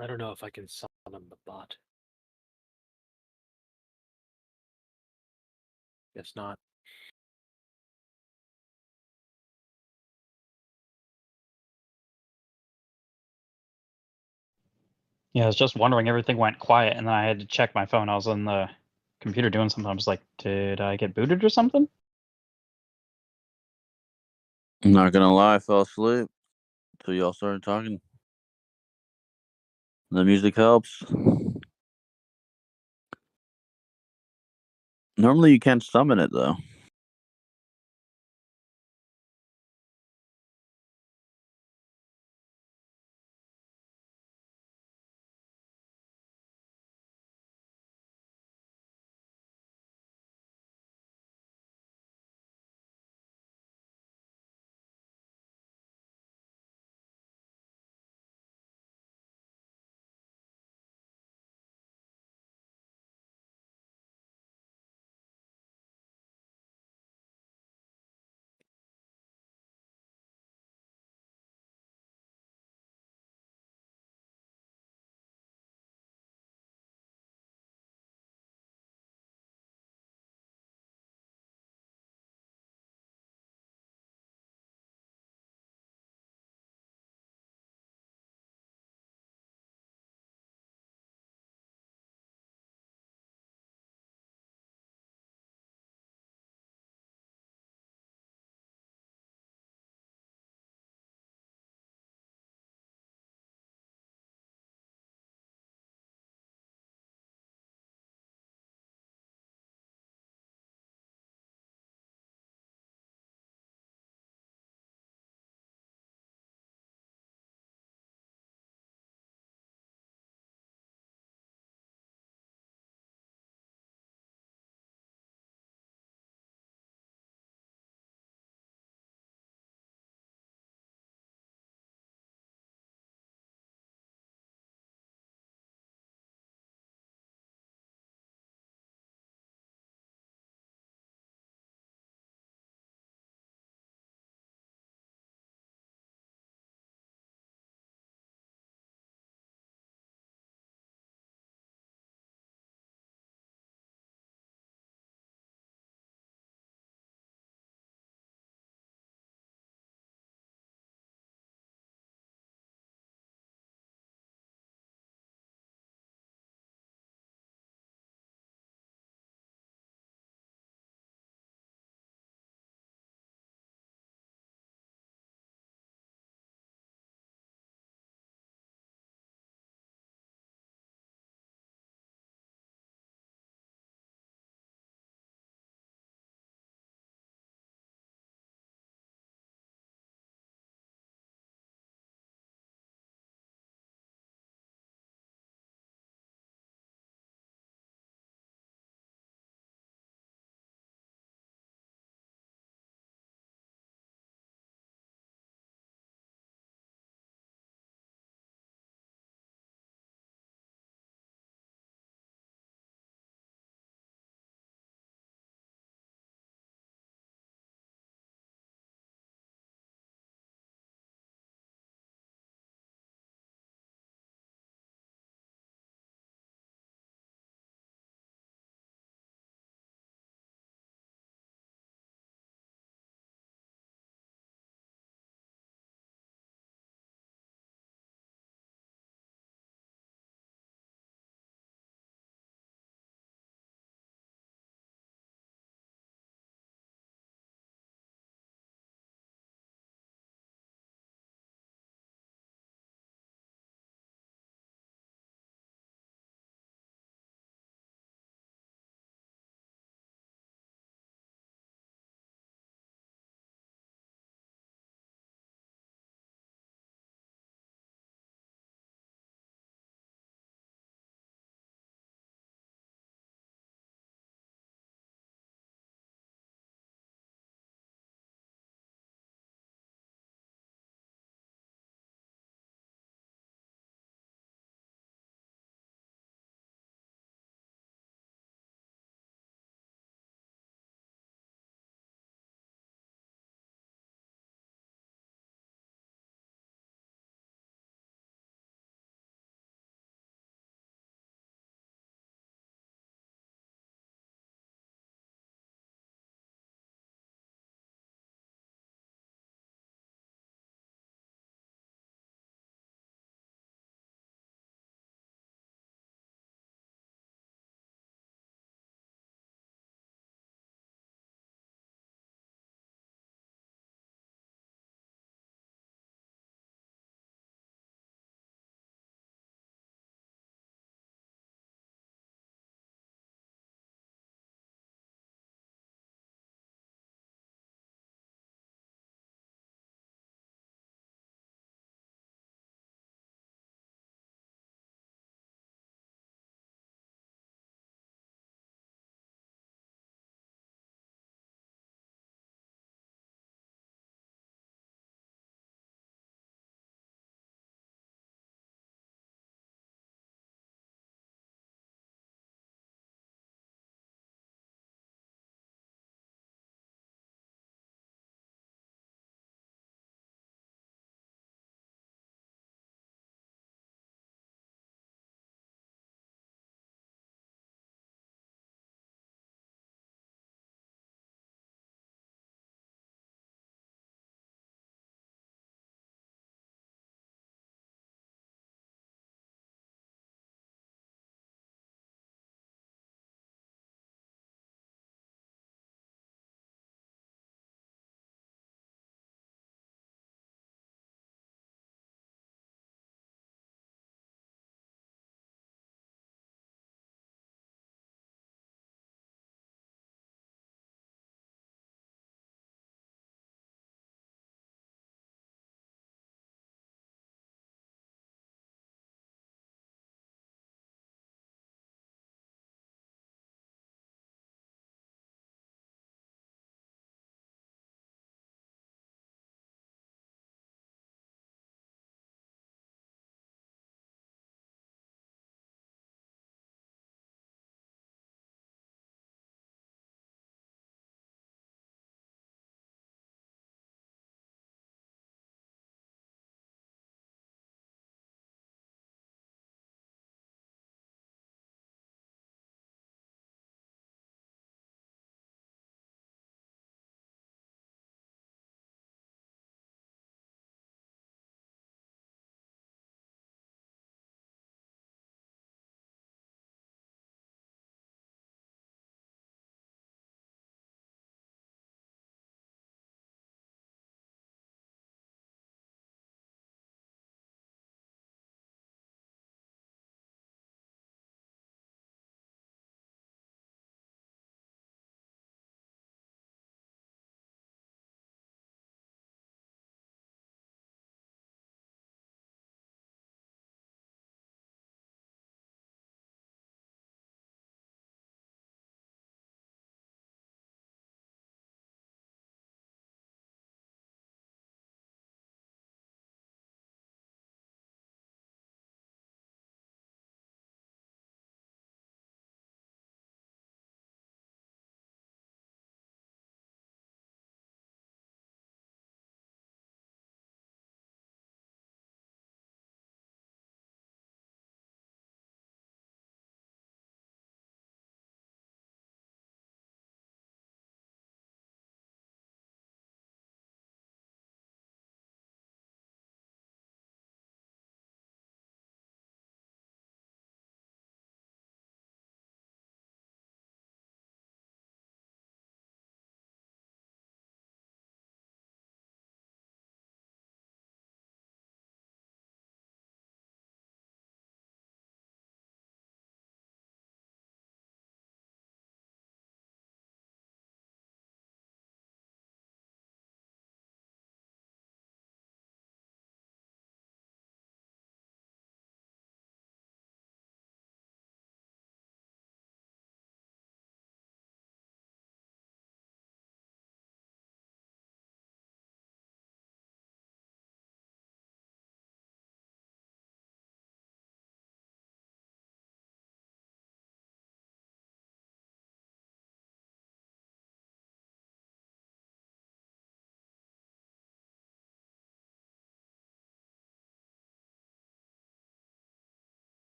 I don't know if I can summon the bot. Guess not. Yeah, I was just wondering. Everything went quiet, and then I had to check my phone. I was on the computer doing something. I was like, did I get booted or something? I'm not gonna lie, I fell asleep until y'all started talking. The music helps. Normally you can't summon it though.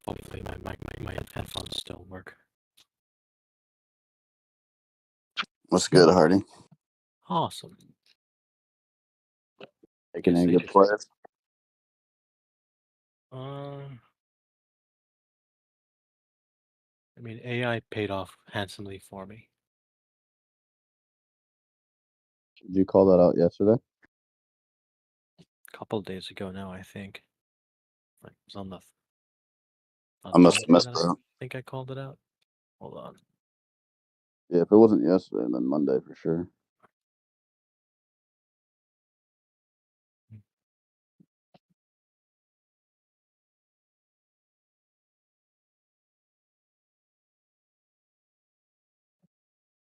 Hopefully my headphones still work. What's good, Hardy? Awesome. Making Guess any they good just plays? I mean, AI paid off handsomely for me. Did you call that out yesterday? A couple of days ago now, I think. Like, it was on I must have Monday missed that that. I think I called it out. Hold on. Yeah, if it wasn't yesterday, then Monday for sure.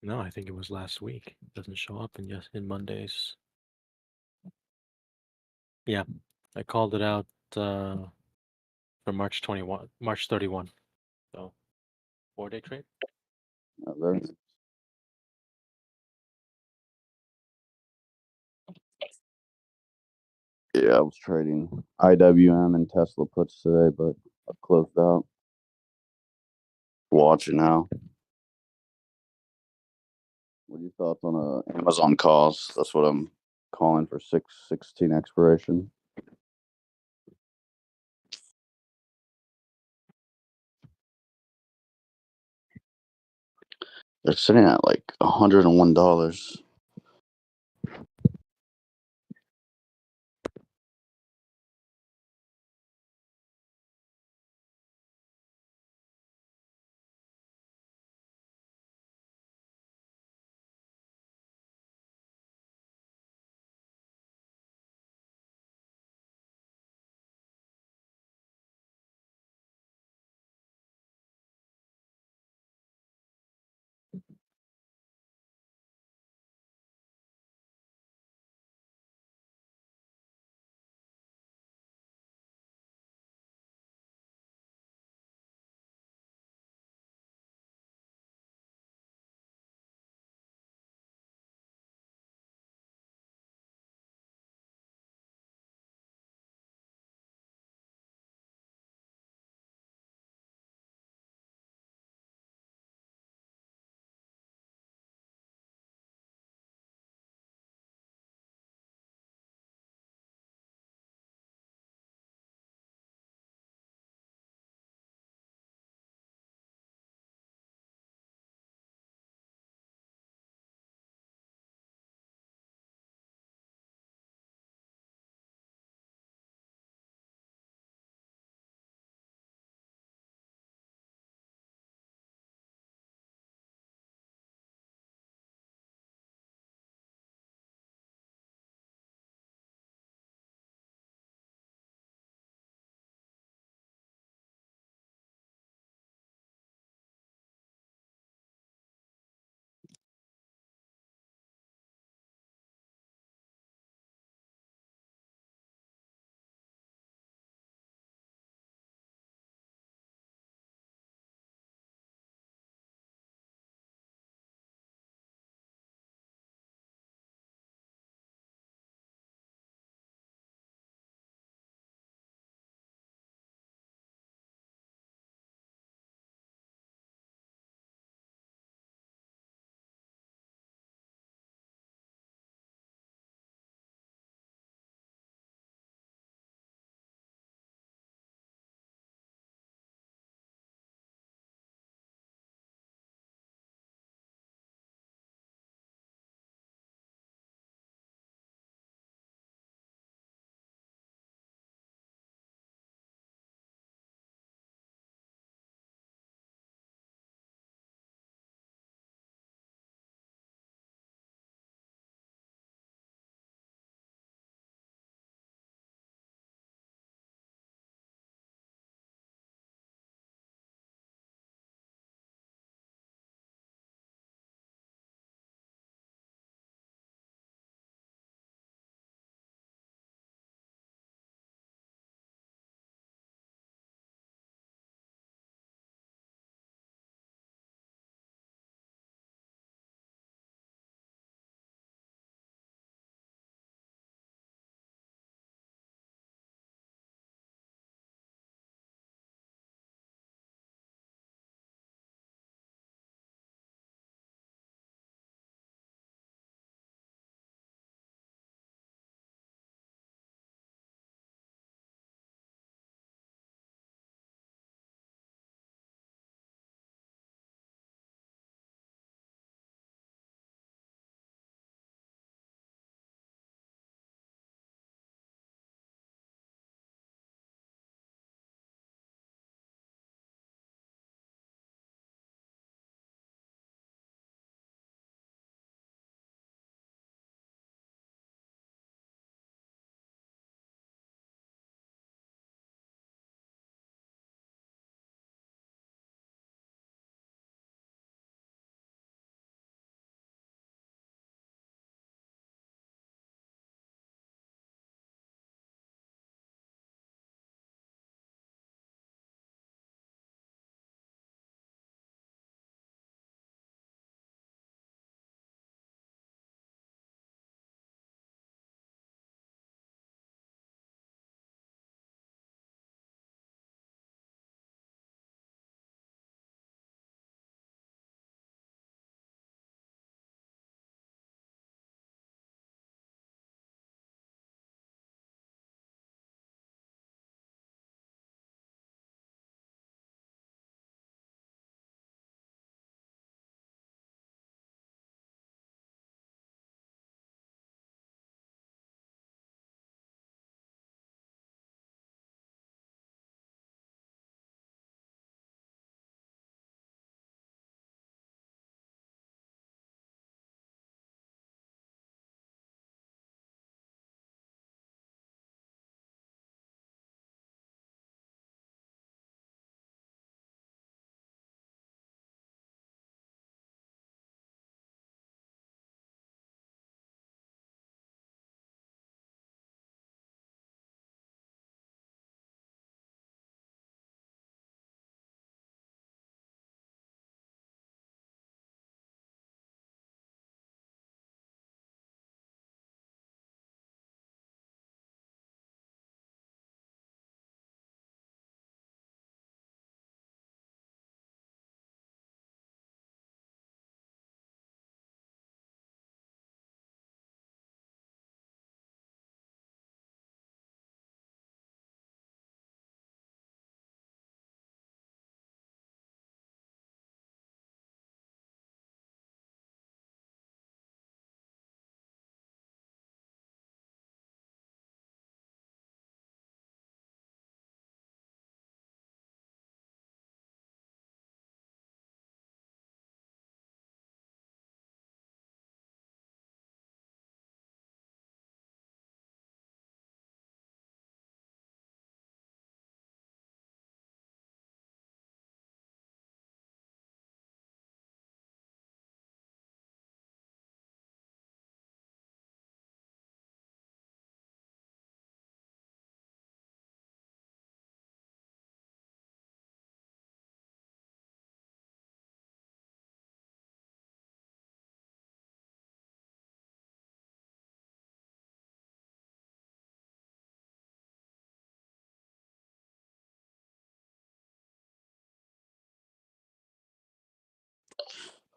No, I think it was last week. It doesn't show up in Mondays. Yeah, I called it out for March 31. So 4-day trade. Very. Yeah, I was trading IWM and Tesla puts today, but I've closed out. Watching now. What are your thoughts on Amazon calls? That's what I'm calling for 6/16 expiration. They're sitting at like $101.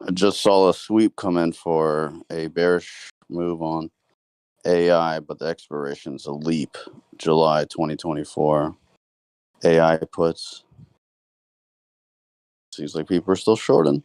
I just saw a sweep come in for a bearish move on AI, but the expiration's a leap, July 2024. AI puts. Seems like people are still shorting.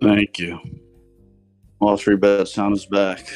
Thank you. WallStreetBets sound is back.